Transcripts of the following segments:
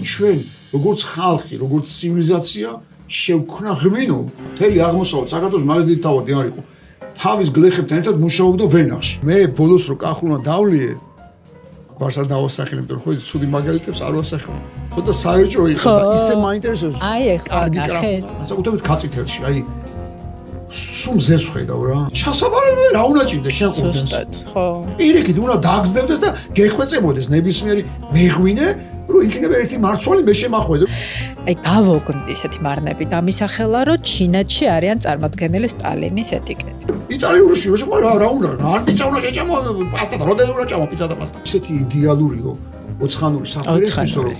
ჩვენ როგორც ხალხი, როგორც ცივილიზაცია შევქნა ღვინო, მთელი აღმოსავლეთ საქართველოს მაგალითად თავადი არ იყო. თავის გლეხებთან ერთად მუშაობდა ვენახში. მე ბოლოს რო კახულმა დავლიე, გვარს არ დავასახელებ, იმიტომ რომ ხო ცუდი მაგალითებს არ ვასახელებ. ცოტა საერთო იყო და ისე მაინტერესებს. აი ეხლა ნახეს. საკუთრებით კაცითელში, აი სულ ზეს ხედავ რა. ჩასაბარებელი რა უნდა ჭირდეს შენ ყურძენს. ხო. პირიქით უნდა დაგზდებდეს და გეხვეწებოდეს ნებისმიერი მეღვინე, რომ იქნება ერთი მარცვალი მე შემახვედო. აი გავოგნდი ესეთი მარნები და მისახელა რომ ჩინეთში არიან წარმოდგენილი სტალინის ეტიკეტი. იტალიურში რა უნდა არ პიცა უნდა შეჭამო პასტა და როდეს უნდა ჭამო პიცა და პასტა. ესეთი იდეალურიო ოცხანური საფერეთის რომ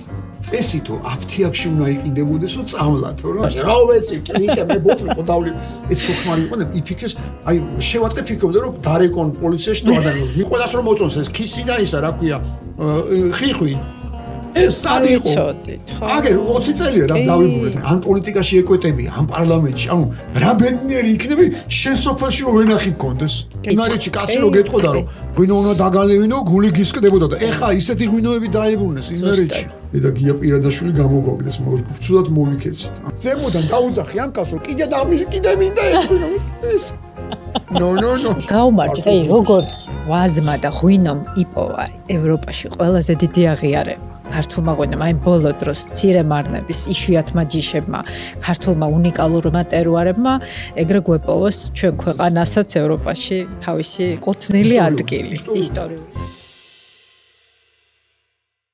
წესითო აფთიაქში უნდა იყიდებოდესო წამლათო რა. რა ვიცი, კრიკე მე ბოთლი ხო დავლი ეს ჩოქმარი იყო და იფიქეს, აი შევატყე ფიქრობდი რომ დარეკონ პოლიციაში თუ ადამიანს. მიყვედას რომ მოწონს ეს ქისი და ისა რა ქვია ხიხვი. ეს სად იყო? აგერ 20 წელია რაც დავიბურეთ. ან პოლიტიკაში ეკვეტები, ან პარლამენტში, ანუ რა ბედნიერი იქნები შენ სოფელში რომ ვენახი გქონდეს. იმარეთში კაცი რო გეტყოდა რომ ღვინო უნდა დაგალევინო, გული გისკდებოდა და ეხა ისეთი ღვინოები დაიბრუნეს იმერეთში. და გია პირადაშვილი გამოგვაგდეს, მაგრამ ცუდად მოვიქეცით. ზემოდან დაუძახი ამ კაცს რომ კიდე მინდა ეს ღვინო. ეს ნო. გაუმარჯვეთ, აი როგორც ვაზმა და ღვინომ იპოვა ევროპაში ყველაზე დიდი აღიარება. ქართულმა ღვინომ, აი ბოლო დროს მცირე მარნების იშვიათმა ჯიშებმა, ქართულმა უნიკალურმა ტერუარებმა ეგრე გვეპოვოს ჩვენ ქვეყანასაც ევროპაში თავისი კუთვნილი ადგილი ისტორიული.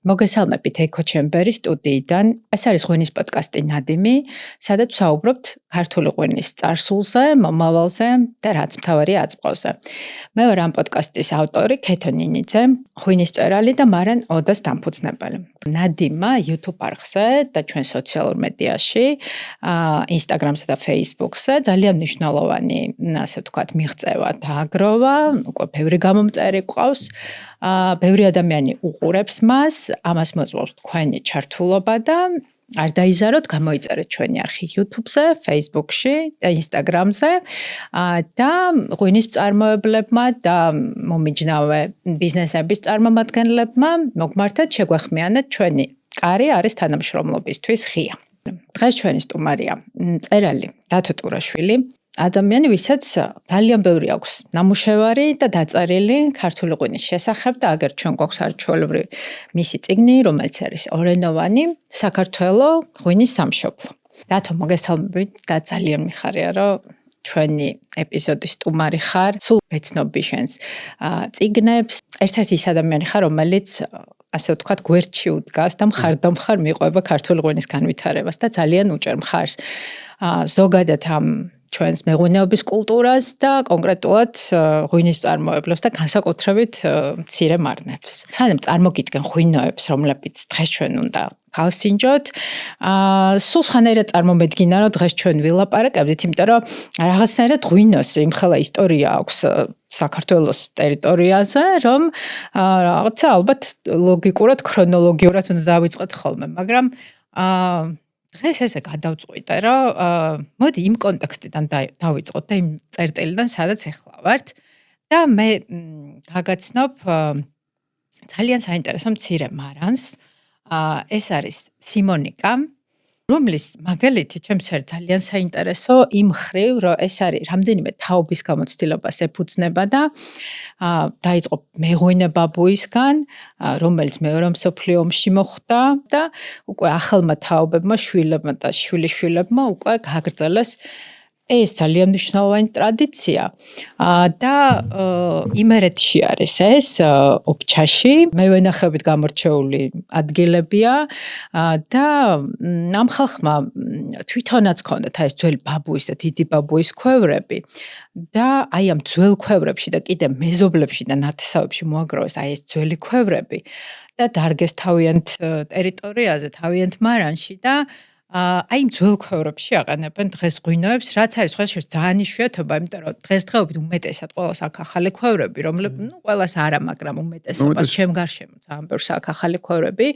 მოგესალმებით ექოჩემბერის სტუდიიდან. ეს არის ღვინის პოდკასტი ნადიმი, სადაც ვსაუბრობთ ქართული ღვინის წარსულზე, მომავალზე და რაც მთავარია აწმყოზე. მე ვარ ამ პოდკასტის ავტორი ქეთო ნინიძე, ღვინის მწერალი და მარან ოდას დამფუძნებელი. ნადიმმა YouTube არხზე და ჩვენ სოციალურ მედიაში, Instagram-ზე და Facebook-ზე ძალიან მნიშვნელოვანი, ასე ვთქვათ, მიღწევა დააგროვა, უკვე ბევრი გამომწერი ყავს. ბევრი ადამიანი უყურებს მას, ამას მოწვევს თქვენი ჩართულობა და არ დაიზაროთ, გამოიწერეთ ჩვენი არხი YouTube-ზე, Facebook-ში და Instagram-ზე და ღვინის მწარმოებლებმა და მომიჯნავე ბიზნესების წარმომადგენლებმა მოგმართეთ, შეგვეხმიანეთ, ჩვენი კარი არის თანამშრომლობისთვის ღია. დღეს ჩვენი სტუმარია მწერალი დათო ტურაშვილი. ადამიანი, ვისაც ძალიან ბევრი აქვს ნამუშევარი და დაწერილი ქართული ღვინის შესახებ და აგერ ჩვენ გვაქვს არჩეულებრივი მისი წიგნი, რომელიც არის ორენოვანი საქართველო ღვინის სამშობლო. დათო, მოგესალმებით და ძალიან მიხარია, რომ ჩვენი ეპიზოდის სტუმარი ხარ. სულ ვეცნობი შენს წიგნებს. ერთ-ერთი ის ადამიანი ხარ, რომელიც ასე ვთქვათ, გვერდში უდგას და მხარდამხარ მიყვება ქართული ღვინის განვითარებას და ძალიან უჭერ მხარს ზოგადად ამ ჩვენს მეღვინეობის კულტურას და კონკრეტულად ღვინის მწარმოებლებს და განსაკუთრებით მცირე მარნებს. სანამ წარმოგიდგენ ღვინოებს, რომლებიც დღეს ჩვენ უნდა გავსინჯოთ, სულ სხვანაირად წარმომედგინა, რომ დღეს ჩვენ ვილაპარაკებდით, იმიტომ რომ რაღაცნაირად ღვინოს იმხელა ისტორია აქვს საქართველოს ტერიტორიაზე, რომ რაღაცა ალბათ ლოგიკურად, ქრონოლოგიურად უნდა დავიწყოთ ხოლმე, მაგრამ დღეს ესე გადავწყვიტე, რომ მოდი იმ კონტექსტიდან დავიწყოთ და იმ წერტილიდან, სადაც ახლა ვართ და მე გაგაცნობ ძალიან საინტერესო მცირე მარანს. ეს არის სიმონიკა, რომლის მაგალითი ჩემს ძალიან საინტერესო იმ ხრივ, რომ ეს არის რამდენიმე თაობის გამოცდილებას ეფუძნება და დაიწყო მეღვინე ბაბუისგან, რომელიც მეორე მსოფლიო ომში მოხვდა და უკვე ახალმა თაობებმა, შვილებმა და შვილიშვილებმა უკვე გაგრძელეს ეს ძალიან მნიშვნელოვანი ტრადიცია და იმერეთში არის ეს ობჩაში მევენახებით გამორჩეული ადგილებია და ამ ხალხმა თვითონაც ჰქონდათ ეს ძველი ბაბუის და დიდი ბაბუის ქვევრები და აი ამ ძველ ქვევრებში და კიდე მეზობლებში და ნათესავებში მოაგროვეს აი ეს ძველი ქვევრები და დარგეს თავიანთ ტერიტორიაზე, თავიანთ მარანში და აი იმ ძველ ქვევრებში აყენებენ დღეს ღვინოებს, რაც არის სხვადასხვა ძალიან იშვიათობა, იმიტომ რომ დღესდღეობით უმეტესად ყველას აქ ახალი ქვევრები, რომლებიც ყველას არა, მაგრამ უმეტესობას ჩემ გარშემო ძალიან ბევრს აქ ახალი ქვევრები,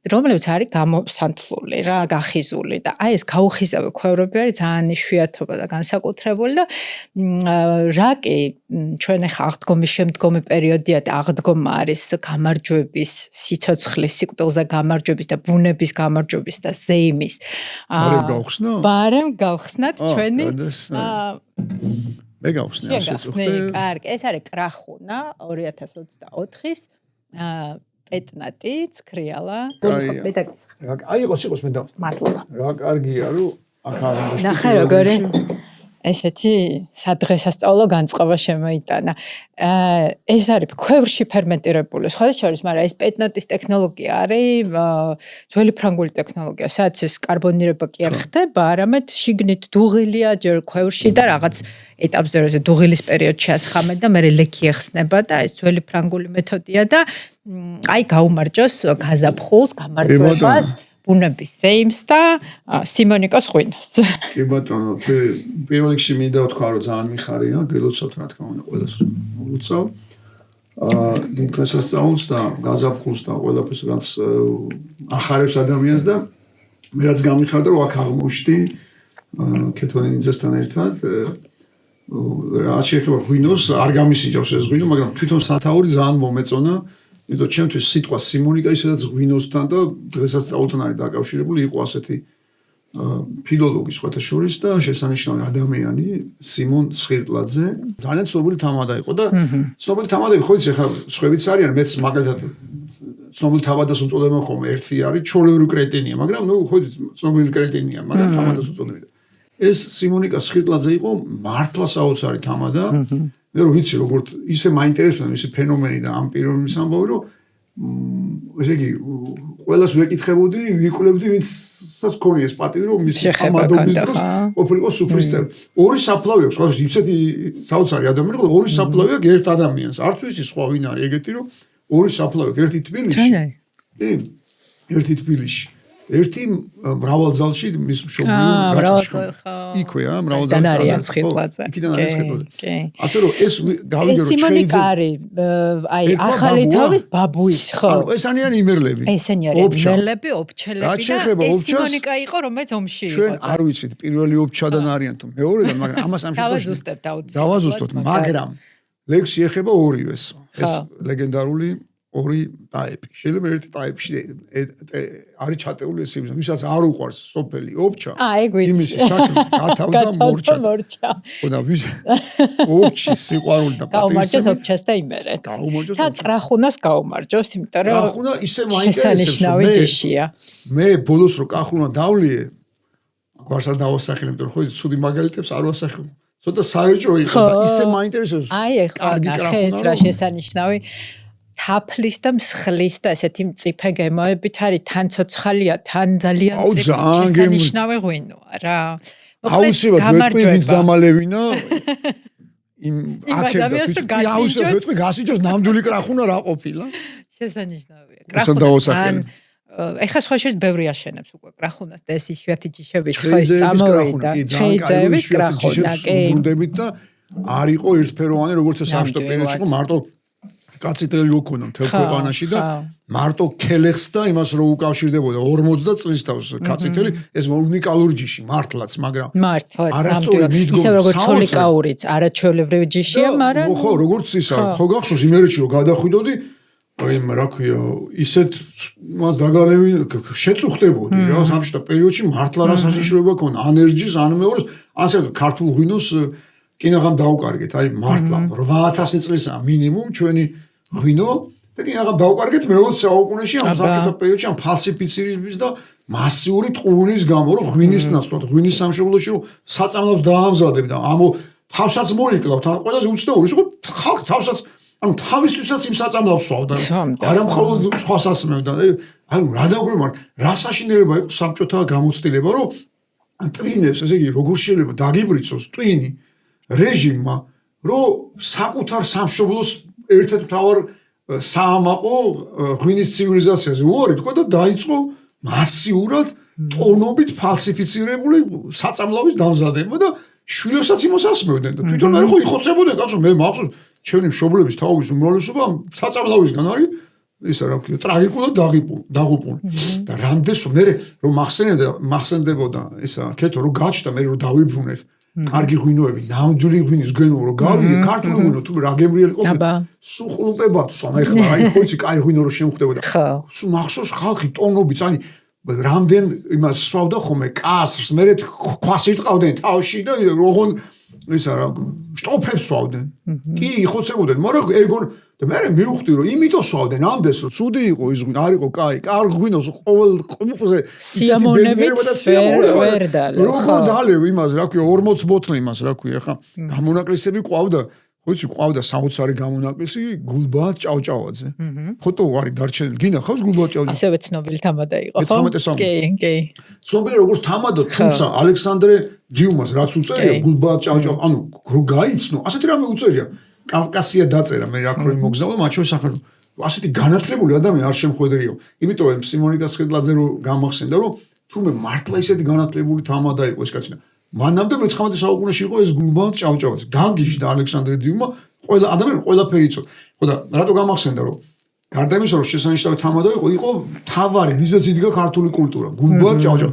რომლებიც არის გამოსანთლული რა, გახიზული და აი ეს გაუხიზავი ქვევრები არის ძალიან იშვიათობა და განსაკუთრებული და რა კი ჩვენ ახლა აღდგომის შემდგომი პერიოდია და აღდგომა არის გამარჯვების, სიცოცხლის, სიკვდილზე გამარჯვების და ბუნების გამარჯვების და ზეიმის ბარემ გავხსნათ ჩვენი მე გავხსნე კარგი, ეს არის კრახუნა 2024-ის პეტნატი, ცქრიალა. აი იყოს მე და მადლობა. რა კარგია რომ აქ აღნიშნული. ნახე როგორი ესეთი სადღესასწაულო განწყობა შემოიტანა. ეს არის ქვევრში ფერმენტირებული. სხვადასხვა, მაგრამ ეს პეტნატის ტექნოლოგია არის ძველი ფრანგული ტექნოლოგია, სადაც ეს კარბონირება კი არ ხდება, არამედ შიგნით დუღილია ჯერ ქვევრში და რაღაც ეტაპზე დუღილის პერიოდში ასხამენ და მე ლექი ეხსნება და ეს ძველი ფრანგული მეთოდია და აი გაუმარჯოს გაზაფხულს, გამარჯვებას ბუნების ზეიმს და სიმონიკას ღვინოს. კი ბატონო, პირველ რიგში მინდა ვთქვა, რომ ძალიან მიხარია, გელოცავთ რა თქმა უნდა ყველას ულოცავ. დიდ დღესასწაულს და გაზაფხულს და ყველაფერს რაც ახარებს ადამიანს და მე რაც გამიხარდა, რომ აქ აღმოჩნდი ქეთონინიძესთან ერთად რაც შეეხება ღვინოს, არ გამისიჯავს ეს ღვინო, მაგრამ თვითონ სათაური ძალიან მომეწონა. იმიტომ ჩემთვის სიტყვა სიმონიკა ისედაც ღვინოსთან და დღესასწაულთან არის დაკავშირებული, იყო ასეთი ფილოლოგი სხვათა შორის და შესანიშნავი ადამიანი სიმონ ცხირტლაძე, ძალიან ცნობილი თამადა იყო და ცნობილი თამადები ხო იცი ხა სხვებიც არიან, მეც მაგალითად ცნობილი თამადას უწოდებენ ხოლმე, ერთი არის ჩოლევრი კრეტინია, მაგრამ ნუ ხო იცი ცნობილი კრეტინია, მაგრამ თამადას უწოდებენ. ეს სიმონიკა ცხირტლაძე იყო მართლა საოცარი თამადა. მე რო ვიცი როგორც ისე მაინტერესებდა ეს ფენომენი და ამ პიროვნების ამბავი, რომ ესე იგი ყველას ვეკითხებოდი, ვიკვლევდი, ვინცაც ქონია ეს პატივი, რომ მისი თამადობის დროს ყოფილიყო სუფრის წევრი. ორი საფლავი აქვს, სხვა ისეთი საოცარი ადამიანი, რომ ორი საფლავი აქვს ერთ ადამიანს. არც ვიცი სხვა ვინ არის ეგეთი, რომ ორი საფლავი აქვს, ერთი თბილისში. კი, ერთი თბილისში. ერთი მრავალ ძალში მის მშობლიურ რაჭაში. იქვეა, მრავალ ძალში. იქიდან არის ცხირტლაძე. ასე რომ ეს გავიგე რომ სიმონიკა არის აი ახალი თავის ბაბუის ხო? ანუ ესენი არის იმერლები. ესენი არის იმერლები, ობჩელები და ეს სიმონიკა იყო რომელიც ომში იყო. ჩვენ არ ვიცით პირველი ობჩადან არიან თუ მეორედან, მაგრამ ამას ამ შემთხვევაში დავაზუსტოთ, მაგრამ ლექსი ეხება ორივეს. ეს ლეგენდარული ორი ტაიპი. შეიძლება ერთი ტაიპში არის ჩატეული ეს იმის, ვისაც არ უყვარს სოფელი ობჩა. იმის საქმე გათავდა მორჩა. და ვის ობჩის სიყვარული და პატივისცემა. გაუმარჯოს ობჩას და იმერეთ. და კრახუნას გაუმარჯოს, იმიტომ რომ კრახუნა ისე მაინტერესებს. მე ბოლოს რო კრახუნა დავლიე, გვარს არ დავასახელე, იმიტომ რომ ხო იცი ცუდი მაგალითებს არ ვასახელე. ცოტა საერთო იყო და ისე მაინტერესებს. აი ეხლა ნახე ეს რა შესანიშნავი თაფლის და მსხლის და ესეთი მწიფე გემოებით არის თან ცოცხალია, თან ძალიან შესანიშნავი ღვინოა რა. აუცილებლად ვეთქვი ვინც დამალევინა იმ აქებდა. აუცილებლად ვეთქვი გასიჯოს ნამდვილი კრახუნა რა ყოფილა. შესანიშნავია. კრახუნა ეხლა სხვა შეიძლება ბევრი აშენებს უკვე კრახუნას და ეს იშვიათი ჯიშების ხო ის წამოვიდა. ჩხეიძეების კრახუნა კი. ბრუნდებით და არ იყო ერთფეროვანი როგორც სამშობლო პერიოდში იყო მარტო კაციტელი ოქონა მთელ ქვეყანაში და მარტო ქელეხს და იმას რო უკავშირდებოდა 40 წლის თავს კაციტელი ეს უნიკალური ჯიში მართლაც მაგრამ მართლაც ნამდვილად ისე როგორც ცოლიკაურიც არაჩვეულებრივი ჯიშია მაგრამ ხო როგორც ისა ხო გახსოვს იმერეთში რომ გადახვიდოდი აი რა ქვია ისეთ მას დაგალევი შეწუხდებოდი რა სამშობლო პერიოდში მართლა რა საშიშროება ქონდა ანერჯის ან მეორეს ასე ქართულ ღვინოს კინაღამ დაუკარგეთ აი მართლა 8000 წლისა მინიმუმ ჩვენი ღვინო და კინაღამ დაუკარგეთ მე-20 საუკუნეში ამ საბჭოთა პერიოდში ამ ფალსიფიცირების და მასიური ტყუილის გამო რომ ღვინის ნაცვლად ღვინის სამშობლოში რომ საწამლავს დაამზადებ და ამ თავსაც მოიკლავთ ან ყველაზე უცნაური იყო ხალხ თავსაც ანუ თავისთვისაც იმ საწამლავს სვავდა არა მხოლოდ სხვას ასმევდა აი რა დაგვემართ რა საშინელება იყო საბჭოთა გამოცდილება რომ ტვინებს ესე იგი როგორ შეიძლება დაგიბრიცოს ტვინი რეჟიმმა რომ საკუთარ სამშობლოს ერთ-ერთ მთავარ საამაყო ღვინის ცივილიზაციაზე უარი თქვა და დაიწყო მასიურად ტონობით ფალსიფიცირებული საწამლავის დამზადება და შვილებსაც იმას ასმევდნენ და თვითონ მე ხო იხოცებოდნენ კაცო მე მახსოვს ჩემი მშობლების თავის უმრავლესობა საწამლავისგან არის ისა რა ვქო ტრაგიკულად დაღუპული და რამდენს მე რომ მახსენდებოდა ისა ქეთო რომ გაჩნდა მე რომ დავიბრუნეთ კარგი ღვინოები ნამდვილი ღვინის გენო რომ გავიდე ქართული ღვინო თუ რა გემრიელი ყოფილი სუხლუპებად სამეხლა აი ხო იცი კაი ღვინო რომ შემხვდებოდა სულ მახსოვს ხალხი ტონობით ani რამდენ იმას სვავდა ხოლმე კასრს მე ქვას იტყავდნენ თავში და როგორ ისა რა შტოფებს სვავდნენ კი იხოცებოდნენ მაგრამ ეგონ და მე მივხვდი რომ იმიტომ სვავდნენ ამდენს რომ ცუდი იყო ის ღვინო არ იყო კაი კარგ ღვინოს ყოველ ყუპზე სიამოვნებით ვერ დალე როგორ დალევ იმას რა ქვია 40 ბოთლი იმას რა ქვია ხა გამონაკლისები ყავდა ხო იცი ყავდა საოცარი გამონაკლისი გულბაათ ჭავჭავაძე ფოტო არის დარჩენილი გინახავს გულბაათ ჭავჭავაძე ასევე ცნობილი თამადა იყო ხო კი ცნობილი როგორც თამადო თუმცა ალექსანდრე დიუმას რაც უწერია გულბაათ ჭავჭავაძე ანუ რო გაიცნო ასეთი რამე უწერია კავკასია დაწერა მე რა ქრო იმოგზავნა მათ შორის საქართველოს ასეთი განათლებული ადამიანი არ შემხვედრიო იმიტომ სიმონიკა სხედლაძე რო გამახსენდა რომ თუმე მართლა ისეთი განათლებული თამადა იყო ეს კაცი მანამდე მე-19 საუკუნეში იყო ეს გულბაათ ჭავჭავაძე განგიჟდა ალექსანდრე დიუმა ყველა ადამიანი ყველაფერი იცოდა ხო და რატო გამახსენდა რომ გარდა იმისა რომ შესანიშნავი თამადა იყო თავარი ვიზეც იდგა ქართული კულტურა გულბაათ ჭავჭავაძე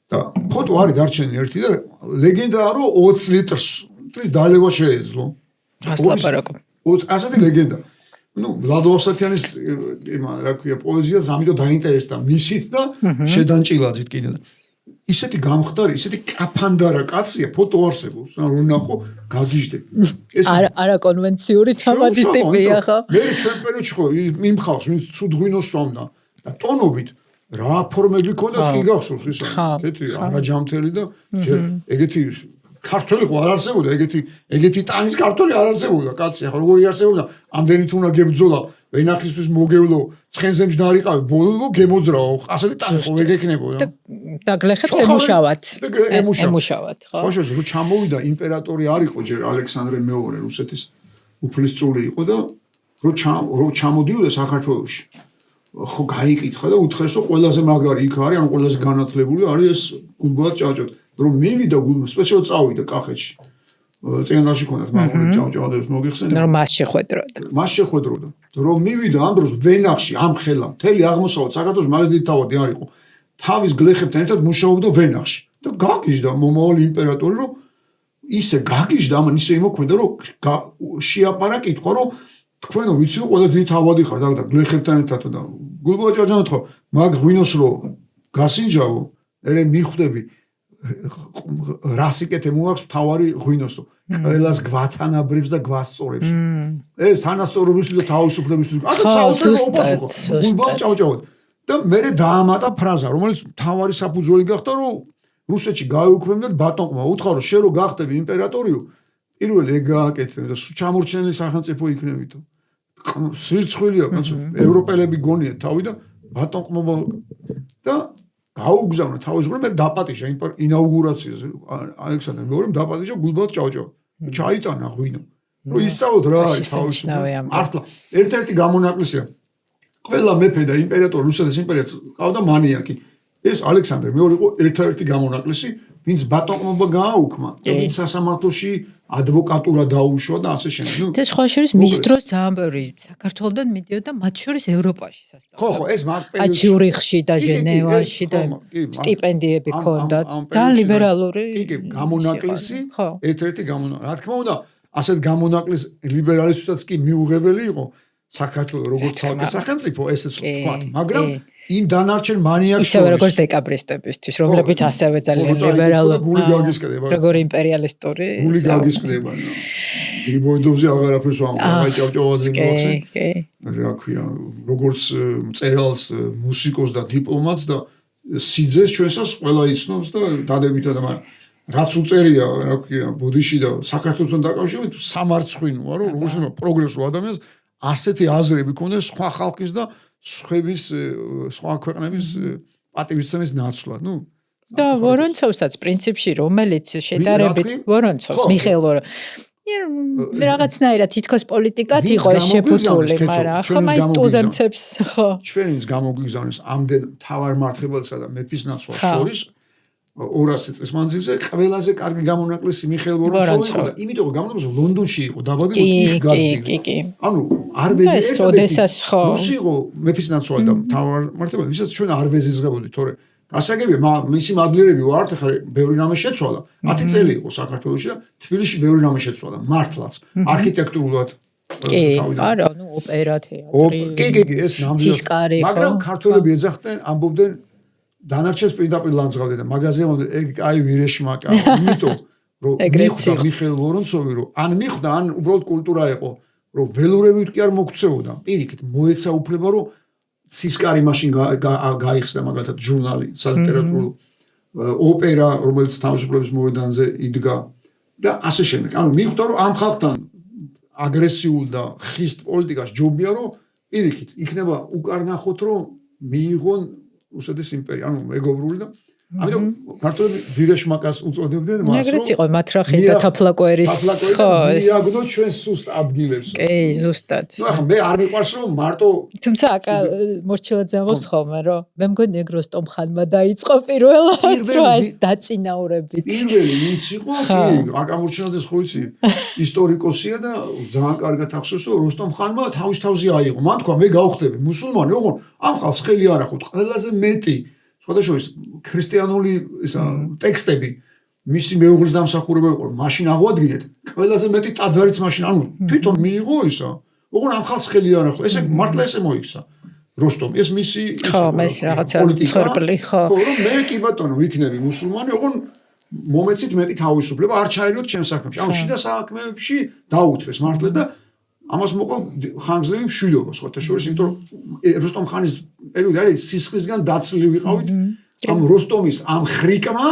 და ფოტო არის დარჩენილი ერთი და ლეგენდაა რომ 20 ლიტრს დალევა შეეძლო ასეთი ლეგენდა ну ლადო ასათიანის რა ქვია პოეზია ამიტომ დაინტერესდა მისით და შედანჭილაძით კიდე და ისეთი გამხდარი, ისეთი კაფანდარა კაცია, ფოტო არსებობს, რომ ნახო, გაგიჟდები. ეს არა კონვენციური თამადის ტიპია ხო? მე ჩვენ პერიოდში ხო მიმხავს, ვინც ცუდ ღვინოს სვამდა და ტონობით რა ფორმები ქონდა კი გახსოვს ისა. ეგეთი არაჯამთელი და ეგეთი ქართველი ხო არ არსებობდა, ეგეთი ტანის ქართველი არ არსებობდა, კაცი, ახლა როგორი არსებობდა, ამდენით უნდა გებძოლა, ვენახისთვის მოგევლო, ცხენზე მჯდარიყავი, ბოლო გემოძრაო, ასეთი ტანი ხო ვერ გექნებოდა. და გლეხებს ემუშავათ. ემუშავათ, ხო? ხო, რომ ჩამოვიდა იმპერატორი არ იყო ჯერ ალექსანდრე მეორე რუსეთის უფლისწული იყო და რომ ჩამოდიოდა საქართველოში. ხო გაიკითხა და უთხრეს რომ ყველაზე მაგარი იქ არის, ან ყველაზე განათლებული არის ეს გულბაათ ჭავჭავაძე. რომ მივიდა სპეციალურად წავიდა კახეთში. წინაშე ქონდათ მაგალითად ჭავჭავაძეს მოგიხსენებთ. რომ მას შეხვედროდა. მას შეხვედროდა. რომ მივიდა ამ დროს ვენახში ამ ხელა მთელი აღმოსავლეთ საქართველოს მალე დიდი თავადი არ იყო. თავის გლეხებთან ერთად მუშაობდა ვენახში. და გაგიჟდა მომავალი იმპერატორი რომ ისე გაგიჟდა ამან ისე იმოქმედა რომ შეაპარა კითხვა რომ თქვენო ვიცი რომ ყველა დიდი თავადი ხარ და გლეხებთან ერთად და გულბაათ ჭავჭავაძე თქვა მაგ ღვინოს რო გასინჯავო ერე მიხვდები რასიკეთე მოაქვს თავარი ღვინოსო ყველას გვათანაბრებს და გვასწორებს ეს თანასწორობისთვის და თავისუფლებისთვის გულბაათ ჭავჭავაძე და მე დაამატა ფრაზა რომელიც თავარი საფუძველი გახდა რომ რუსეთში გაეუქმებინათ ბატონყმა უთხრა რომ შენ რო გახდები იმპერატორიო პირველი ეგ გააკეთე და ჩამორჩენილი სახელმწიფო იქნებითო სირცხვილია კაცო ევროპელები გონია თავი და ბატონყმობა და გაუგზავნა თავის გულ მე დაპატიჟა ინაუგურაციაზე ალექსანდრე მეორემ დაპატიჟა გულბაათ ჭავჭავაძე ჩაიტანა ღვინო რომ ისწავლოთ რა არის თავისუფლება მართლა ერთ-ერთი გამონაკლისია ყველა მეფე და იმპერატორი რუსეთის იმპერიას ყავდა მანიაკი ეს ალექსანდრე მეორე იყო ერთ-ერთი გამონაკლისი ვინც ბატონყმობა გააუქმა და ვინც სასამართლოში ადვოკატურა დაუშვა და ასე შემდეგ. და სხვა შორის მის დროს ძალიან ბევრი საქართველოსდან მიდიოდა მათ შორის ევროპაში სასწავლებლად. ხო, ეს მაგ პერიოდში ციურიხში და ჟენევაში და სტიპენდიები ჰქონდათ. ძალიან ლიბერალური. კი, გამონაკლისი, ერთ-ერთი გამონაკლისი. რა თქმა უნდა, ასეთ გამონაკლის ლიბერალისტებსაც კი მიუღებელი იყო საქართველოს როგორც ცალკე სახელმწიფო, ესეც ვთქვათ, მაგრამ იმ დანარჩენ მანიაკს ისევე როგორც დეკაბრისტებისთვის, რომლებიც ასევე ძალიან ლიბერალური გული გაგისკდება. როგორი იმპერიალისტური გული გაგისკდება. გრიბოიდოვზე აღარაფერს ვამბობ, ჭავჭავაძე მოახსენე. კი. რა ქვია, როგორც მწერალს, მუსიკოს და დიპლომატს და სიძეს ჩვენსაც ყველა იცნობს და დადებითად, მაგრამ რაც უწერია, რა ქვია, ბოდიში და საქართველოსთან დაკავშირებით სამარცხვინოა, რომ როგორც უნდა პროგრესულ ადამიანს ასეთი აზრები ქონდეს სხვა ხალხის და სხვა ქვეყნების პატივისცემის ნაცვლად, ნუ და ვორონცოვსაც პრინციპში რომელიც შედარებით ვორონცოვს მიხეილ რაღაცნაირად თითქოს პოლიტიკად იყო ეს შეფუთული, მაგრამ ხო მაინც ტუზემცებს ხო. ჩვენს გამოგვიგზავნეს ამდენ მთავარ მმართველსა და მეფის ნაცვალს შორის 200 წლის მანძილზე ყველაზე კარგი გამონაკლისი მიხეილ ვორონცოვი იყო და იმიტომ გამონაკლისი ლონდონში იყო დაბადი იქ გაზრდილი. ანუ არ ვეზიარებდით. რუსი იყო მეფის ნაცვალი და მთავარ მმართველი, ვისაც ჩვენ არ ვეზიზღებოდით, თორე გასაგებია მისი მადლიერები ვართ, ახლა ბევრი რამე შეცვალა. 10 წელი იყო საქართველოში და თბილისში ბევრი რამე შეცვალა, მართლაც, არქიტექტურულად. კი, არა, ნუ ოპერა თეატრი. კი, ეს ნამდვილად. მაგრამ ქართველები ეძახდნენ, ამბობდნენ დანარჩენს პირდაპირ ლანძღავდნენ და მაგაზიანამდე ეგ კაი ვირეშმაკა, იმიტომ რომ მიხვდა მიხეილ ვორონცოვი, რომ ან მიხვდა, ან უბრალოდ კულტურა იყო, რომ ველურებით კი არ მოქცეოდა. პირიქით მოეცა უფლება, რომ ცისკარი მაშინ გაიხსნა მაგალითად ჟურნალი სალიტერატურო ოპერა რომელიც თავისუფლების მოედანზე იდგა და ასე შემდეგ. ანუ მიხვდა რომ ამ ხალხთან აგრესიულ და ხისტ პოლიტიკას ჯობია რომ პირიქით იქნება უკარნახოთ რომ მიიღონ რუსეთის იმპერია. ანუ მეგობრული და ამიტომ ქართველები ვირეშმაკას უწოდებდნენ მას რომ ეგრეთ იყო მათრახი და თაფლაკოერის ხო მიაგნო ჩვენ სუსტ ადგილებს. კი ზუსტად. ნუ ახლა მე არ მიყვარს რომ მარტო თუმცა აკა მორჩილაძე ამბობს ხოლმე რომ მე მგონი ეგ როსტომხანმა დაიწყო პირველად რომ ეს დაწინაურებით. პირველი ვინც იყო კი აკა მორჩილაძეს ხო იცი ისტორიკოსია და ძალიან კარგად ახსოვს რომ როსტომხანმა თავის თავზე აიღო. მან თქვა მე გავხდები მუსულმანი ოღონ ამ ხალხს ხელი არ ახოთ ყველაზე მეტი სხვადასხვა ქრისტიანული ტექსტები მისი მეუღლის დამსახურება იყო მაშინ აღვადგინეთ ყველაზე მეტი ტაძარიც მაშინ ანუ თვითონ მიიღო ისა ოღონ ამ ხალხს ხელი არ ახლა ესე მართლა ესე მოიქცა როსტომ ეს მისი პოლიტიკა ხო რომ მე კი ბატონო ვიქნები მუსულმანი ოღონ მომეცით მეტი თავისუფლება არ ჩაერიოთ ჩემს საქმეში ანუ შიდა საქმეებში დაუთვეს მართლა და ამას მოყვა ხანგრძლივი მშვიდობა სხვათა შორის იმიტომ რომ როსტომხანის პერიოდი არის სისხლისგან დაცლილი ვიყავით ამ როსტომის ამ ხრიკმა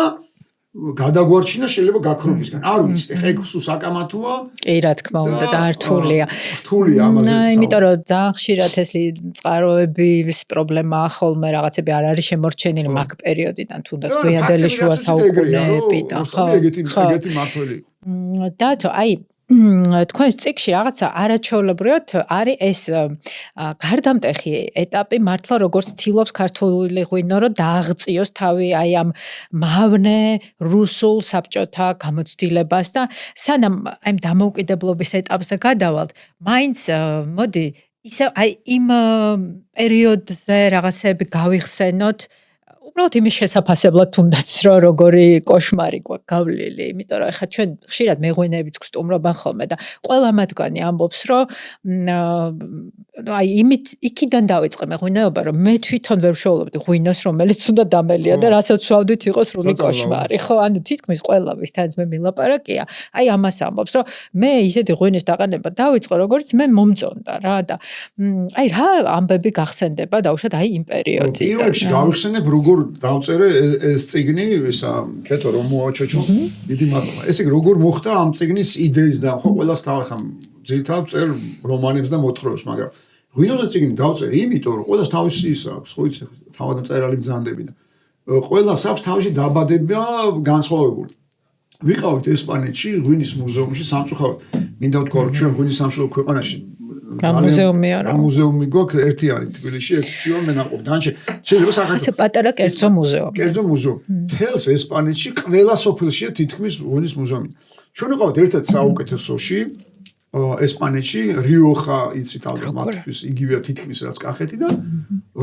გადაგვარჩინა შეიძლება გაქრობისგან არ ვიცი ეხა ეგ სულ საკამათოა კი რა თქმა უნდა და რთულია რთულია ამაზე იმიტომ რომ ძალიან ხშირად ეს წყაროების პრობლემაა ხოლმე რაღაცები არ არის შემორჩენილი მაგ პერიოდიდან თუნდაც გვიანდელი შუა საუკუნეებიდან ხო ეგეთი მართველი დათო აი თქვენს წიგში რაღაცა არაჩვეულებრივად არის ეს გარდამტეხი ეტაპი მართლა როგორც ცდილობს ქართული ღვინო რომ დააღწიოს თავი აი ამ მავნე რუსულ საბჭოთა გამოცდილებას და სანამ აი დამოუკიდებლობის ეტაპზე გადავალთ მაინც მოდი ისე აი იმ პერიოდზე რაღაცები გავიხსენოთ უბრალოდ იმის შესაფასებლად თუნდაც რომ როგორი კოშმარი გვაქვს გავლილი, იმიტომ რომ ეხლა ჩვენ ხშირად მეღვინეებით გვსტუმრობენ ხოლმე და ყველა მათგანი ამბობს რომ აი იმით იქიდან დავიწყე მეღვინეობა რომ მე თვითონ ვერ ვშეულობდი ღვინოს რომელიც უნდა დამელია და რასაც ვსვავდით იყოს სრული კოშმარი, ხო, ანუ თითქმის ყველა ვისთანაც მე მილაპარაკია, აი ამას ამბობს რომ მე ისეთი ღვინის დაყენება დავიწყე როგორც მე მომწონდა რა და აი რა ამბები გახსენდება დაუშვათ აი იმ პერიოდიდან. პირველში გავიხსენებ როგორ დავწერე ეს წიგნი ისა კეთო რომ მოაჩოჩო დიდი მადლობა ეს ეგ როგორ მოხდა ამ წიგნის იდეის და ხო ყველას თავახამ ძირითადად წერ რომანებს და მოთხრობებს მაგრამ ღვინოზე წიგნი დავწერე იმიტომ რომ ყველას თავისი ისა აქვს ხო იცი თავად მწერალი ბრძანდები და ყველას აქვს თავისი დაბადება განსხვავებული ვიყავით ესპანეთში ღვინის მუზეუმში სამწუხაროდ მინდა ვთქვა რომ ჩვენ ღვინის სამშობლო ქვეყანაში მუზეუმი არა მუზეუმი გვაქვს ერთი არის თბილისში ექციონ მენაყოფ დანჩე შეიძლება ასე პატარა კერძო მუზეუმი კერძო მუზეუმი თელს ესპანეთში ყველა სოფელშია თითქმის ღვინის მუზეუმი ჩვენ ვიყავთ ერთ-ერთ საუკეთესოში ესპანეთში რიოხა იცით ალბათ მათთვის იგივეა თითქმის რაც კახეთი და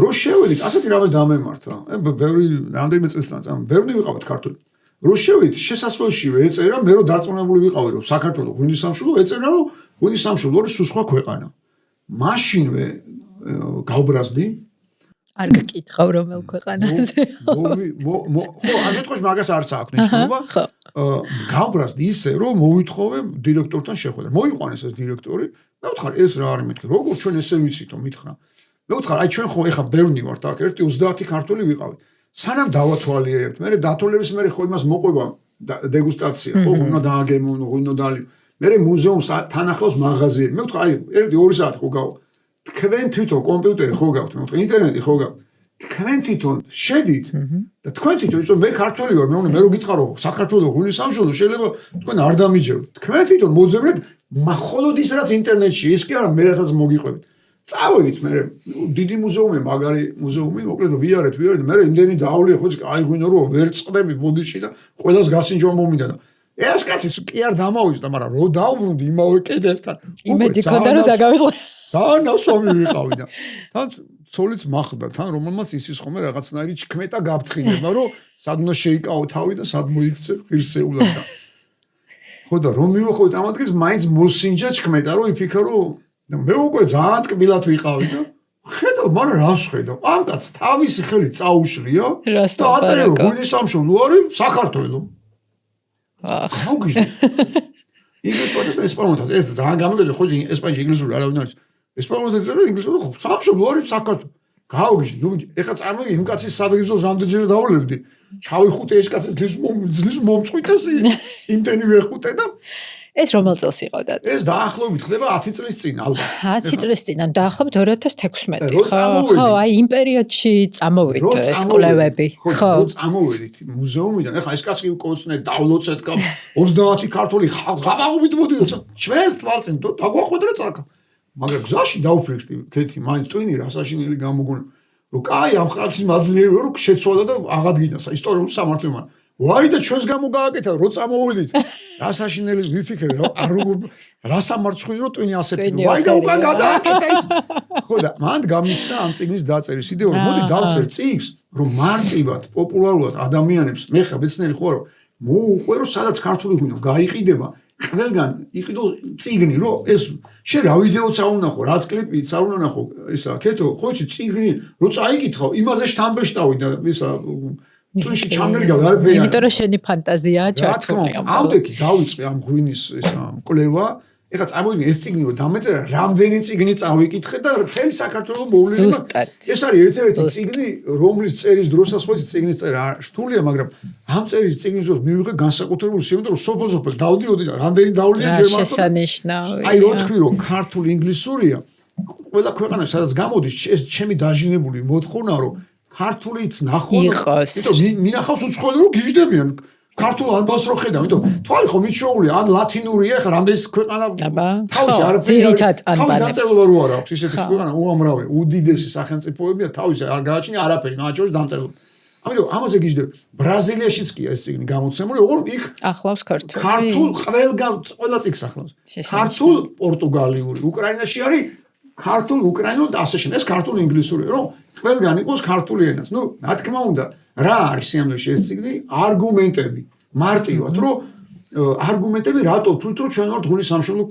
რო შევედით ასეთი რამე დამემართა ბევრი რამდენიმე წელიწადს ბევრი ვიყავით ქართული რო შევედით შესასვლელშივე ეწერა მე რო დარწმუნებული ვიყავი რომ საქართველოს ღვინის სამშობლო ეწერა რომ ღვინის სამშობლო არის სულ სხვა ქვეყანა მაშინვე გავბრაზდი არ გკითხავ რომელ ქვეყანაზე ხო არ მეთქოш მაგას არც აქვს ნიშნულობა გავბრაზდი ისე რომ მოვითხოვე დირექტორთან შეხვედრა მოიყვანეს ეს დირექტორი მე ვთხარ ეს რა არის მეთქი როგორ ჩვენ ესე ვიცითო მითხრა მე ვთხარ აი ჩვენ ხო ეხა ბევრი ვართ აქ ერთი 30 ქართველი ვიყავით სანამ დავათვალიერებთ მე დათვალიერების მე ხო იმას მოყვება დეგუსტაცია ხო უნდა დააგემონო ღვინო დალიო მე მუზეუმს თან ახლავს მაღაზიები მე ვთქვა აი ერთი 2 საათი ხო გავა თქვენ თვითონ კომპიუტერი ხო გაქვთ მე ვთქვა ინტერნეტი ხო გაქვთ თქვენ თვითონ შედით და თქვენ თვითონ ისო მე ქართველი ვარ, მე რო გითხარო საქართველოს ღვინის სამშობლო შეიძლება თქვენ არ დამიჯეროთ. თქვენ თვითონ მოძებნეთ მხოლოდ ის რაც ინტერნეტში, ის კი არა მე რასაც მოგიყვებით. წავედით მე დიდი მუზეუმი, მაგარი მუზეუმი, მოკლედ ვიარეთ, მე იმდენი დაავლე ხო აი ღვინო რომ ვერ წდები ბოდიში და ყველას გასინჯვა მომიდა და ეს კაცი კი არ დამავიზდა, მაგრამ რო დავბრუნდი იმავე კედელთან. იმედი ქონდა რომ დაგავიწყო. ძალიან ასომი ვიყავი და თან ცოლიც მახლდა, თან რომელმაც ისის ხომ რაღაცნაირი ჩქმეტა გაფრთხილება, რომ სად უნდა შეიკავო თავი და სად მოიქცე ღირსეულად და ხო და რომ მივხვდით ამ ადგილს მაინც მოსინჯა ჩქმეტა, რომ იფიქრა რომ მე უკვე ძალიან ტკბილად ვიყავი და ხედავ, მაგრამ რას ხედავ? ამ კაცს თავისი ხელი წაუშლია და აწერა რომ ღვინის სამშობლო არის საქართველო. აუგიჟდი. ინგლისურად და ესპანურად ეს ძალიან გამიგდები ხო ესპანეთში ინგლისური არავინ არის. ესპანურად ეწერა ინგლისურად ხო სამშობლო არის საქართველო. გაუგიჟდი. ნუ ეხლა წარმოგიდგენ იმ კაცის სადღეღოს რამდენჯერ დავლებდი. ჩავიხუტე ეს კაცის ძლივს მომწყვიტეს იმდენი ვეხუტე და ეს რომელ წელს იყო და ეს დაახლოებით ხდება 10 წლის წინ ალბათ 10 წლის წინ დაახლოებით 2016 ხო აი იმ პერიოდში წამოვით ეს კვლევები ხო წამოვედით მუზეუმიდან ეხლა ეს კაცი კოცნე დავლოცეთ 30 ქართული ხალხი მოდიოდა ჩვენს თვალწინ დაგვახვედრა წაკა მაგრამ გზაში დავფიქრდი ქეთი მაინც ტვინი რასაშინელი გამოგონა რომ კაი ამ ხალხის მადლიერი რომ შეცვალა და აღადგინა ისტორიულ სამართლებთან ვაი და ჩვენს გამო გააკეთა რო წამოვედით რასაშინელი ვიფიქრე რომ არ როგორ რასამარცხული რომ ტვინი ასეთი ვაი და უკან გადააკეთა ის ხო და მან გამიშნა ამ წიგნის დაწერის იდეა რომ მოდი დავწერ წიგნს რომ მარტივად პოპულარულად ადამიანებს მე ხა მეცნიერი ხო რომ მოუყვე რომ სადაც ქართული ღვინო გაიყიდება ყველგან იყიდო წიგნი რომ ეს შენ რა ვიდეოც არ უნდა ნახო რაც კლიპიც არ უნდა ნახო ისა ქეთო ხო იცი წიგნი რო წაიკითხავ იმაზე შთამბეშტავი და ისა თუნში ჩამერგა არაფერი იმიტომ რომ შენი ფანტაზიაა ჩართული ამ ავდექი დავიწყე ამ ღვინის ისა კვლევა ეხლა წამოვიდგინე ეს წიგნი რომ დამეწერა რამდენი წიგნი წავიკითხე და მთელი საქართველოს მოვლენა ეს არის ერთ-ერთი წიგნი რომლის წერის დროსაც ხო იცი წიგნის წერა რთულია მაგრამ ამ წერის წიგნის დროს მივიღე განსაკუთრებული სიმდიდრე რომ სოფელ დავდიოდი და რამდენი დავლინე ჯერ მარტო შესანიშნავია აი რო თქვი რომ ქართული ინგლისურია ყველა ქვეყანაში სადაც გამოდის ეს ჩემი დაჟინებული მოთხოვნა რომ ქართულიც ნახო იმიტომ მინახავს უცხოელი რომ გიждდებიან ქართულ ანბას რო ხედავ იმიტომ თვალი ხო მიჩვეულია ან ლათინურია ხა რამდენს ქვეყანა თავისი არაფერი თავის დამწერლობა რო არ აქვს ისეთი ქვეყანა უამრავი უდიდესი სახელმწიფოებია თავისი არ გააჩნია არაფერი ნაჩვენს დამწერლობა ამიტომ ამაზე გიждდები ბრაზილიაშიც კი ეს წიგნი გამოცემული ოღონდ იქ ახლავს ქართული ქართულ ყველა წიგნს ახლავს ქართულ პორტუგალიური უკრაინაში არის ქართულ უკრაინულ და ასე შემდეგ ეს ქართულ ინგლისური რომ ყველგან იყოს ქართული ენაც ნუ რა თქმა უნდა რა არის სიამოვნებაში ეს წიგნი არგუმენტები მარტივად რომ არგუმენტები რატო თვით რომ ჩვენ ვართ ღვინის სამშობლო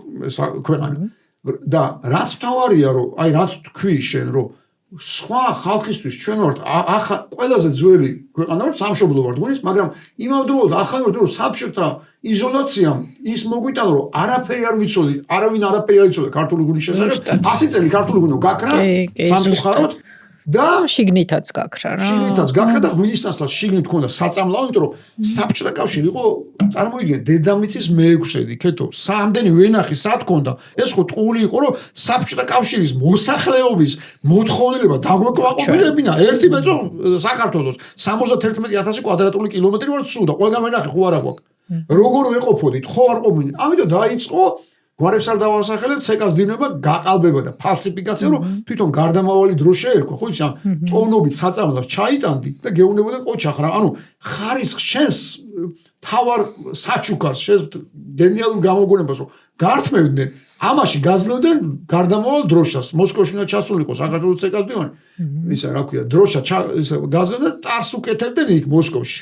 ქვეყანა და რაც მთავარია რომ აი რაც თქვი შენ რომ სხვა ხალხისთვის ჩვენ ვართ ყველაზე ძველი ქვეყანა ვართ სამშობლო ვართ ღვინის მაგრამ იმავდროულად ახალი ვართ რომ საბჭოთა იზოლაციამ ის მოგვიტანა რომ არაფერი არ ვიცოდი არავინ არაფერი არ იცოდა ქართული ღვინის შესახებ 100 წელი ქართული ღვინო გაქრა სამწუხაროდ და შიგნითაც გაქრა რა შიგნითაც გაქრა და ღვინის ნაცვლად შიგნით ქონდა საწამლავი იმიტომ რომ საბჭოთა კავშირი იყო წარმოიდგინე დედამიწის მეექვსედი ქეთო სამდენი ვენახი სად ქონდა ეს ხო ტყული იყო რომ საბჭოთა კავშირის მოსახლეობის მოთხოვნილება დაგვეკმაყოფილებინა ერთი ბეწო საქართველოს 71000 კვადრატული კილომეტრი ვარ სულ და ყველგან ვენახი ხო არა გვაქვს როგორ ვეყოფოდით ხო არ ყოფილი ამიტომ დაიწყო გვარებს არ დავასახელებთ ცეკას დინება გაყალბება და ფალსიფიკაცია რომ თვითონ გარდამავალი დრო შეერქვა ხო იცი ტონობით საწამლავს ჩაიტანდი და გეუნებოდა ყოჩახ რა ანუ ხარისხ შენს თავარ საჩუქარს შენს გენიალურ გამოგონებას რომ გართმევდნენ ამაში გაძლევდნენ გარდამავალ დროშას მოსკოვში უნდა ჩასულიყო საქართველოს ცეკას დივანი ისა რა ქვია დროშა გაძლევდნენ ტარს უკეთებდნენ იქ მოსკოვში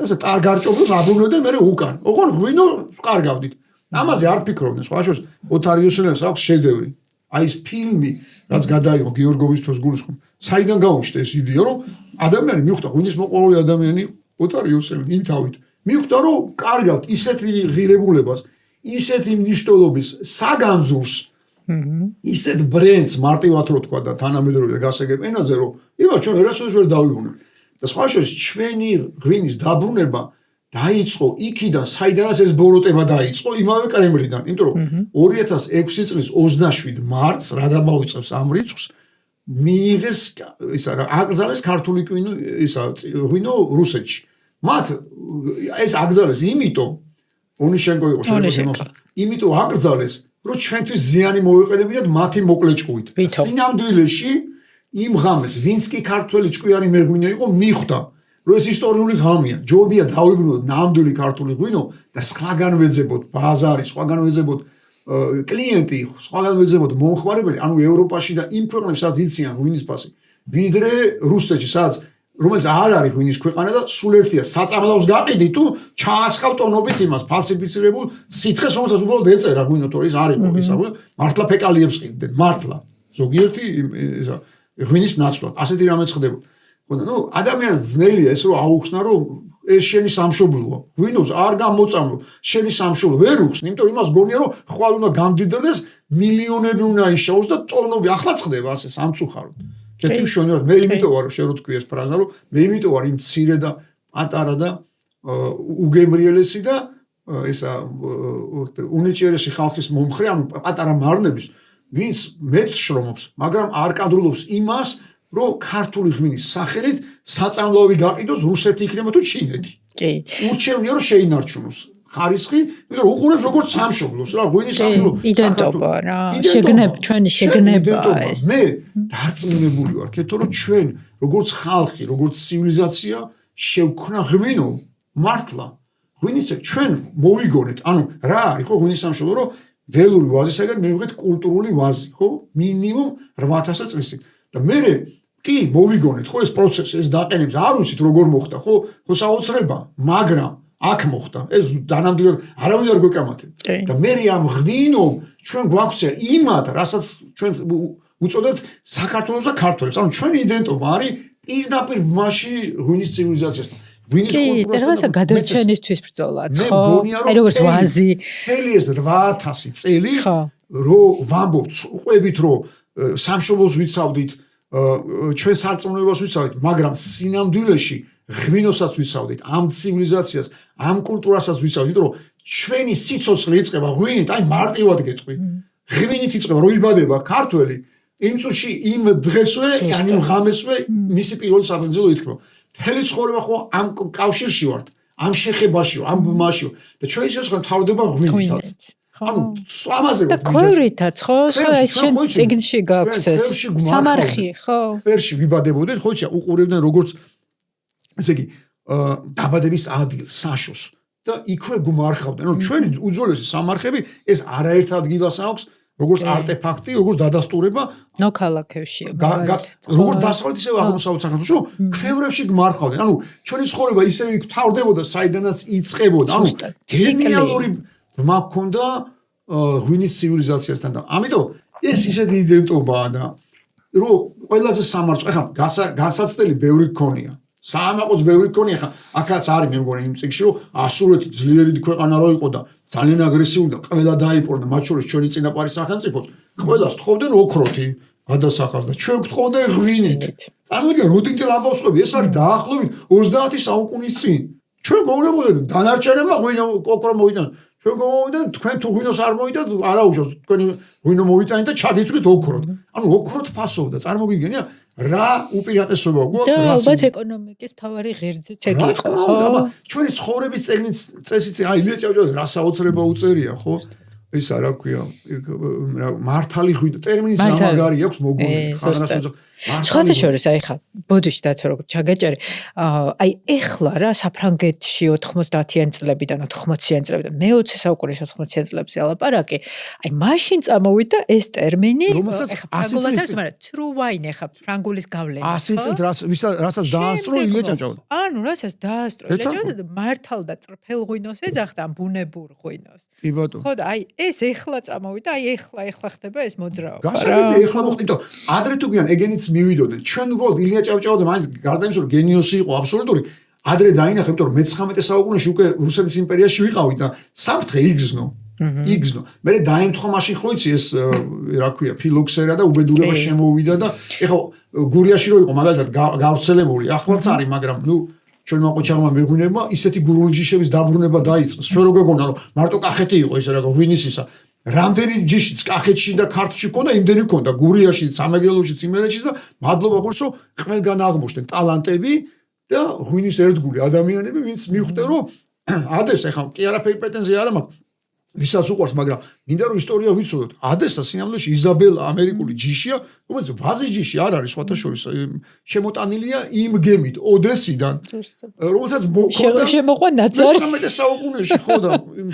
ესე ტარ გარჭობებს აბრუნებდნენ მე უკან ოღონ ღვინო ვკარგავდით ამაზე არ ფიქრობდნენ სხვა შორის ოთარ იოსელიანს აქვს შედევრი აი ეს ფილმი რაც გადაიღო გიორგოვისთვის გულისხმობ საიდან გაუჩნდა ეს იდეა რომ ადამიანი მიხვდა ღვინის მოყვარული ადამიანი ოთარ იოსელიანი იმ თავით მიხვდა რომ კარგავთ ისეთი ღირებულებას ისეთი მნიშვნელობის საგანძურს ისეთ ბრენდს მარტივად რო თქვა და თანამედროვე გასაგებ ენაზე რომ იბა ჩვენ ერასოდეს ვერ დავიბრუნებთ და სხვა შორის ჩვენი ღვინის დაბრუნება დაიწყო იქიდან საიდანაც ეს ბოროტება დაიწყო იმავე კრემლიდან იმიტომ რომ 2006 წლის 27 მარტს რა დამოიწევს ამ რიცხვს მიიღეს ისა რა აკრძალეს ქართული ღვინო რუსეთში. მათ ეს აკრძალეს იმიტომ ონიშენკო იყო შემოგვიყვება. იმიტომ აკრძალეს რომ ჩვენთვის ზიანი მოეყენებინათ მათი მოკლე ჭკუით. სინამდვილეში იმ ღამეს ვინც კი ქართველი ჭკვიანი მეღვინე იყო მიხვდა რომ ეს ისტორიული ღამეა. ჯობია დავიბრუნოთ ნამდვილი ქართული ღვინო და სხვაგან ვეძებოთ ბაზარი, სხვაგან ვეძებოთ კლიენტი, სხვაგან ვეძებოთ მომხმარებელი, ანუ ევროპაში და იმ ქვეყნებში სადაც იციან ღვინის ფასი, ვიდრე რუსეთში, სადაც რომელიც არ არის ღვინის ქვეყანა და სულ ერთია საწამლავს გაყიდი თუ ჩაასხავ ტონობით იმას ფალსიფიცირებულ სითხეს, რომელსაც უბრალოდ ეწერა ღვინო, თორე ის არ იყო ისა, მართლა ფეკალიებს ყიდნენ, მართლა. ზოგიერთი ისა ღვინის ნაცვლად, ასეთი რამე ხდება. ნუ ადამიანს ძნელია ეს რომ აუხსნა რომ ეს შენი სამშობლოა. ღვინოს არ გამოწამლო, შენი სამშობლო ვერ უხსნი, იმიტომ იმას გონია რომ ხვალ უნდა გამდიდრდეს, მილიონები უნდა ისაოს და ტონები ახლა ხდება ასე სამწუხაროდ. ერთი მშვენივრად მე იმიტომ ვარ რომ შენ თქვი ეს ფრაზა რომ მე იმიტომ ვარ იმ მცირე და პატარა და უგემრიელესი და ისა უნიჭიერესი ხალხის მომხრე, ანუ პატარა მარნების, ვინც მეც შრომობს, მაგრამ არ კადრულობს იმას რომ ქართული ღვინის სახელით საწამლავი გაყიდოს რუსეთი იქნება თუ ჩინეთი. კი. ურჩევნია რომ შეინარჩუნოს ხარისხი, იმიტომ რომ უყურებს როგორც სამშობლოს რა ღვინის სახელო. იდენტობა რა. ჩვენი შეგნება ეს. მე დარწმუნებული ვარ, ქეთო რომ ჩვენ როგორც ხალხი, როგორც ცივილიზაცია შევქნა ღვინო მართლა. ღვინის ჩვენ მოვიგონეთ, ანუ რა არის ხო ღვინის სამშობლო, რომ ველური ვაზისაგან მივიღეთ კულტურული ვაზი, ხო? მინიმუმ 8000 წლის წინ. და მე კი მოვიგონეთ ხო ეს პროცესი, ეს დაყენებს, არ ვიცით როგორ მოხდა, ხო საოცრება, მაგრამ აქ მოხდა. ეს დანამდვილად არავინ არ გვეკამათებს. და მე ამ ღვინომ ჩვენ გვაქვს იმად, რასაც ჩვენ უწოდებთ საქართველოს და ქართველებს. ანუ ჩვენი იდენტობა არის პირდაპირ მასში ღვინის ცივილიზაციასთან. ღვინის კულტურასთან. რაღაცა გადარჩენისთვის ბრძოლაც, ხო? აი როგორც ვაზი. მთელი ეს 8000 წელი რომ ვამბობთ, ყვებით რომ სამშობლოს ვიცავდით, ჩვენ სარწმუნოებას ვიცავდით, მაგრამ სინამდვილეში ღვინოსაც ვიცავდით, ამ ცივილიზაციას, ამ კულტურასაც ვიცავდით, იმიტომ რომ ჩვენი სიცოცხლე იწყება ღვინით, აი მარტივად გეტყვი. ღვინით იწყება, რომ იბადება ქართველი, იმ წუთში, იმ დღესვე, ან იმ ღამესვე მისი პირველი საფუძველი ითქვა. მთელი ცხოვრება ხო ამ კავშირში ვართ, ამ შეხებაში, ამ ბმაში და ჩვენი სიცოცხლე თავდება ღვინით. ანუ ამაზე და ქოვრითაც ხო? ეს შენ წიგნში გაქვს ეს სამარხი, ხო? ფერში ვიბადებოდეთ, ხო იცი, უყურებდნენ როგორც ესე იგი დაბადების ადგილს, საშოს და იქვე გმარხავდნენ. ანუ ჩვენი უძველესი სამარხები ეს არაერთ ადგილას აქვს, როგორც არტეფაქტი, როგორც დადასტურება ნოქალაქებში. როგორც დასავლეთ ისე აღმოსავლეთ საქართველოში, ქვევრებში გმარხავდნენ. ანუ ჩვენი ცხოვრება ისე თავდებოდა, საიდანაც იწყებოდა. ანუ გენიალური მაქონდა ღვინის ცივილიზაციასთან და ამიტომ ეს ისეთი იდენტობაა და რომ ყველაზე სამარცხო, ეხლა გასაცდელი ბევრი გქონია. საამაყოც ბევრი გქონია, ეხლა აქაც არის მე მგონი იმ წიგში რომ ასურეთი ძლიერი ქვეყანა რო იყო და ძალიან აგრესიული და ყველა დაიპყრო, მათ შორის ჩვენი წინაპარი სახელმწიფოც, ყველას თხოვდნენ ოქროთი გადასახადს და ჩვენ გთხოვდა ღვინით. წარმოგიდგენ, როდინდელ ამბავს ყვები, ეს არის დაახლოებით 30 საუკუნის წინ. ჩვენ გონებოდეთ დანარჩენებმა ღვინო ოქრო მოიტანოთ. ჩვენ გომოვიდან თქვენ თუ ღვინოს არ მოიტანთ, არა უშავს, თქვენი ღვინო მოიტანეთ და ჩაგითვლით ოქროთ. ანუ ოქროთ ფასობდა, წარმოგიდგენია რა უპირატესობა გვაქვს რა. და ალბათ ეკონომიკის მთავარი ღერძიც ეგ იყო. აბა ჩვენი ცხოვრების წესიც აი ილია ჭავჭავაძე რა საოცრება უწერია, ხო? ისა რა ქვია, მართალი ღვინო ტერმინის ამაგარი აქვს მოგონილი, ხანასოძე სხვათა შორის აი ხა ბოდიში დათო როგორ ჩაგეჭერი აი ეხლა რა საფრანგეთში 90-იან წლებიდან 80-იან წლებიდან მე-20 საუკუნის 80-იან წლებში ალაპარაკი აი მაშინ წამოვიდა ეს ტერმინი ეხლა ფრანგულადაც მაგრამ true wine ეხლა ფრანგულის გავლენა 100 წლით რასაც დაასწრო ილია ჭავჭავაძე ანუ რასაც დაასწრო ილია ჭავჭავაძე მართალდა წრფელ ღვინოს ეძახდა ამ ბუნებურ ღვინოს ხო და აი ეს ეხლა წამოვიდა აი ეხლა ხდება ეს მოძრაობა გასაგები ეხლა მოხდით ადრე თუ გიან ეგენიც მივიდოდნენ ჩვენ უბრალოდ ილია ჭავჭავაძე მაინც გარდა იმისა რომ გენიოსი იყო აბსოლუტური ადრე დაინახე იმიტომ რომ მე-19 საუკუნეში უკვე რუსეთის იმპერიაში ვიყავით და საფრთხე იგზნო მე დაემთხვა მაშინ ხო იცი ეს რა ქვია ფილოქსერა და უბედურება შემოვიდა და ეხლა გურიაში რო იყო მაგალითად გავრცელებული ახლაც არის მაგრამ ნუ ჩვენ მოყოჩარმა მეღვინებმა ისეთი გურული ჯიშების დაბრუნება დაიწყეს. ჩვენ რო გეგონა რომ მარტო კახეთი იყო ისე რა ღვინის ისა. რამდენი ჯიშიც კახეთში და ქართლში ქონდა, იმდენი ქონდა გურიაში, სამეგრელოში, იმერეთში და მადლობა ბორცო, ყველგან აღმოჩნდნენ ტალანტები და ღვინის ერთგული ადამიანები, ვინც მიხვდნენ, რომ ადეს ახლა კი არაფერი პრეტენზია არ მაქვს ვისაც უყვარს, მაგრამ მინდა რომ ისტორია ვიცოდოთ. ადესა სინამდვილეში იზაბელა ამერიკული ჯიშია, რომელიც ვაზის ჯიში არ არის, სხვათა შორის შემოტანილია იმ გემით ოდესიდან, რომელსაც შემოყვა ნაცარი 19 საუკუნეში ხო და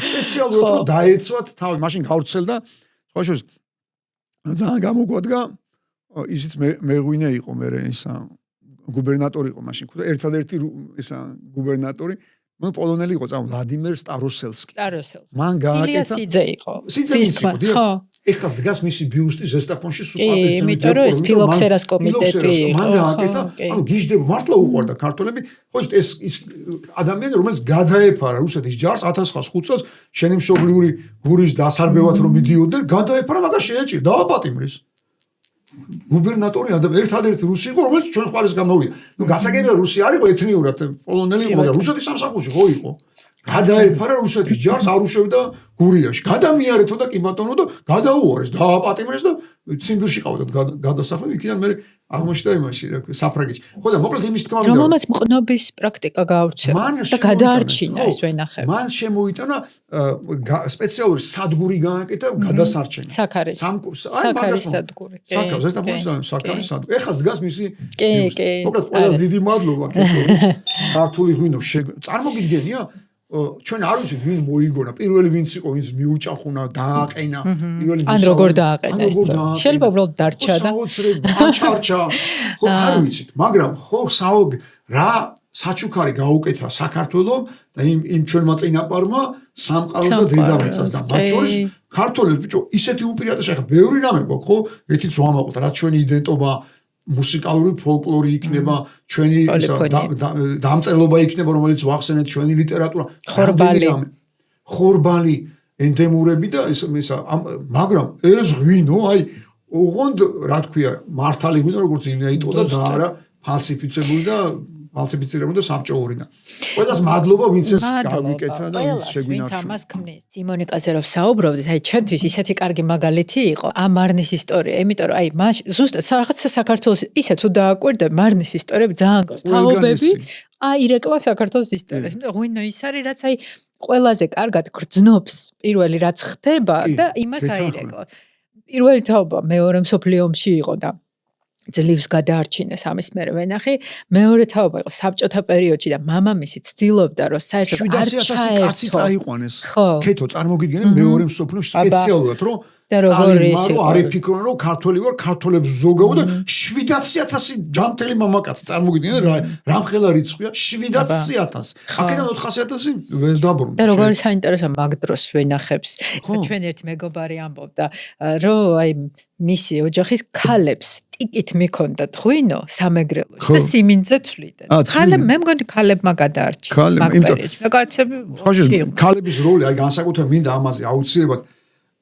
სპეციალურად რომ დაეცვათ თავი, მაშინ გავრცელდა, სხვა შორის ძალიან გამოგვადგა ისიც მეღვინე იყო მე ისა გუბერნატორი იყო მაშინ, ხო და ერთადერთი ისა გუბერნატორი პოლონელი იყო წამ ვლადიმერ სტაროსელსკი. მან გააკეთა ილია სიძე იყო. სიძე ხო. ეხლა დგას მისი ბიუსტი ზესტაფონში სუპატის იმიტომ რომ ეს ფილოქსერას კომიტეტი იყო. მან გააკეთა, ანუ გიჟდება მართლა უყვარდა ქართველები, ხო ის ადამიანი რომელიც გადაეფარა რუსეთის ჯარს 1905 წელს შენი მშობლიური გურის დასარბევად რომ მიდიოდნენ, გადაეფარა და შეეჭირა, დააპატიმრეს. გუბერნატორი ერთადერთი რუსი იყო, რომელიც ჩვენ ხვალის გამოვიდა. ნუ გასაგებია რუსი არ იყო ეთნიურად, პოლონელი იყო, მაგრამ რუსეთის სამსახურში ხო იყო. გადაეფარა რუსეთის ჯარს, არ უშევდა გურიაში. გადამიარეთო და კი ბატონო და გადაუარეს, დააპატიმრეს და ციმბირში ყავდათ გადასახლები, იქიდან მე აღმოჩნდა იმაში, რა ქვია, საფრანგეთში. ხო და მოკლედ იმის თქმა უნდა, რომელმაც მყნობის პრაქტიკა გაავრცელა და გადაარჩინა ეს ვენახები. მან შემოიტანა სპეციალური სადგური გააკეთა გადასარჩენა. საქარის სადგური. საქარის ზესტაფონის სადგური. ეხლა დგას მისი მოკლედ ყველას დიდი მადლობა ქართული ღვინო წარმოგიდგენია ჩვენ არ ვიცით ვინ მოიგონა, პირველი ვინც იყო, ვინც მიუჭახუნა, დააყენა, პირველი ან როგორ დააყენა ეს. შეიძლება უბრალოდ დარჩა და აჩარჩა. ხო არ ვიცით, მაგრამ ხო საოგ რა საჩუქარი გაუკეთა საქართველოს და იმ ჩვენმა წინაპარმა სამყაროს და დედამიწას და მათ შორის ქართველებს ბიჭო ისეთი უპირატესობა, ხა ბევრი რამე გვაქვს, ხო? ერთიც ვამაყოთ, რა ჩვენი იდენტობა მუსიკალური ფოლკლორი იქნება, ჩვენი დამწერლობა იქნება, რომელიც ვახსენეთ, ჩვენი ლიტერატურა, ხორბალი, ენდემურები და ისა, მაგრამ ეს ღვინო, აი, ოღონდ, რა თქვია, მართალი ღვინო, როგორც იმეა იტყოდა და არა ფალსიფიცირებული და საბჭოური და ყველას მადლობა, ვინც ეს გავიკეთა და ვინც შეგვინარჩუნა. ვინც ამას ქმნის. სიმონიკაზე რომ საუბრობდით, აი ჩემთვის ისეთი კარგი მაგალითი იყო ამ მარნის ისტორია, იმიტომ რომ აი ზუსტად რაღაცა საქართველოს ისე თუ დააკვირდა მარნის ისტორიები ძალიან გვაქვს. აირეკლა საქართველოს ისტორიას. იმიტომ ღვინო ის არის, რაც აი ყველაზე კარგად გრძნობს პირველი რაც ხდება და იმას აირეკლა. პირველი თაობა მეორე მსოფლიო ომში იყო და ძლივს გადაარჩინეს ამის მერე ვენახი, მეორე თაობა იყო საბჭოთა პერიოდში და მამამისი ცდილობდა რომ საერთოდ არ ჩაერთო. კაცი წაიყვანეს. ქეთო წარმოგიდგენე მეორე მსოფლიოში სპეციალურად რომ და როგორი არ იფიქრონ რომ ქართველი ვარ, ქართველებს ზოგავ და 700,000 ჯანმრთელი მამაკაცი წარმოგიდგენე რა მხელა რიცხვია 700,000. აქედან 400,000 ვერ დაბრუნდა. და როგორი საინტერესო მაგ დროს ვენახებს. ჩვენ ერთი მეგობარი ამბობდა რომ აი მისი ოჯახის ქალებს ტიკით მიქონდათ ღვინო სამეგრელოში და სიმინძე თვლიდნენ. მე მგონი ქალებმა გადაარჩინა მაგ პერიოდში. კაცები ქალების როლი აი განსაკუთრებით მინდა ამაზე აუცილებლად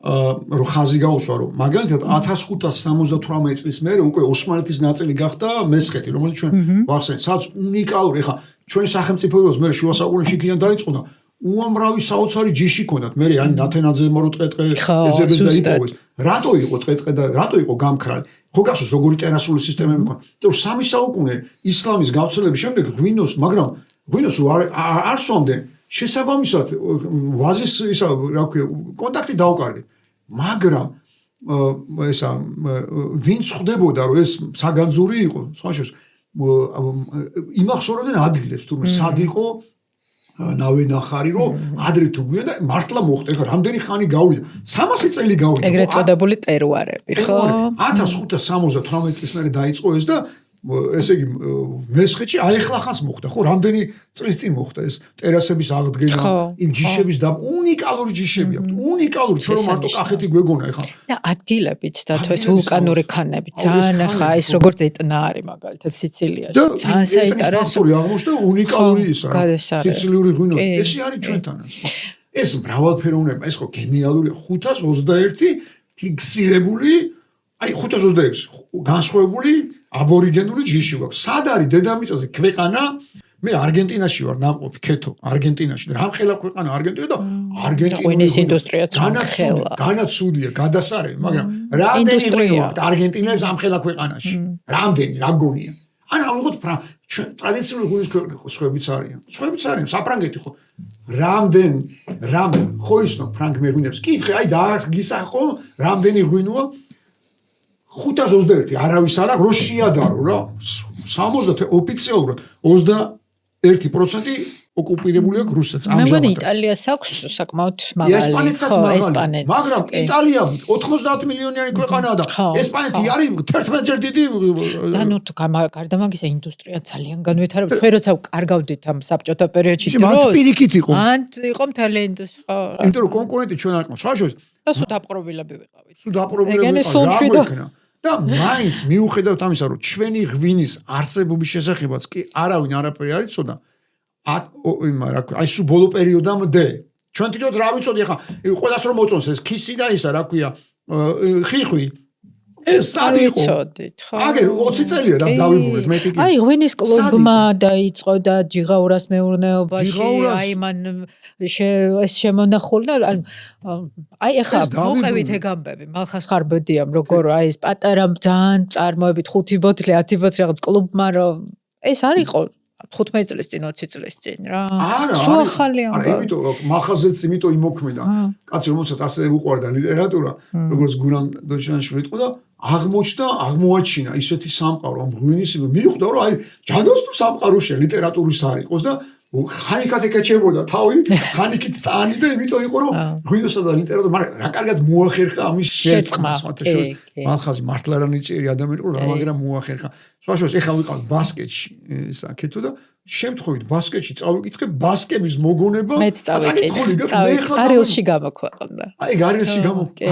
რომ ხაზი გაუსვა რომ მაგალითად 1578 წლის მერე უკვე ოსმალეთის ნაწილი გახდა მესხეთი, რომელიც ჩვენ ვახსენეთ, სადაც უნიკალური, ხა ჩვენი სახელმწიფოების მერე შუა საუკუნეში იქიდან დაიწყო და უამრავი საოცარი ჯიში ქონდათ. მე აი ნათენაძე მორო ტყეტყე ეძებეს და იპოვეს. რატო იყო ტყეტყე და რატო იყო გამქრალი? ხო გახსოვს როგორი ტერასული სისტემები ქონდა. და 3 საუკუნე ისლამის გავრცელების შემდეგ ღვინოს, მაგრამ ღვინოს არ სვამდნენ. შესაბამისად ვაზის ისა რა ქვია კონტაქტი დაუკარგეთ. მაგრამ ესა ვინც ხვდებოდა რომ ეს საგანძური იყო, სხვა შორის იმახსოვრებდნენ ადგილებს, თუმცა სად იყო ნავენახარი რომ ადრე თუ გვია და მართლა მოხდა. ეხლა რამდენი ხანი გავიდა? 300 წელი გავიდა. ეგრეთ წოდებული ტერუარები, ხო? 1578 წლის მერე დაიწყო ეს და ესე იგი მესხეთში აეხლახანს მოხდა, ხო? რამდენი წლის წინ მოხდა ეს ტერასების აღდგენა, იმ ჯიშების და უნიკალური ჯიშები აქვს. უნიკალური, ჩვენ მარტო კახეთი გვეგონა ეხლა. და ადგილებიც და თუ ეს ვულკანური ქანები, ძალიან ახლა ეს როგორც ეტნა არის მაგალითად სიცილიაში. ძალიან საინტერესო. აღმოჩნდა უნიკალური ისა. სიცილიური ღვინო. ესე არის ჩვენთანაც. ეს მრავალფეროვნება, ეს ხო გენიალურია. 521 ფიქსირებული, აი 526 განსხვავებული აბორიგენული ჯიში გვაქვს. სად არის დედამიწაზე ქვეყანა, მე არგენტინაში ვარ ნამყოფი ქეთო არგენტინაში რამხელა ქვეყანა არგენტინა და არგენტინის ინდუსტრიაც განაცუდია გადასარევი მაგრამ რამდენი ღვინოა არგენტინელებს ამხელა ქვეყანაში რამდენი რა გონია არა ვიღოთ ჩვენ ტრადიციული ღვინის ქვეყანა ხო სხვაებიც არიან საფრანგეთი ხო რამდენ ხო ისნო ფრანგ მეღვინეებს კითხე აი გისახო რამდენი ღვინოა 521 არავის არა რო შეადარო რა 60 ოფიციალურად 21% ოკუპირებული აქვს რუსეთს ამჟამად. მე მგონი იტალიას აქვს საკმაოდ მაღალი. ესპანეთს მაგრამ იტალია 90 მილიონიანი ქვეყანაა და ესპანეთი არის 11 ჯერ დიდი და ნუ გარდა მაგისა ინდუსტრია ძალიან განვითარებული. ჩვენ როცა კარგავდით ამ საბჭოთა პერიოდში დროს მათ პირიქით იყო. ან იყო მთელი ინდუსტრია. იმიტომ რომ კონკურენტი ჩვენ არ ყავს. სხვაშორის და სულ დაპყრობილები ვიყავით. სულ დაპყრობილები ვიყავით. და მაინც მიუხედავთ ამისა რომ ჩვენი ღვინის არსებობის შესახებაც კი არავინ არაფერი არ იცოდა აი სულ ბოლო პერიოდამდე ჩვენ თვითონ რა ვიცოდი ახლა ყველას რომ მოწონს ეს ქისი და ისა რა ქვია ხიხვი ეს არ იყო აგერ 20 წელია რა დავიბურეთ მე თვითონ აი ღვინის კლუბმა დაიწყო და ჯიღაურას მეურნეობაში აი მან ეს შემონახული და აი ახლა მოყევით ეგ ამბები მალხას ხარბედიამ როგორ აი ეს პატარა ძალიან წარმოებით 5 ბოთლი 10 ბოთლი რაღაც კლუბმა რომ ეს არ იყო 15 წლის წინ 20 წლის წინ რა სულ ახალი ამბავი არა იმიტომ მახაზეც იმიტომ იმოქმედა კაცი რომელსაც ასე უყვარდა ლიტერატურა როგორც გურამ დოჩანაშვილი იყო და აღმოაჩინა ისეთი სამყარო ამ ღვინის მიხვდა რომ აი ჯადოსნურ სამყაროში ლიტერატურის არ იყოს და ხანიკად ეკეჩებოდა თავი ხანიკით ტანი და იმიტომ იყო რომ ღვინოსა და ლიტერატურა მაგრამ რა კარგად მოახერხა ამის შერწყმას მალხაზი მართლა რა ნიშერი ადამიანი იყო რა მაგრამ მოახერხა სხვაშორის ეხლა ვიყავ ბასკეტში საკეთო და შემთხვევით ბასკეტში წავიკითხე ბასკების მოგონება მეც წავიკითხე არილში გამოქვეყნდა აი გარილში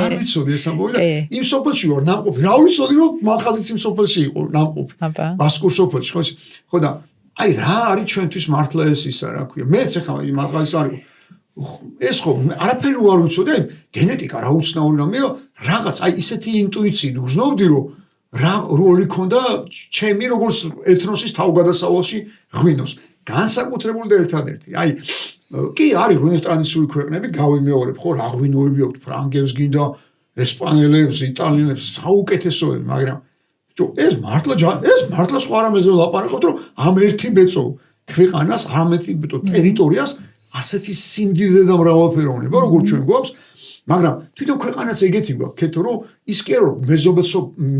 არ ვიცოდი ეს ამბავი და იმ სოფელში ვარ ნამყოფი რა ვიცოდი რომ მალხაზიც იმ სოფელში იყო ნამყოფი ბასკურ სოფელში ხო და აი რა არის ჩვენთვის მართლა ეს ისა რა ქვია მეც ახლა მაღალს არის ეს ხო არაფერი არ ვიცოდი აი გენეტიკა რა უცნაური რამეა რაღაც აი ისეთი ინტუიციით გრძნობდი რომ რა როლი ქონდა ჩემი როგორც ეთნოსის თავგადასავალში ღვინოს განსაკუთრებული და ერთადერთი აი კი არის ღვინის ტრადიციული ქვეყნები გავიმეორებ ხო რა ღვინოები აქვს ფრანგებს გინდა ესპანელებს იტალიელებს საუკეთესოები მაგრამ ეს მართლა სხვა რამეზე ლაპარაკობთ რომ ამ ერთი ბეწო ქვეყანას ამ ერთი ბეწო ტერიტორიას ასეთი სიმდიდრე და მრავალფეროვნება როგორც ჩვენ გვაქვს მაგრამ თვითონ ქვეყანაც ეგეთი გვაქვს ქეთო რომ ის კი არა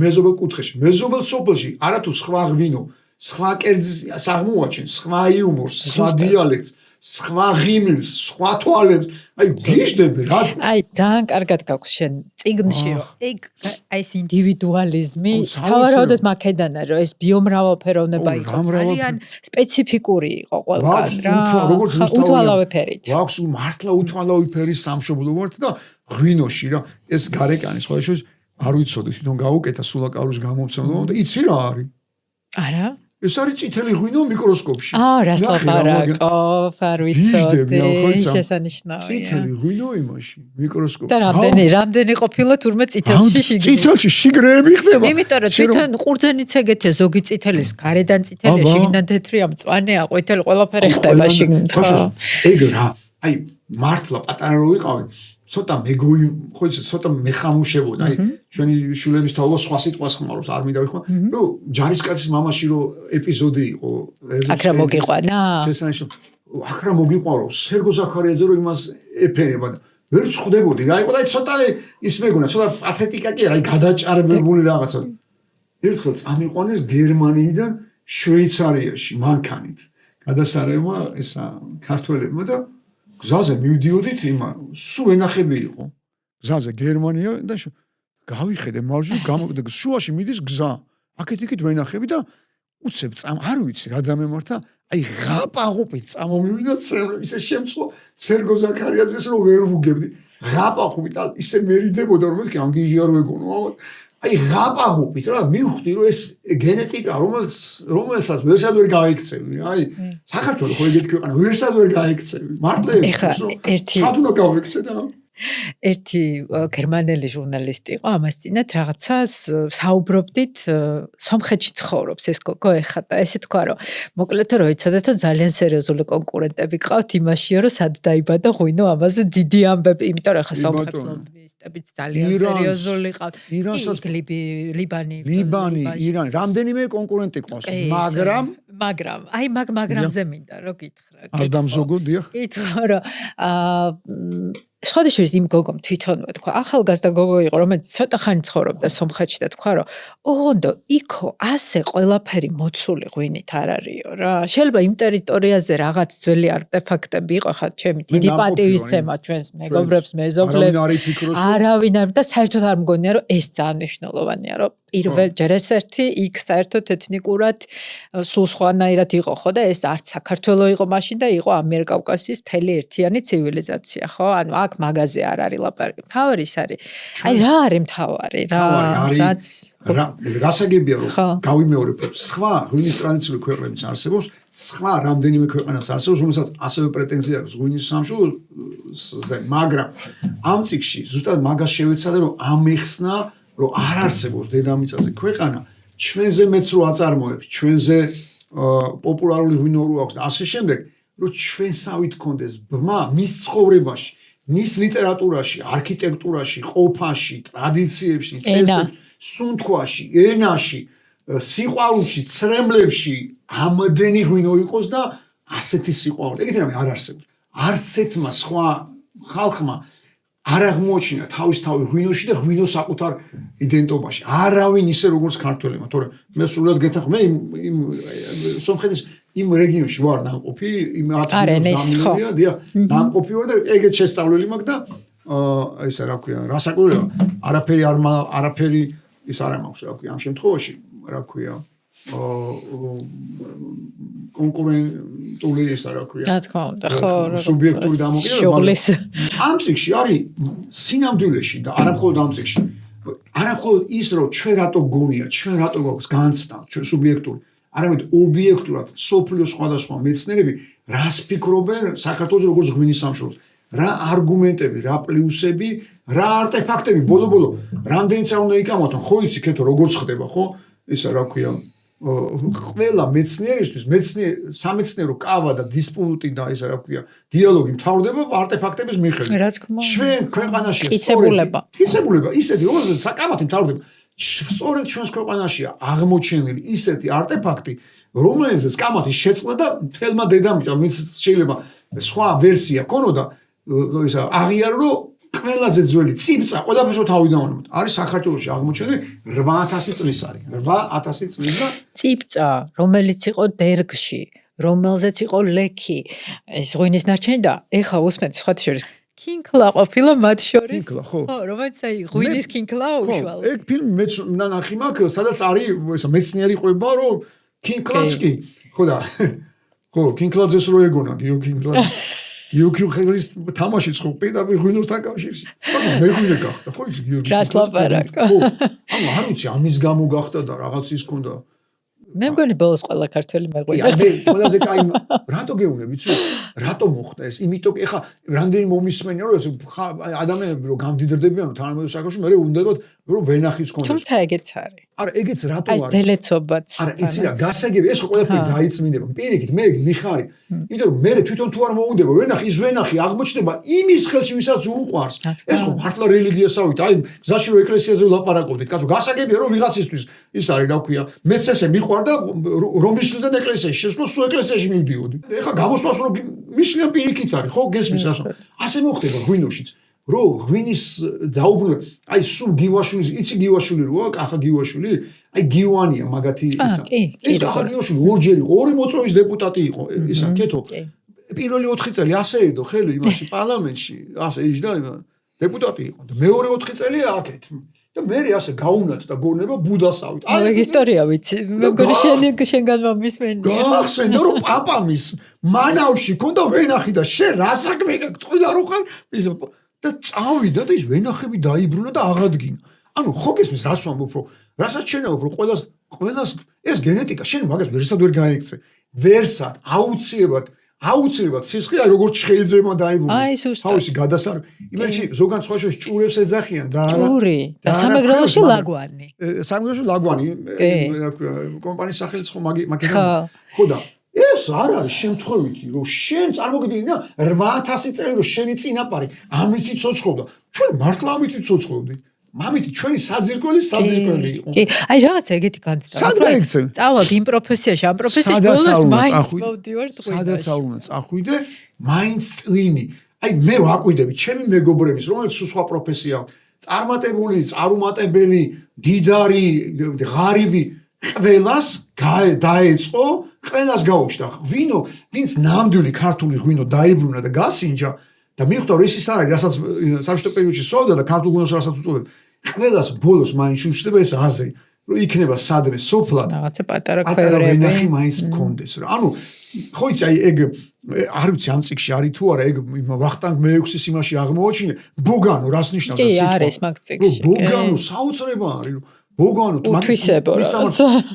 მეზობელ კუთხეში მეზობელ სოფელში არათუ სხვა ღვინო სხვა კერძს აღმოაჩენს სხვა იუმორს სხვა დიალექტს სხვა ღიმილს სხვა თვალებს აი გიჟდები რა აი ძალიან კარგად გაქვს შენ წიგნში ეგ აი ეს ინდივიდუალიზმი სავარაუდოდ მაკედანა რომ ეს ბიომრავალფეროვნება იყო ძალიან სპეციფიკური იყო ყველგან რა უთვალავი ფერით გვაქვს მართლა უთვალავი ფერის სამშობლო ვართ და ღვინოში რა ეს გარეკანი სხვა შორის არ ვიცოდი თვითონ გავუკეთა სულაკაურის გამომცემლობა და იცი რა არის არა ეს არის წითელი ღვინო მიკროსკოპში. რას ლაპარაკობ, არ ვიცოდი. შესანიშნავია. წითელი ღვინო იმაში, მიკროსკოპში. და რამდენი ყოფილა თურმე წითელში შიგნით. წითელში შიგრეები ხდება. იმიტომ რომ თვითონ ყურძენიც ეგეთია, ზოგი წითელის, გარედან წითელია, შიგნიდან თეთრია, მწვანეა, ყვითელი ყველაფერი ხდება შიგნით. ეგ რა, აი მართლა პატარა რო ვიყავი ცოტა მეგოი ხო იცი ცოტა მეხამუშებოდა აი ჩვენი შულების თავო სხვა სიტყვას ხმარობს არ მინდა ვიხმარ რომ ჯარისკაცის მამაში რო ეპიზოდი იყო აქ რა მოგიყვანა შესანიშნავ აქ რა მოგიყვარო სერგო ზაქარიაძე რო იმას ეფერება და ვერ წხვდებოდი რა იყო და აი ცოტა ის მეგონა ცოტა პათეტიკა კი აი გადაჭარბებული რაღაცა ერთხელ წამიყვანეს გერმანიიდან შვეიცარიაში მანქანით გადასარევმა ესა ქართველებმა და გზაზე მივდიოდით იმან სულ ენახები იყო გზაზე გერმანია და გავიხედე მარჯვნივ გამოვიდა შუაში მიდის გზა აქეთ-იქით ვენახები და უცებ წამ არ ვიცი რა დამემართა აი ღაპაღუპი წამომივიდა ისე შემწყო სერგო ზაქარიაძეს რომ ვერ ვუგებდი ღაპაღუპი და ისე მერიდებოდა რომ მეთქი ანგიჟი არ ვეგონო აი ღაპაღუპით რა მივხვდი რომ ეს გენეტიკა რომელსაც ვერსად ვერ გაიქცევი აი საქართველოს ხო ეგეთი ქვეყანა ვერსად ვერ გაიქცევი მართლა ერთი სად უნდა გავიქცე და ერთი გერმანელი ჟურნალისტი იყო, ამას წინათ რაღაცას საუბრობდით, სომხეთში ცხოვრობს ეს გოგო ეხატა, ესე თქვა, რომ მოკლედ რომ იცოდეთო ძალიან სერიოზული კონკურენტები ყავთ იმაშია, რომ სად დაიბადა ღვინო, ამაზე დიდი ამბები, იმიტომ რომ ხა სომხებს ლობისტებიც ძალიან სერიოზული ყავთ. ლიბანი, ირანი, რამდენიმე კონკურენტი ყავს, მაგრამ აი მაგრამზე მინდა რომ გითხრა. არ დამზოგო, დიახ. გითხრა, რომ სხვადასხვა იმ გოგომ თვითონვე თქვა, ახალგაზრდა გოგო იყო, რომელიც ცოტა ხანი ცხოვრობდა სომხეთში და თქვა, რომ ოღონდ იქო ასე ყველაფერი მოცული ღვინით არ არისო რა. შეიძლება იმ ტერიტორიაზე რაღაც ძველი არტეფაქტები იყო, ხა ჩემი დიდი პატივისცემა ჩვენს მეგობრებს, მეზობლებს. არავინ არ და საერთოდ არ მგონია, რომ ეს ძალიან მნიშვნელოვანია, რომ პირველ ჯერ ეს ერთი იქ საერთოდ ეთნიკურად სულ სხვანაირად იყო ხო და ეს არც საქართველოს იყო მაშინ და იყო ამიერკავკასიის მთელი ერთიანი ცივილიზაცია ხო? ანუ აქ მაგაზე არ არის ლაპარაკი. მთავარი ის არის. აი რა არის მთავარი რა? რაც გასაგებია რომ გავიმეორებ სხვა ღვინის ტრადიციული ქვეყნებიც არსებობს, სხვა რამდენიმე ქვეყანაც არსებობს, რომელსაც ასევე პრეტენზია აქვს ღვინის სამშობლოზე, მაგრამ ამ წიგში ზუსტად მაგას შევეცადე რომ ამეხსნა რომ არ არსებობს დედამიწაზე ქვეყანა ჩვენზე მეც რო აწარმოებს, ჩვენზე პოპულარული ღვინო რო აქვს და ასე შემდეგ, რომ ჩვენსავით კონდეს ბრმა მის ცხოვრებაში, მის ლიტერატურაში, არქიტექტურაში, ყოფაში, ტრადიციებში, წესებში, სუნთქვაში, ენაში, სიყვარულში, ცრემლებში ამდენი ღვინო იყოს და ასეთი სიყვარული. ეგეთი რამე არ არსებობს. არც ერთმა სხვა ხალხმა არ აღმოაჩინა თავისთავად ღვინოში და ღვინოს საკუთარ იდენტობაში. არავინ ისე როგორც ქართველებმა, თორე მე სულად გეთახმ, მე იმ სომხეთის იმ რეგიონში ვარ ნამყოფი, იმ 10 დამილია, დიახ, ნამყოფი ვარ და ეგეც შესწავლილი მაქვს და ესა რა ქვია, რასაკვირველია, არაფერი ის არ მაქვს, რა ქვია, ამ შემთხვევაში, რა ქვია, კონკურენტული ესა რა ქვია. რა თქმა უნდა, ხო, სუბიექტური დამოკიდებულება. ამ წიგში არის სინამდვილეში და არამხოლოდ ამ წიგში. არამხოლოდ ის, რომ ჩვენ რატო გონია, ჩვენ რატო გვაქვს განცდა, ჩვენ სუბიექტური, არამედ ობიექტურად სოფლიოს სხვადასხვა მეცნიერები რას ფიქრობენ საქართველოს როგორც ღვინის სამშობლოს. რა არგუმენტები, რა პლუსები, რა არტეფაქტები, ბოლო-ბოლო, რამდენიც არ უნდა იკამათონ, ხო იცი ქეთო როგორც ხდება, ხო? ისა რა ქვია, ყველა მეცნიერისთვის, სამეცნიერო კავა და დისპუტი და ისა რა ქვია, დიალოგი მთავრდება არტეფაქტების მიხედვით. ჩვენ ქვეყანაში კიცებულება, ისეთი, რომელზეც საკამათი მთავრდება. სწორედ ჩვენს ქვეყანაშია აღმოჩენილი ისეთი არტეფაქტი, რომელზეც კამათი შეწყდა და თელმა დედამიწა, ვინც შეიძლება სხვა ვერსია ქონოდა, ისა აღიარო, რომ ყველაზე ძველი წიბწა ყველაფერს თავიდან უნდა არის საქართველოში აღმოჩენილი 8000 წლის არის. 8000 წლის და წიბწა, რომელიც იყო დერგში, რომელზეც იყო ლექი, ეს ღვინის ნარჩენი და ეხა უსმენთ სხვა შორის კინკლა ყოფილა მათ შორის. ხო, რომელიც აი ღვინის კინკლა უშუალოდ. ეგ ფილმი მეც ნახი მაქვს, სადაც არის ესა მეცნიერი ყვება, რომ კინკლაც კი. ხო და ხო, კინკლაძეს რო ეგონა, გიო კინკლაძე. გიო ხელის თამაშიც ხო პირდაპირ ღვინოსთან კავშირში. მაგრამ მე ღვინე გახდა, ხო იცი გიო. რას ლაპარაკო? ხო. ანუ არ ვიცი, ამის გამო გახდა და რაღაც ის ქონდა. მე მგონი ბოლოს ყველა ქართველი მეღვინა. მე ყველაზე კაი რატო გეუბნები, ვიცი? რატო მოხდა ეს? იმიტომ ეხა რამდენი მომისმენია რომ ადამიანები რომ გამდიდრდებიან თანამედროვე საქართველოში, მე უნდათ რომ ვენახის კონდეს. თუმცა ეგეც არის. არა, ეგეც რატო არის? აი ძელეცობაც. არა, იცი რა, გასაგები, ეს ხო ყველაფერი დაიწმინდება. პირიქით, მე მიხარი. იმიტომ რომ მე თვითონ თუ არ მოუნდება, ვენახი, ის ვენახი აღმოჩნდება იმის ხელში, ვისაც უყვარს. ეს ხო მართლა რელიგიასავით, აი გზაში რო ეკლესიაზე ვლაპარაკობდით, კაცო, გასაგებია რომ ვიღაცისთვის ის არის, რა ქვია, მეც ესე მიყვარდა რომ მისვლიდან ეკლესიაში, შესვლას სულ ეკლესიაში მივდიოდი. ეხლა გამოსვლას რომ მისვლიან პირიქით არის, ხო, გესმის ასე. ასე მოხდება ღვინოშიც. რო ღვინის დაუბრუნება, აი სულ გივაშვილის, იცი გივაშვილი როა, კახა გივაშვილი, აი გივანია მაგათი ისა. ეს კახა გივაშვილი ორჯერ იყო, ორი მოწვევის დეპუტატი იყო, ისა ქეთო. პირველი 4 წელი ასე ედო ხელი იმაში პარლამენტში, ასე იჯდა დეპუტატი იყო და მეორე 4 წელია აქეთ. და მე ასე გაუნათ და გონება ბუდასავით. აი ეს ისტორია ვიცი. მე მგონი შენგან მომისმენია. გახსენდა რომ პაპამის მანავში ქონდა ვენახი და შენ რა საქმე გაქვს? თქვა რო ხარ ის და წავიდა და ის ვენახები დაიბრუნა და აღადგინა. ანუ ხო გესმის რას ვამბობ, რომ რასაც შენაობ, რომ ყველას ეს გენეტიკა შენ მაგას ვერსად ვერ გაიქცე. ვერსად აუცილებლად აუცილებლად სისხლი აი როგორც შეიძლება დაიბრუნოს. აი, ზუსტად. თავისი გადასარევი. იმაში ზოგან სხვა შორის ჭურებს ეძახიან და არა. ჭური და სამეგრელოში ლაგვანი. სამეგრელოში ლაგვანი, კომპანიის სახელიც ხო მაგერია. ხო და ეს არ არის შემთხვევითი, რომ შენ წარმოგიდგენი და 8000 წელი რომ შენი წინაპარი ამით იცოცხლობდა. ჩვენ მართლა ამით იცოცხლობდით. მამით ჩვენი საძირკველი იყო. კი, აი რაღაცა ეგეთი განცდა. სად გაიქცენ? წავალ იმ პროფესიაში, ამ პროფესიაში ბოლოს მაინც მოვდივარ ტვინში. სადაც არ უნდა წახვიდე, მაინც ტვინი. აი მე ვაკვირდები ჩემი მეგობრების, რომელიც სხვა პროფესია აქვს, წარმატებული, წარუმატებელი, დიდარი, ღარიბი, ყველას დაეწყო, ყველას გაუჩნდა. ვინც ნამდვილი ქართული ღვინო დაიბრუნა და გასინჯა და მიხვდა რომ ეს ის არის, რასაც საბჭოთა პერიოდში სვავდა და ქართულ ღვინოს რასაც უწოდებდა. ყველას ბოლოს მაინც უშდება ეს აზრი, რომ იქნება სადმე სოფლად. რაღაცა პატარა ქვევრები. ვენახი მაინც მქონდეს რა. ანუ ხო იცი აი ეგ არ ვიცი ამ წიგში არის თუ არა ეგ ვახტანგ მე-6-ის იმაში აღმოაჩინე ბოგანო რას ნიშნავს სიტყვა. კი არის მაგ წიგში. ბოგანო საოცრება არის რომ ბოგანო უთვისებო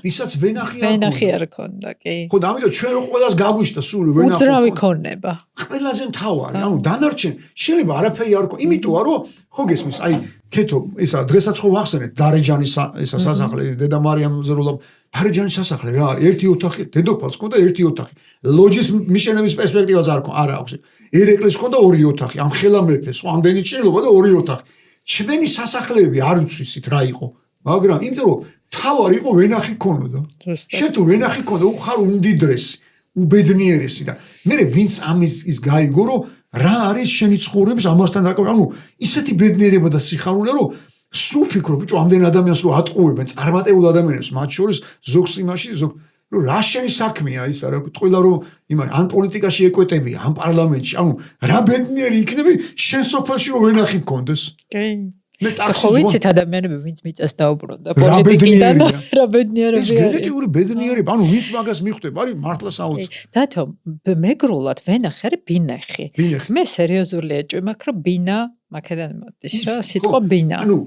ვისაც ვენახი არ ქონდა, კი. ხო და ამიტომ ჩვენ რო ყველას გაგვიშთა სული ვენახი უძრავი ქონება. ყველაზე მთავარი, ანუ დანარჩენ შეიძლება არაფერი არ ქონდეს, იმიტომ რომ ხო გესმის, აი ქეთო ისა დღესაც ხო ვახსენეთ დარეჯანის ისა სასახლე, დედა მარიამ ზერულა დარეჯანის სასახლე რა არის? ერთი ოთახი, დედოფალს ქონდა ერთი ოთახი. ლოჯის მიშენების პერსპექტივას არ აქვს. ერეკლეს ქონდა ორი ოთახი, ამ ხელა მეფეს, ამდენი ჭირლობა და ორი ოთახი. ჩვენი სასახლეები არ ვიცვისით რა იყო. მაგრამ იმიტომ რომ თავარი იყო ვენახი ქონოდა. შენ თუ ვენახი ქონდა უხარ უმდიდრესი, უბედნიერესი და მე ვინც ამის ის გაიგო რომ რა არის შენი ცხოვრების ამასთან დაკავშირებული. ანუ ისეთი ბედნიერება და სიხარულე რომ სულ ფიქრობ, ბიჭო, ამდენ ადამიანს რო ატყუებენ, წარმატებულ ადამიანებს, მათ შორის ზოგს იმაში, რომ რა შენი საქმეა ისა, რა ყველა რომ იმან ან პოლიტიკაში ეკვეტები, ან პარლამენტში, ანუ რა ბედნიერი იქნები შენ სოფელში რო ვენახი ქონდეს. კი. ხო ვიცით ადამიანები ვინც მიწას დაუბრუნდა პოლიტიკიდან რა ბედნიერები არის. ეს გენეტიკური ბედნიერება, ანუ ვინც მაგას მიხვდება, არის მართლა საოცრად. დათო, მეგრულად ვენახი არის ბინახი. მე სერიოზული ეჭვი მაქვს, რომ ბინა მაქედან მოდის რა, სიტყვა ბინა. ანუ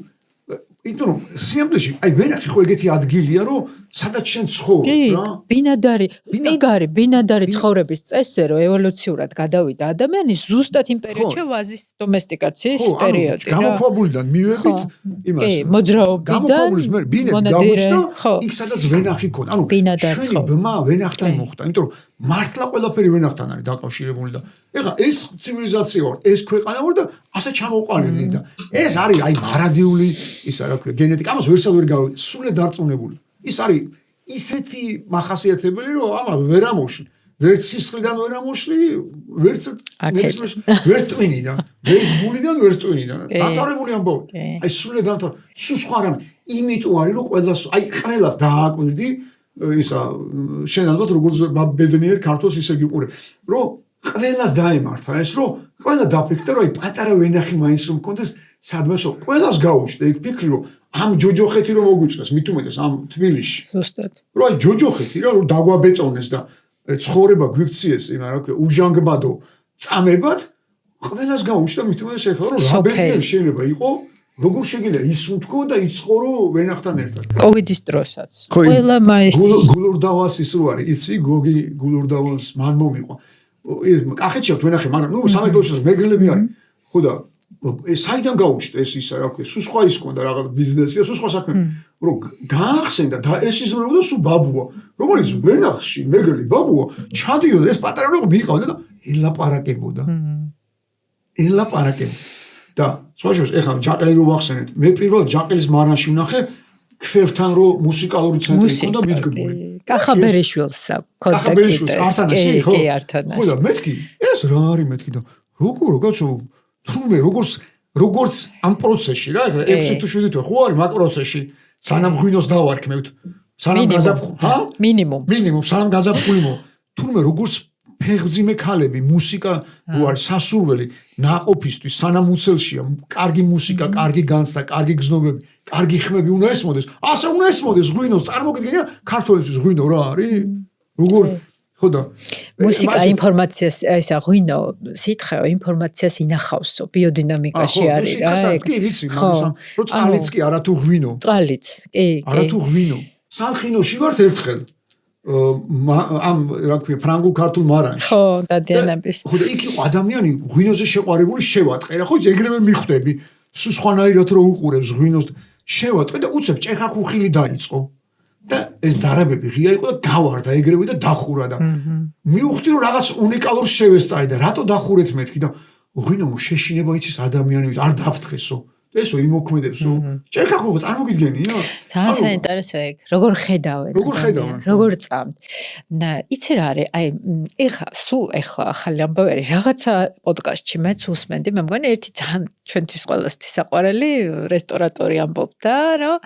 იმიტომ რომ სიამბლეში აი ვენახი ხო ეგეთი ადგილია რომ სადაც შენ ცხოვრობ რა. ბინადარი, ეგ არის ბინადარი ცხოვრების წესზე რომ ევოლუციურად გადავიდა ადამიანი ზუსტად იმ პერიოდში ვაზის დომესტიკაციის პერიოდი რა. გამოქვაბულიდან მივედით იმას. კი, მოძრაობიდან გამოქვაბულის მე ბინები გავუჩნდა იქ სადაც ვენახი ქონდა. ანუ ჩვენი ბმა ვენახთან მოხდა, იმიტომ რომ მართლა ყველაფერი ვენახთან არის დაკავშირებული და ეხლა ეს ცივილიზაცია ვარ, ეს ქვეყანა ვარ და ასე ჩამოყვანილი და ეს არის აი მარადიული ისა რა ქვია გენეტიკა, ამას ვერსად ვერ გავიგე, სულე დარწმუნებული. ის არის ისეთი მახასიათებელი რომ ამას ვერ ამოშლი. ვერც სისხლიდან ვერ ამოშლი, ვერც ტვინიდან, ვერც გულიდან, ვერც ტვინიდან. დათარებული ამბავი. აი სულე დათარ, სულ სხვა რამე. იმიტომ არის რომ ყველას აი ყველას დააკვირდი ისა შენ ალბათ როგორც ბედნიერ ქართულს ისე გიყურე რომ ყველას დაემართა ეს რომ ყველა დაფიქრდა რომ აი პატარა ვენახი მაინც რომ მქონდეს სადმესო ყველას გაუჩნდა იქ ფიქრი რომ ამ ჯოჯოხეთი რომ მოგვიწეს მით უმეტეს ამ თბილისში ზუსტად რომ აი ჯოჯოხეთი რა რომ დაგვაბეტონეს და ცხოვრება გვიქციეს იმა რა ქვია უჟანგბადო წამებად ყველას გაუჩნდა მით უმეტეს ეხლა რომ რა ბედნიერი შეიძლება იყო როგორ შეგიძლია ისუნთქო და იწყორო ვენახთან ერთად. კოვიდის დროსაც. ყველა მაის გულურდავას ის რო არის, იცი გოგი გულურდავას მან მომიყვა. კახეთში აქვს ვენახი, მაგრამ ნუ სამეგრელოშიც მეგრელები არის. ხო და საიდან გაუჩნდა ეს ისა რა ქვია, სულ სხვა ის ქონდა რაღაც ბიზნესი და სულ სხვა საქმე. რომ გაახსენდა და ეს იზრუნებოდა სულ ბაბუა. რომელიც ვენახში მეგრელი ბაბუა ჩადიოდა ეს პატარა რო მიიყავდა და ელაპარაკებოდა. ელაპარაკებოდა. და სხვაშორის ეხლა ჯაყელი რო ვახსენეთ მე პირველად ჯაყელის მარანში ვნახე ქვევრთან რო მუსიკალური ცენტრი იყო და მიდგმული კახაბერიშვილს კახაბერიშვილს ართანაში ხო ხო და მეთქი ეს რა არის მეთქი და როგორ კაცო თუმე როგორც ამ პროცესში რა ეხლა 6 თუ 7 თვე ხო არის მაგ პროცესში სანამ ღვინოს დავარქმევთ სანამ გაზაფხული მინიმუმ სანამ გაზაფხული მო თუმე როგორც ფეხბზიმე ქალები მუსიკა რო არის სასურველი ნაყოფისთვის სანამ უცელშია კარგი მუსიკა, კარგი განცდა, კარგი გზნობები, კარგი ხმები უნდა ესმოდეს. ასე უნდა ესმოდეს ღვინოს, წარმოგიდგენია ქართველისთვის ღვინო რა არის? როგორ ხო და მუსიკა ინფორმაციას ისა ღვინო სითხეო ინფორმაციას ინახავსო ბიოდინამიკაში არის რა ეგ. კი ვიცი, მაგრამ რო წყალიც კი არა თუ ღვინო. წყალიც, კი. არა თუ ღვინო. სანხინოში ვართ ერთხელ ამ რა ქვია ფრანგულ ქართულ მარანში. ხო, დადიანების. ხო და იქ იყო ადამიანი ღვინოზე შეყვარებული შევატყე რა ხო ეგრევე მიხვდები სულ სხვანაირად რო უყურებს ღვინოს შევატყე და უცებ ჭეხახუხილი დაიწყო და ეს დარაბები ღია იყო და გავარდა ეგრევე და დახურა და მივხვდი რომ რაღაც უნიკალურს შევესწარი და რატო დახურეთ მეთქი და ღვინო შეშინება იცის ადამიანები არ დაფრთხესო ესო იმოქმედებსო ჭეხახუხი წარმოგიდგენია ძალიან საინტერესო ეგ როგორ ხედავენ როგორ წამთ და იცი რა არის აი ეხლა ახალი ამბავი რაღაცა პოდკასტში მეც უსმენდი მე მგონი ერთი ძალიან ჩვენთვის ყველასთვის საყვარელი რესტორატორი ამბობდა რომ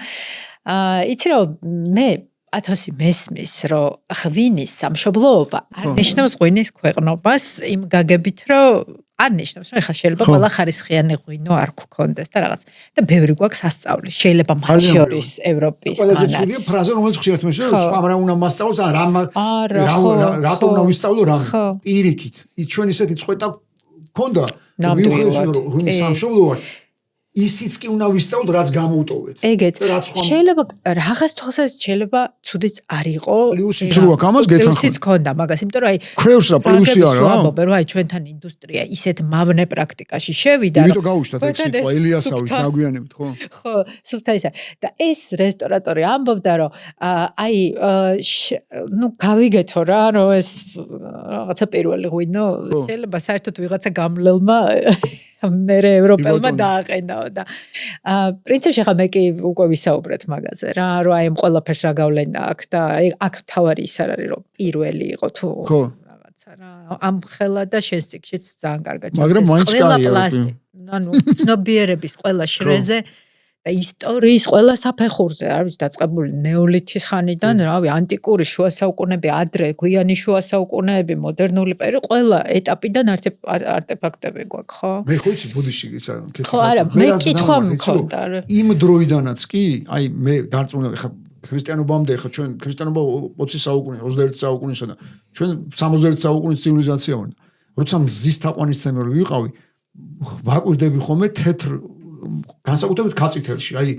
იცი რა მე ათოსი მესმის რომ ღვინის სამშობლოობა არ ნიშნავს ღვინის ქვეყნობას იმ გაგებით რომ არ ნიშნავს რომ ეხლა შეიძლება ყველა ხარისხიანი ღვინო არ გქონდეს და რაღაც და ბევრი გვაქვს სასწაული შეიძლება მათ შორის ევროპის ყველაზე ძვირია ფრაზა რომელიც ხშირად მეშო სხვა რა უნდა მასწავლოს რატო უნდა ვისწავლო რა პირიქით ჩვენ ისეთი წყვეტა გქონდა მიუხედავად რომ ღვინის სამშობლოა ისიც კი უნდა ვისწავლოთ რაც გამოუტოვეთ. ეგეც. შეიძლება რაღაც თვალსაზრისით შეიძლება ცუდიც არ იყო. პლუსიც რო აქვს ამას გეთანხმება. პლუსიც ქონდა მაგას, იმიტომ რომ აი ქვევრს რა პლუსი არა. ამბობენ რომ აი ჩვენთან ინდუსტრია ისეთ მავნე პრაქტიკაში შევიდა რომ იმიტომ გაუშვათ ეგ სიტყვა ელიასავით დაგვიანებთ ხო? ხო, სუფთა ისა. და ეს რესტორატორი ამბობდა რომ აი ნუ გავიგეთო რა რომ ეს რაღაცა პირველი ღვინო შეიძლება საერთოდ ვიღაცა გამლელმა მერე ევროპელმა დააყენაო და პრინციპში ხა მე კი უკვე ვისაუბრეთ მაგაზე რა რომ აი ამ ყველაფერს რა გავლენა აქვს და აქ თავარი ის არ არის რომ პირველი იყო თუ რაღაცა რა ამ ხელა და შენს ციკშიც ძალიან კარგად მაგრამ მაინც კაია ანუ ცნობიერების ყველა შრეზე და ისტორიის ყველა საფეხურზე არის დაწყებული ნეოლითის ხანიდან, რავი, ანტიკური შუა საუკუნეები, ადრე გვიანი შუა საუკუნეები, მოდერნული პერიოდი, ყველა ეტაპიდან არტეფაქტები გვაქვს, ხო? მე ხო იცი ბუდიში ისა კითხვა. ხო, არა, მე კითხვა მქონდა. იმ დროიდანაც კი, აი მე დარწმუნებული ხა ქრისტიანობამდე ხა ჩვენ ქრისტიანობა 20 საუკუნე, 21 საუკუნესა და ჩვენ 61 საუკუნის ცივილიზაცია ვართ. როცა მზის თაყვანისმცემელი ვიყავი, ვაკვირდები ხოლმე თეთრ განსაკუთრებით ქაწითელში, აი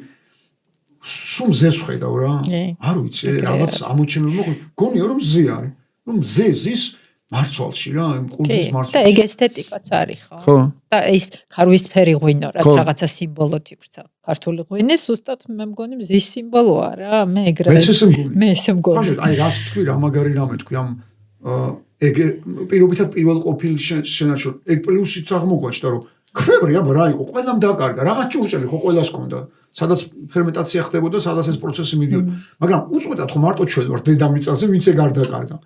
სულ მზეს ვხედავ რა. არ ვიცი, რაღაც ამოჩენილი მგონია რომ მზე არის. რომ მზე ზის მარცვალში რა, იმ ყურძნის მარცვალში. და ეგ ესთეტიკაც არის ხო? და ის ქარვისფერი ღვინო, რაც რაღაცა სიმბოლოდ იქცა. ქართული ღვინის ზუსტად მე მგონი მზის სიმბოლოა რა. მე ეგრე მე ესე მგონი. აი რაც თქვი რა მაგარი რამე თქვი ამ ეგ პირობითად პირველ ყოფილ შენაჩვენ ეგ პლუსიც აღმოგვაჩნდა რომ ქვევრი აბა რა იყო ყველამ დაკარგა რაღაც ჭურჭელი ხო ყველას ქონდა სადაც ფერმენტაცია ხდებოდა სადაც ეს პროცესი მიდიოდა მაგრამ უწყვეტად ხო მარტო ჩვენ ვარ დედამიწაზე ვინც ეგ არ დაკარგა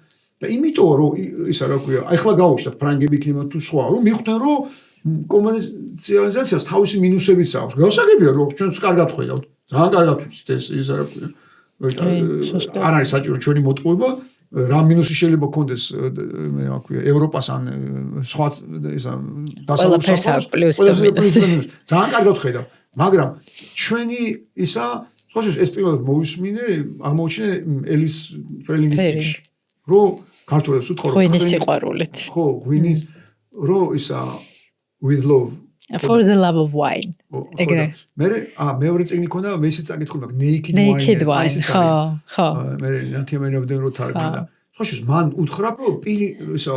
და იმიტომ რომ ისა რა ქვია აი ხლა გავუშვათ ფრანგები იქნება თუ სხვა რომ მიხვდნენ რომ კომერციალიზაციას თავისი მინუსებიც აქვს გასაგებია რომ ჩვენს კარგად ხედავთ ძალიან კარგად ვიცით ეს ისა რა ქვია არ არის საჭირო ჩვენი მოტყუება რა მინუსი შეიძლება კონდეს მე რა ქვია ევროპას ან სხვა ისა დასავლეთის პლუსი ძალიან კარგად ხედავ მაგრამ ჩვენი ისა ხო ეს პირველად მოვისმინე აღმოჩინე ელის ფრელინგის რო ქართულებს უთხოვ ღვინის სიყვარულით ხო ღვინის რო ისა with love for the love of wine ეგრე მეორე წიგნი ქონდა მე ისიც წაკითხული მაგ naked wine ხო მე ნათიამენებდნენ რო თარგმნა ხო შეს მან უთხრა რომ პირი ისა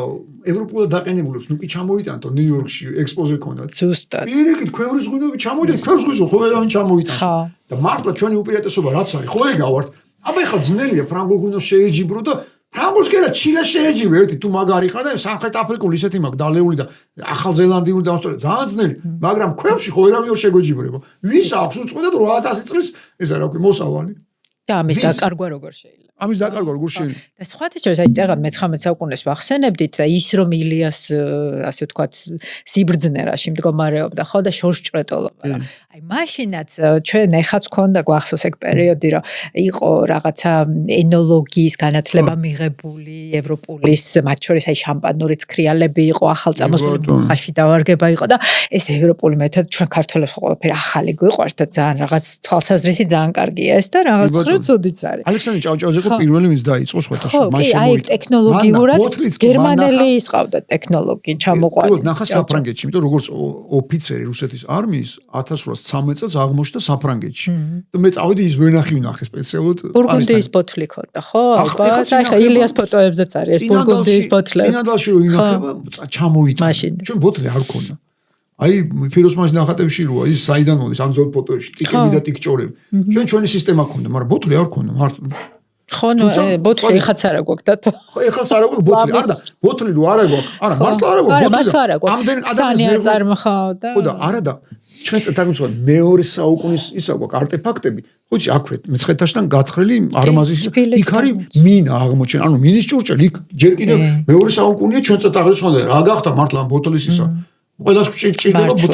ევროპულად დაყენებულებს ნუ კი ჩამოიტანთო ნიუ-იორკში ექსპოზე ქონდა ზუსტად პირიქით ქვევრის ღვინოები ჩამოიტან ქვევრის ღვინო ხო ვერავინ ჩამოიტანს და მართლა ჩვენი უპირატესობა რაც არის ხო ეგავართ აბა ეხლა ძნელია ფრანგულ ღვინოს შეეჯიბრო და ფრანგულს კი რა ჩილეს შეეჯიბე ერთი თუ მაგარი ხარ და სამხრეთ აფრიკული ისეთი მაგ დალეული და ახალზელანდიური და ძალიან ძნელი მაგრამ ქვევში ხო ვერავინ შეგვეჯიბრება ვის აქვს უწყვეტად 8000 წლის ესა რა ქვია მოსავალი და ამის დაკარგვა როგორ შეიძლება ამის დაკარგვა როგორ შეიძლება და სხვათა შორის აი წეგან მე-19 საუკუნეს ვახსენებდით და ის რომ ილიას ასე ვთქვათ სიბრძნე რაში მდგომარეობდა ხო და შორსჭრეტოლობა რა აი მაშინაც ჩვენ ეხაც ქონდა გვახსოვს ეგ პერიოდი რომ იყო რაღაცა ენოლოგიის განათლება მიღებული ევროპულის მათ შორის აი შამპანურიც ქრიალები იყო ახალწამოსული ბუხაში დავარგება იყო და ეს ევროპული მეთოდი ჩვენ ქართველებს ყველაფერი ახალი გვიყვარს და ძალიან რაღაც თვალსაზრისი ძალიან კარგია ეს და რაღაც ხრო ცუდიც არის ალექსანდრე ჭავჭავაძე ხო პირველი ვინც დაიწყო სხვათაშორისო მაშინ აი ტექნოლოგიურად გერმანელი ის ყავდა ტექნოლოგი ჩამოყვანილი ნახა საფრანგეთში იმიტომ როგორც ოფიცერი რუსეთის არმიის 1913 წელს აღმოჩნდა საფრანგეთში. და მე წავედი ის ვენახი სპეციალურად ბურგუნდიის ბოთლი ქონდა, ხო? ახლა ილიას ფოტოებზეც არის ეს ბურგუნდიის ბოთლები. წინადალში რო ინახება, ჩამოიტანა. ჩვენ ბოთლი არ ქონდა. აი ფიროსმანის ნახატებში როა ის საიდან მოდის ამ ზოლ ფოტოებში, ტიკები და ტიკჭორები. ჩვენი სისტემა ქონდა, მაგრამ ბოთლი არ ქონდა მართლა. ხო, ნუ ბოთლი ეხაც არა გვაქვს და ხო, ეხაც არა გვაქვს ბოთლი. არა, ბოთლი რო არა გვაქვს. არა, მართლა არა გვაქვს ბოთლი. მართლა არა გვაქვს. ამდენი ადამიანს წარმოხავდა. ხო და არა და ჩვენ წეთაგმოწვა მეორე საუკუნის ისა გვაქვს არტეფაქტები. ხუჩი აქვე მეცხრეთაშთან გათხრილი არმაზის იქ არის მინა აღმოჩენ. ანუ მინის ჭურჭელი იქ ჯერ კიდევ მეორე საუკუნეა ჩვენ წეთაგმოწვა რა გახდა მართლა ამ ბოთლის ისა. ყველას ჭირდება ბოთლი,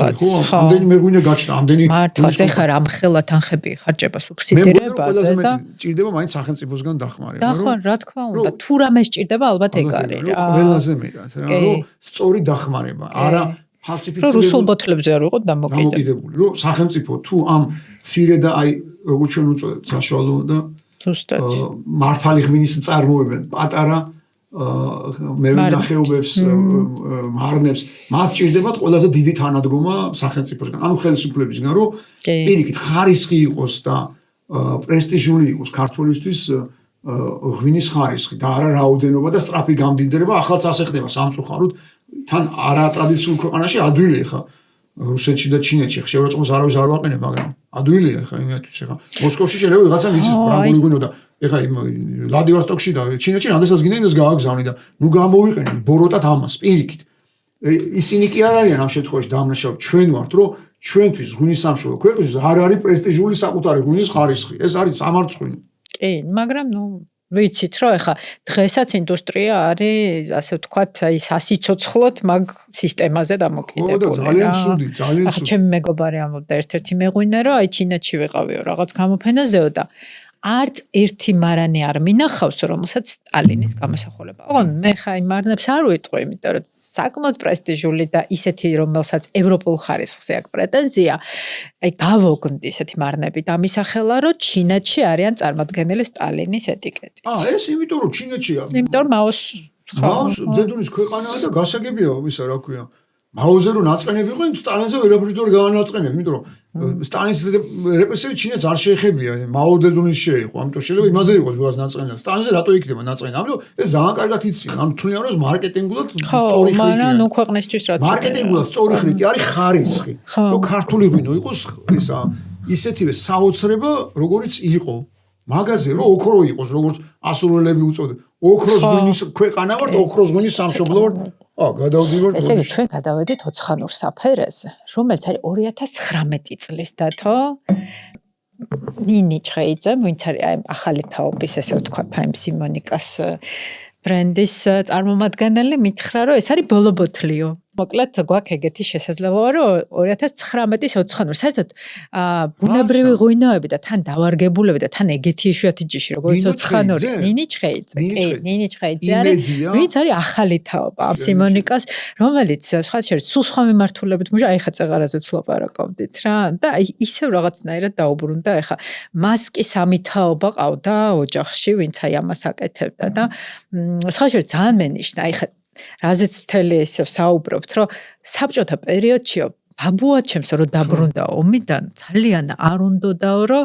ხო? ამდენი მეღვინე გაჩნდა, ამდენი მართლა ეხლა რამ ხელათ ანხები ხარჯებას უქსიდირებაზე და ჭირდება მაინც სახელმწიფოსგან დახმარება. ხო, რა თქმა უნდა, თუ რამე სჭირდება ალბათ ეგ არის რა. ყველაზე მეტად რა, რომ სწორი დახმარება, არა ფალსიფიცირებული. რუსულ ბოთლებზე არ ვიყოთ დამოკიდებული. რომ სახელმწიფო თუ ამ ცირე და აი როგორც ჩვენ უწოდებთ საშუალო და ზუსტად მართალი ღვინის მწარმოებენ პატარა მევენახეობებს მარნებს მათ ჭირდებათ ყველაზე დიდი თანადგომა სახელმწიფოსგან ანუ ხელისუფლებისგან რომ პირიქით ხარისხი იყოს და პრესტიჟული იყოს ქართულისთვის ღვინის ხარისხი და არა რაოდენობა და სწრაფი გამდიდრება ახალც ასე ხდება სამწუხაროდ თან არა ტრადიციულ ქვეყანაში ადვილია ხა რუსეთში და ჩინეთში შეურაცხყოფას არავის არ ვაყენებ მაგრამ ადვილია ხა იმათთვის ხა მოსკოვში შეიძლება ვიღაცა მიცის ფრანგული ღვინო და ეხა იმ ვლადივოსტოკში და ჩინეთში როდესაც გინდა იმას გააგზავნი და ნუ გამოვიყენე ბოროტად ამას პირიქით ისინი კი არ არიან ამ შემთხვევაში დამნაშავე ჩვენ ვართ რომ ჩვენთვის ღვინის სამშობლო ქვეყნისთვის არ არის პრესტიჟული საკუთარი ღვინის ხარისხი ეს არის სამარცხვინო კი მაგრამ ნუ ვიცით რომ ეხა დღესაც ინდუსტრია არის ასე ვთქვათ აი სასიცოცხლოდ მაგ სისტემაზე დამოკიდებული ძალიან ცუდი ძალიან ცუდი ჩემი მეგობარი ამბობდა ერთ-ერთი მეღვინე რომ აი ჩინეთში ვიყავიო რაღაც გამოფენაზეო და არც ერთი მარანი არ მინახავს რომელსაც სტალინის გამოსახულება. ოღონ მე ხა იმ მარნებს არ ვიტყვი, იმიტომ რომ საკმაოდ პრესტიჟული და ისეთი რომელსაც ევროპულ ხარისხზე აქვს პრეტენზია, აი გავოგნდი ესეთი მარნები და მისახელა რომ ჩინეთში არიან წარმოდგენილი სტალინის ეტიკეტით. ეს იმიტომ რომ ჩინეთშია. იმიტომ რომ მაოს ძედუნის ქვეყანაა და გასაგებია ისა რა ქვია. მაოზე რო ნაწყენები იყო, სტალინზე ვერაფრით არ გაანაწყენებ, იმიტომ რომ სტალინის რეპრესიები ჩინეთს არ შეეხებია, მაო ძედუნის შეეხო, ამიტომ შეიძლება იმაზე იყოს ვიღაც ნაწყენი. სტალინზე რატო იქნება ნაწყენი? ამიტომ ეს ძალიან კარგად იციან, ანუ თვლიან რომ მარკეტინგულად სწორი ხრიკია. მაგრამ ნუ ქვეყნისთვის რაც მარკეტინგულად სწორი ხრიკი არის ხარისხი. რომ ქართული ღვინო იყოს ისა ისეთივე საოცრება, როგორიც იყო. მაგაზე რომ ოქრო იყოს, როგორც ასურველები უწოდებენ. ოქროს ღვინის ქვეყანა ვართ, ოქროს ღვინის სამშობლო ვართ. გადავდივართ. ესე იგი ჩვენ გადავედით ოცხანურ საფერეზე, რომელიც არის 2019 წლის დათო. ნინი ჭხეიძე, ვინც არის აი ახალი თაობის, ესე ვთქვათ, აი სიმონიკას ბრენდის წარმომადგენელი, მითხრა რომ ეს არის ბოლო ბოთლიო. მოკლედ გვაქვს ეგეთი შესაძლებლობა რომ 2019-ის ოცხანურ საერთოდ ბუნებრივი ღვინოები და თან დავარგებულები და თან ეგეთი იშვიათი ჯიში როგორც ოცხანური ნინი ჭხეიძე კი ნინი ჭხეიძე არის ვინც არის ახალი თაობა სიმონიკას რომელიც სხვა შეიძლება სულ სხვა მიმართულებით მუშა აი ხა წეღარაზეც ლაპარაკობდით რა და აი ისევ რაღაცნაირად დაუბრუნდა ახლა მას კი სამი თაობა ყავდა ოჯახში ვინც აი ამას აკეთებდა და სხვა შეიძლება ძალიან მენიშნა აი ხა რაზეც მთელი ესე საუბრობთ, რომ საბჭოთა პერიოდშიო ბაბუაჩემს რომ დაბრუნდა ომიდან ძალიან არ უნდოდაო რომ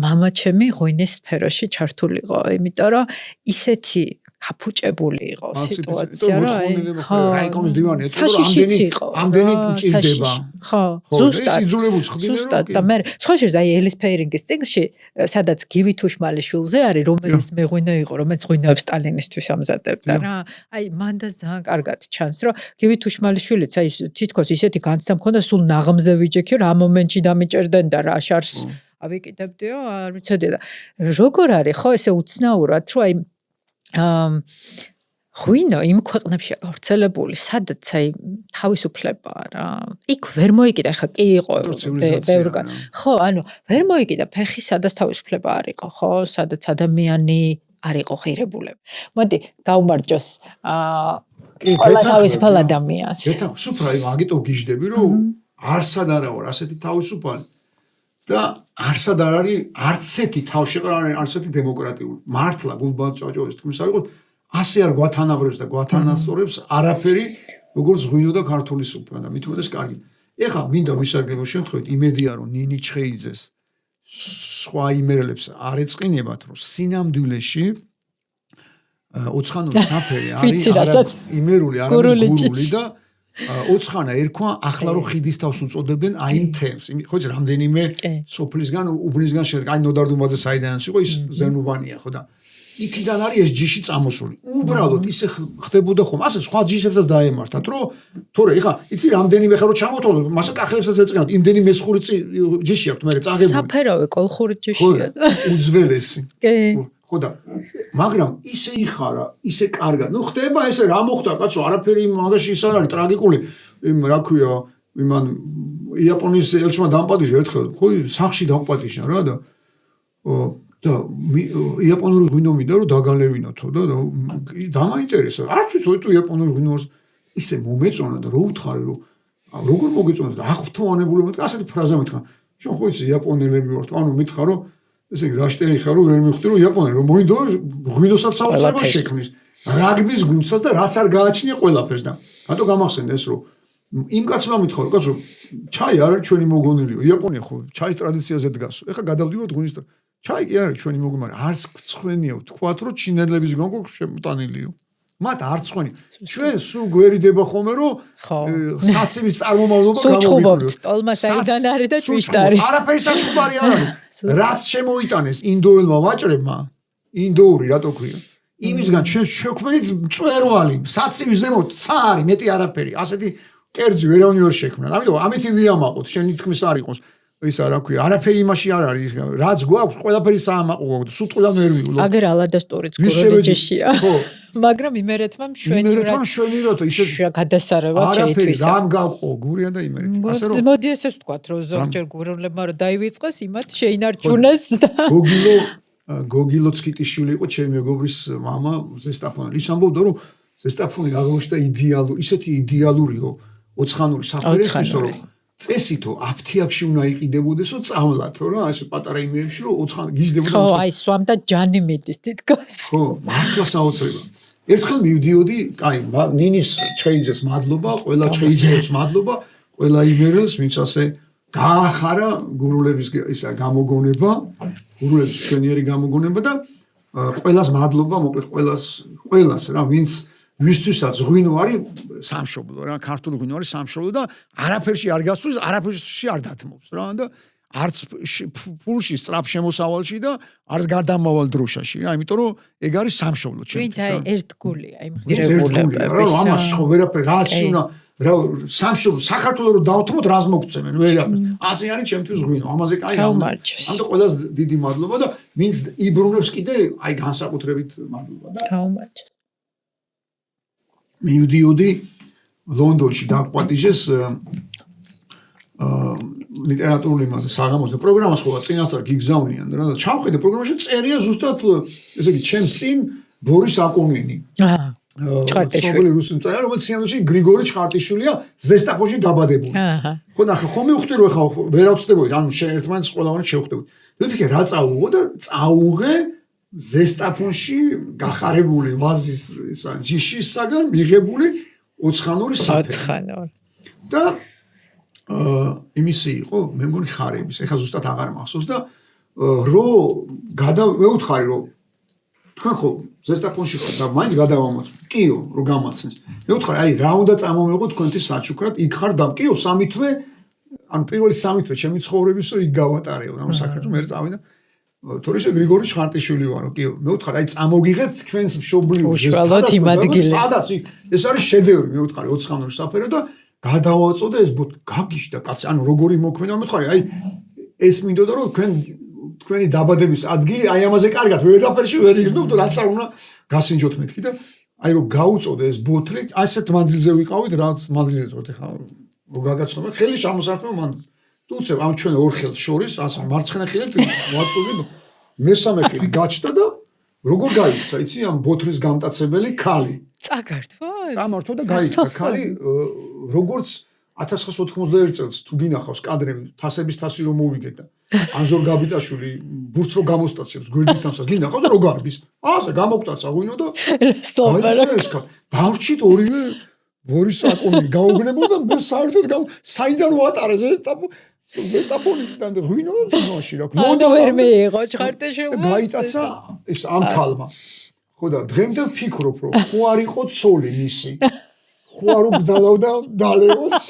მამაჩემი ღვინის სფეროში ჩართულიყო, იმიტომ რომ ისეთი გაფუჭებული იყო სიტუაცია რა რაიკომის დივანი ამდენი მჭირდება ხო ზუსტად და მე სხვა შეიძლება აი ელის ფეირინგის წიგნში სადაც გივი თუშმალიშვილზე არის რომელიც მეღვინე იყო რომელიც ღვინოებს სტალინისთვის ამზადებდა რა აი მანდაც ძალიან კარგად ჩანს რომ გივი თუშმალიშვილიც აი თითქოს ისეთი განცდა მქონდა სულ ნაღმზე ვიჯექი რა მომენტში დამიჭერდნენ და რა შარს ავიკიდებდიო არ ვიცოდი და როგორ არის ხო ესე უცნაურად რომ აი ღვინო იმ ქვეყნებშია გავრცელებული, სადაც აი თავისუფლებაა რა. იქ ვერ მოიკიდა, ხა კი იყო ბევრგან. ხო, ანუ ვერ მოიკიდა ფეხი, სადაც თავისუფლება არ იყო, ხო, სადაც ადამიანი არ იყო ღირებულები. მოდი, გავმარჯოს ყველა თავისუფალ ადამიანს. გეთახო, სუფრა იმ აგიტო გიждები, რომ არსად არა ვარ ასეთი თავისუფალი. და არსად არ არის არცეთი თავშეყრა არც ერთი დემოკრატიული. მართლა გულბალჭაჭოვის თქმის არ იყო ასე არ გვათანაბრებს და გვათანასწორებს არაფერი როგორც ღვინო და ქართული სუფრა და მით უმეტეს კარგი. ეხლა მინდა ვისარგებლო შემთხვევით იმედია რომ ნინი ჩხეიძეს სხვა იმერლებს არ ეწყინებათ რომ სინამდვილეში ოცხანური საფერი არის იმერული არ გურული და ოცხანა ერქვა ახლა რომ ხიდის თავს უწოდებდნენ აი იმ თემს ხო იცი რამდენიმე სოფლისგან უბნისგან შედგა აი ნოდარდუმაძე საიდანაც იყო ის ზენუბანია ხო და იქიდან არის ეს ჯიში წამოსული უბრალოდ ისე ხდებოდა ხომ ასე სხვა ჯიშებსაც დაემართათ რომ თორე ეხა იცი რამდენიმე ხე რომ ჩამოთვალო მასა კახლებსაც ეწყინათ იმდენი მესხური ჯიში აქვს მე წაგებული საფერავე კოლხური ჯიშია უძველესი ხო და მაგრამ ისე იხარა ისე კარგად ნუ ხდება ესე რა მოხდა კაცო არაფერი მაგაში ის არ არის ტრაგიკული იმ რა ქვია იმან იაპონიის ელჩმა დამპატიჟა ერთხელ ხო სახში დამპატიჟა რა და იაპონური ღვინო მინდა რომ დაგალევინოთო და დამაინტერესა არც ვიცი თუ იაპონური ღვინოს ისე მომეწონა და რო უთხარი რომ როგორ მოგეწონა და აღფრთოვანებული მომენტი ასეთი ფრაზა მითხრა შენ ხო იცი იაპონელები ვართ ანუ მითხრა რომ ესე რაშტერი ხარ რომ ვერ მივხვდი რომ იაპონელი რომ მოინდო ღვინოსაც საოცრება შექმნის რაგბის გუნდსაც და რაც არ გააჩნია ყველაფერს და რატო გამახსენდა ეს რომ იმ კაცმა მითხრა რომ კაცო ჩაი არ არის ჩვენი მოგონილიო იაპონია ხო ჩაის ტრადიციაზე დგას ეხლა გადავდივართ ღვინის და ჩაი კი არის ჩვენი მოგონილი არც ცხენია თქვათ რომ ჩინელების გონგო შემოტანილიო მათ არ ცხენი ჩვენ სულ გვერიდება ხოლმე რომ საცივის წარმომავლობა გამოვიყუროთ ტოლმა საიდან არის და ჭვიშტარი არაფერი საჩუბარი არ არის რაც შემოიტანეს ინდოელმა ვაჭრებმა ინდოური რატო ქვია იმისგან ჩვენ შექმნით მწვერვალი საცივის ზემოთ ცარი მეტი არაფერი ასეთი კერძი ვერავინ ვერ შექმნა ამიტომ ამითი ვიამაყოთ შენი თქმის არ იყოს ის რა ქვია არაფერი იმაში არ არის რაც გვაქვს ყველაფერი საამაყო გვაქვს სულ ყველა ვერ მიულო აგერ ალადასტურიც გუროლიჯეშია ხო მაგრამ იმერეთმა მშვენივრად ისე გადასარევა არაფერი რამ გავყო გურია და იმერეთი ასე რომ მოდი ესეც ვთქვათ რომ ზოგჯერ გურულებმა რომ დაივიწყეს იმათ შეინარჩუნეს და გოგილო ცკიტიშვილი იყო ჩემი მეგობრის მამა ზესტაფონელი ის ამბობდა რომ ზესტაფონი აღმოჩნდა идеალური ისეთი идеალურიო ოცხანური საფერეთის რომ წესითო აფთიაქში უნდა იყიდებოდესო წამლათო რა ეს პატარა იმერებში რომ ოცხან გიზდებოდა ხო აი სვამ და ჯანი მიდის თითქოს ხო მართლა საოცრება ერთხელ მივდიოდი აი ნინის ჩხეიძეს მადლობა ყველა ჩხეიძეებს მადლობა ყველა იმერელს ვინც ასე გაახარა გურულების ისა გამოგონება გურულების შენიერი გამოგონება და ყველას მადლობა მოკლედ ყველას რა ვინც ვისთვისაც ღვინო არის სამშობლო რა ქართული ღვინო არის სამშობლო და არაფერში არ გასწვრის არაფერში არ დათმობს რა და არც ფულში სწრაფ შემოსავალში და არც გადამავალ დროშაში რა იმიტომ რომ ეგ არის სამშობლო ჩემთვის ვინც აი ერთგულია იმ ღირებულება რა ამას ხო ვერაფერი რა უნდა რა სამშობლო საქართველოს რო დავთმოთ რას მოგწემენ ვერაფერი ასე არის ჩემთვის ღვინო ამაზე კაი ამიტომ ყველას დიდი მადლობა და ვინც იბრუნებს კიდე აი განსაკუთრებით მადლობა და გაუმარჯოს მივდიოდი ლონდონში დაგვაპატიჟეს ლიტერატურული იმაზე საღამოს და პროგრამას ხო წინასწარ გიგზავნიან რა და ჩავხედე პროგრამაში წერია ზუსტად ესე იგი ჩემს წინ ბორის აკონინი ჩხარტიშვილი რუსი მწერალი რომელიც სიამოვნებაში გრიგორი ჩხარტიშვილია ზესტაფონში დაბადებული ხო ნახე ხომ მივხვდი რომ ეხა ვერ ავწდებოდი ანუ ერთმანეთს ყველავანი შევხვდებოდი ვიფიქრე რა წაუღო და წაუღე ზესტაფონში გახარებული ვაზის ისა ჯიშისაგან მიღებული ოცხანური საფერი და იმისი იყო მე მგონი ხარების ეხლა ზუსტად აღარ მახსოვს და რო მეუთხარი რომ თქვენ ხო ზესტაფონში ხო და მაინც გადავამოწმ კიო რო გამაცნეს მეუთხარი აი რა უნდა წამომეღო თქვენთვის საჩუქრად იქ ხარ და კიო სამი თვე ან პირველი სამი თვე ჩემი ცხოვრების რო იქ გავატარეო რა საქართველოს მე წავიდა თორეშე გრიგორი ჩხარტიშვილი ვარო კიო მეუთხარი აი წამოგიღეთ თქვენს მშობლიურ სადაც ეს არის შედევრი მეუთხარი ოცხანური საფერო და გადავაწოდე ეს გაგიშდა კაცი ანუ როგორი მოქმედა მეუთხარი აი ეს მინდოდა რომ თქვენი დაბადების ადგილი აი ამაზე კარგად ვერაფერში ვერ იგრძნობ რაც არ უნდა გასინჯოთ მეთქი და აი რომ გაუწოდე ეს ბოთლი ასეთ მანძილზე ვიყავით რაც მანძილზე ვიყავით ხა რო გაგაცნობა ხელი შემოსართმევ მან თუცებ ამ ჩვენ ორ ხელს შორის ასე მარცხენა ხელით ვაწვდი მესამე ხელი გაჩნდა და როგორ გაიქცა იცი ამ ბოთლის გამტაცებელი ქალი წაგართვა წამართვა და გაიქცა ქალი როგორც 1991 წელს თუ გინახავს კადრები თასების თასი რომ მოვიგეთ და ანზორ გაბიტაშვილი ბურთს რო გამოსტაცებს გვერდითანსაც გინახავს და რო გარბის ასე გამოგვტაცა ღვინო და სოპერ დავრჩით ორივე ბორის საკონი გაუგნებოდა მე საერთოდ საიდან ვატარეს ზესტაპონისთან და ღვინოში რა ნუ ვერ მეიღო ჭხარტაშვილმა გაიტაცა ეს ამ ქალმა ხო და დღემდე ვფიქრობ რომ ხო არ იყო ცოლი მისი ხო არ უბრძალავდა დალევოს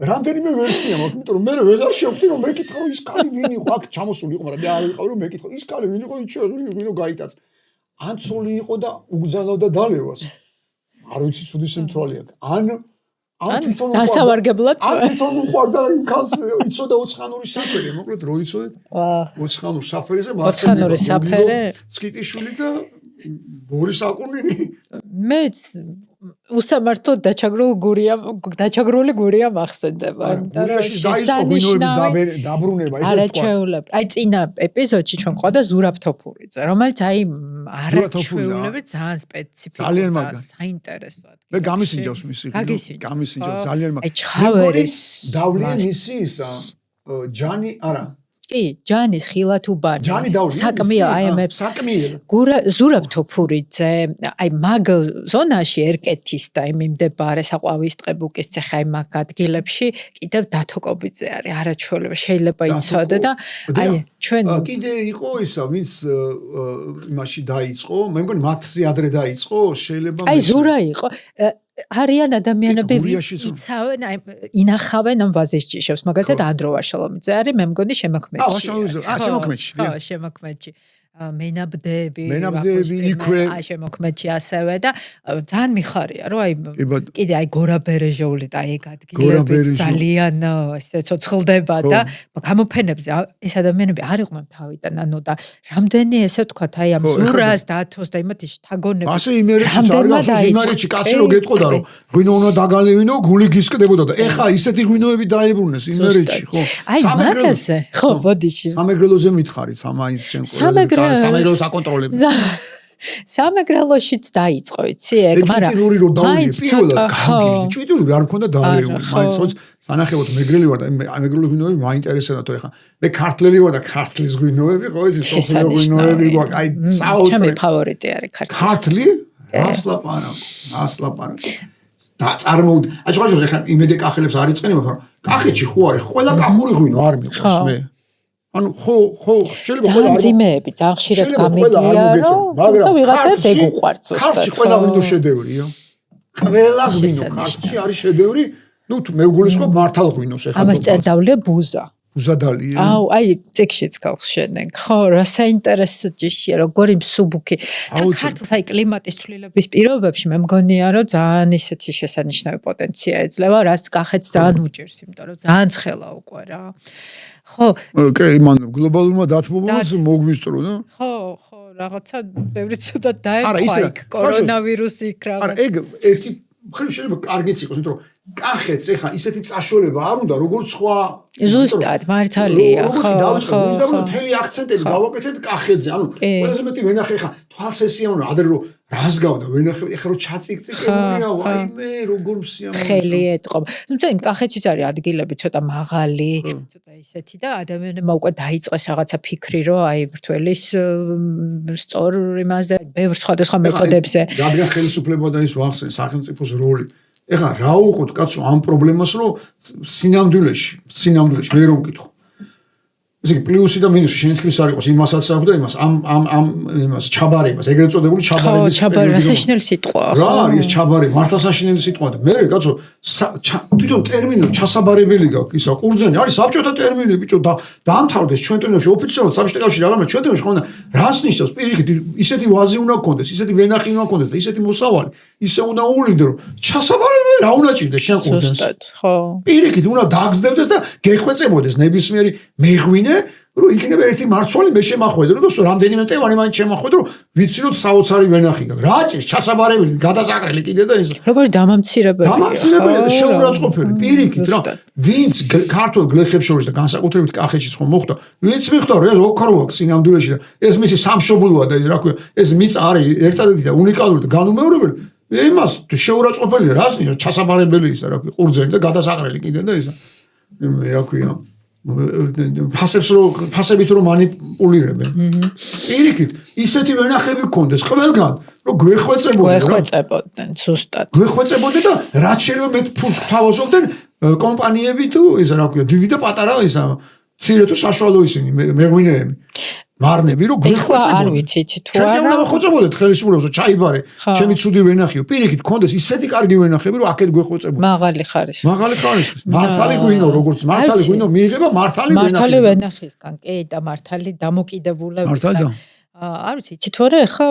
რამდენიმე ვერსია მაქვს იმიტომ რომ მე ვეღარ შევხვდი რომ მეკითხა რომ ის ქალი ვინ იყო აქ ჩამოსული იყო მაგრამ მე არ ვიყავი რომ მეკითხა ის ქალი ვინ იყო ვინო გაიტაცა ან ცოლი იყო და უბრძალავდა დალევოს არ ვიცი სუდი სიმთვრალე აქვს ან თვითონ დასავარგებლად თვითონ უყვარდა იმ ქალს იცოდა ოცხანური საფერი მოკლედ რო იცოდა ოცხანურ საფერიზე ოცხანური საფერი სკიტიშვილი და ბორის საკუნინი მე უსამართლოდ დაჩაგრული გურია მახსენდება გურიაში დაიწყო ღვინოების დაბრუნება არა ჩეულებ აი წინა ეპიზოდში ჩვენ ყავდა ზურაბ თოფურიძე რომელიც აი არაჩვეულები ძალიან სპეციფიკური საინტერესოა მე გამისინჯავს მისი გამისინჯავს ძალიან აი ჩხავერის დავლია მისი ისა ჯანი არა კი ჯანის ხილათუბანი საკმია აემებს საკმია ზურაბ თოფურიძე აი მაგ ზონაში ერკეთის და იმიმდებარე საყვავის ტყებუკის ცეხა იმ მაგ ადგილებში კიდევ დათოკობიძე არის არაჩვეულები შეიძლება იცოდე და აი ჩვენ კიდე იყო ისა ვინც იმაში დაიწყო მე მგონი მათზე ადრე დაიწყო შეიძლება აი ზურა იყო არიან ადამიანები იცავენ ინახავენ ამ ვაზის ჭიშებს მაგალითად ანდრო ვაშალომიძე არის მე მგონი შემოქმედში შემოქმედში მენაბდები იქვე შემოქმედში ასევე და ძალიან მიხარია რომ აი კიდე აი გორა ბერეჟოული და ეგ ადგილები ძალიან ისე ცოცხლდება და გამოფენებზე ეს ადამიანები არ იყვნენ თავიდან ანუ და რამდენი ესე ვთქვათ აი ამ ზურას და ათოს და იმათი შთაგონები ასე იმერეთში კაცი რო გეტყოდა რომ ღვინო უნდა დაგალევინო გული გისკდებოდა და ეხა ისეთი ღვინოები დაებრუნეს იმერეთში ხო აი მაგაზე ხო ბოდიში სამეგრელოზე მითხარით ამაის შენ სამეგრელო საკონტროლები სამეგრელოშიც დაიწყო იცი ეგ მაგრამ ჭვიდური რო დაულიე პირველად გამგიჟდი ჭვიდური არ მქონდა დაალეული მაინც სანახევოდ მეგრელი ვარ და მეგრელი ღვინოები მაინტერესებდა თორე ხა მე ქართლელი ვარ და ქართლის ღვინოები ხო იცი სოფლიო ღვინოები გვაქვს აი საოცარი ჩემი ფავორიტი არის ქართლი ასლაპანა და წარმოვიდი აი შეხაჟო ხა იმედე კახელებს არ იწყენება მაგრამ კახეთში ხო არის ყველა კახური ღვინო არ მიყვარს მე ანუ ხო შეიძლება ყველა ძიმეები ძალიან ხშირად გამიგია რომ თუმცა ვიღაცებს ეგ უყვართ ქართლში ყველა ღვინო შედევრია ყველა ღვინო ქართლში არის შედევრი ნუ მე ვგულისხმობ მართალ ღვინოს ეხლა ამას წერდავლია ბუზადალია აუ აი წიგშიც გავხსენენ ხო რა საინტერესო ჯიშია როგორი მსუბუქი და ქართლს აი კლიმატის ცვლილების პირობებში მე მგონია რომ ძალიან ისეთი შესანიშნავი პოტენცია ეძლევა რაც კახეთს ძალიან უჭირს იმიტომ რომ ძალიან ცხელა უკვე რა ხო კი მან გლობალურმა დათბობამ მოგვისწრო და ხო რაღაცა ბევრი ცუდად დაეყვა კორონავირუსი იქ რა არა ეგ ერთი ხელი შეიძლება კარგიც იყოს იმიტომ რომ კახეთს ეხა ისეთი წაშორება არ უნდა როგორც სხვა ზუსტად მართალია ხო მთელი აქცენტები გავაკეთეთ კახეთზე ანუ ყველაზე მეტი ვენახე ეხა თვალს ესიამოვნო ადრე რომ რას გავდა ვენახე ეხა რომ ჩაწიკწიკებულია ვაიმე როგორ მსიამოვნო ხელი ეტყობა თუმცა იმ კახეთშიც არის ადგილები ცოტა მაღალი ცოტა ისეთი და ადამიანებმა უკვე დაიწყეს რაღაცა ფიქრი რომ აი მრთველის სწორ იმაზე ბევრ სხვადასხვა მეთოდებზე რადგან ხელისუფლება და ის ვახსენე სახელმწიფოს როლი ეხლა რა უყოთ კაცო ამ პრობლემას რომ სინამდვილეში მე რომ მკითხო ესე იგი პლუსი და მინუსი შენ თქმის არ იყოს იმასაც აქვს და იმას ამ იმას ჩაბარებას ეგრეთ წოდებული ჩაბარების ჩაბარი საშინელი სიტყვაა რა არის ჩაბარი მართლა საშინელი სიტყვაა და მე კაცო თვითონ ტერმინი ჩასაბარებელი გაქვს ისა ყურძენი არის საბჭოთა ტერმინი ბიჭო და დაამთავრდეს ჩვენ ტენებში ოფიციალურად საბჭოთა კავშირი რაღაც ჩვენ ტენებში ხონდა რას ნიშნავს პირიქით ისეთი ვაზი უნდა გქონდეს ისეთი ვენახი უნდა გქონდეს და ისეთი მოსავალი ისე უნდა უვლინდე რომ ჩასაბარებელი რა უნდა ჭირდეს შენ ყურძენს ხო პირიქით უნდა დაგზდებდეს და გეხვეწებოდეს ნებისმიერი მეღვინე რომ იქნება ერთი მარცვალი მე შემახვედრო და რამდენიმე ტევანი მაინც შემახვედრო ვიცი რომ საოცარი ვენახი გაქვს რა ჭირს ჩასაბარებელი გადასაყრელი კიდე და ის როგორი დამამცირებელია და შეურაცხყოფელი პირიქით რა ვინც ქართულ გლეხებს შორის და განსაკუთრებით კახეთშიც ხომ მოხდა ვინც მიხვდა რომ ეს ოქროა სინამდვილეში და ეს მისი სამშობლოა და რა ქვია ეს მიწა არის ერთადერთი და უნიკალური და განუმეორებელი იმას შეურაცხყოფელი რას ნიშნავს ჩასაბარებელი ისა რა ქვია ყურძენი და გადასაყრელი კიდე და ისა რა ქვია ფასებით რომ მანიპულირებენ. პირიქით, ისეთი ვენახები გქონდეს ყველგან, რომ გვეხვეწებოდნენ, ზუსტად. გვეხვეწებოდნენ და რაც შეიძლება მეტ ფულს გთავაზობდნენ კომპანიები თუ ისა რა ქვია, დიდი და პატარა ისა მცირე თუ საშუალო ისინი მეღვინეები. მარნები რომ გვეხვეწებოდნენ. არ ვიცით თუ არა. ჩვენ უნდა ვხვეწებოდეთ ხელისუფლებას, რომ ჩაიბარე, ჩემი ცუდი ვენახიო. პირიქით, გქონდეს ისეთი კარგი ვენახები, რომ აქეთ გვეხვეწებოდნენ. მაღალი ხარისხის. მართალი ღვინო, როგორც მართალი ღვინო მიიღება მართალი ვენახი. მართალი ვენახისგან, კი, და მართალი დამოკიდებულებისგან. არ ვიცი, იცით თუ არა, ეხა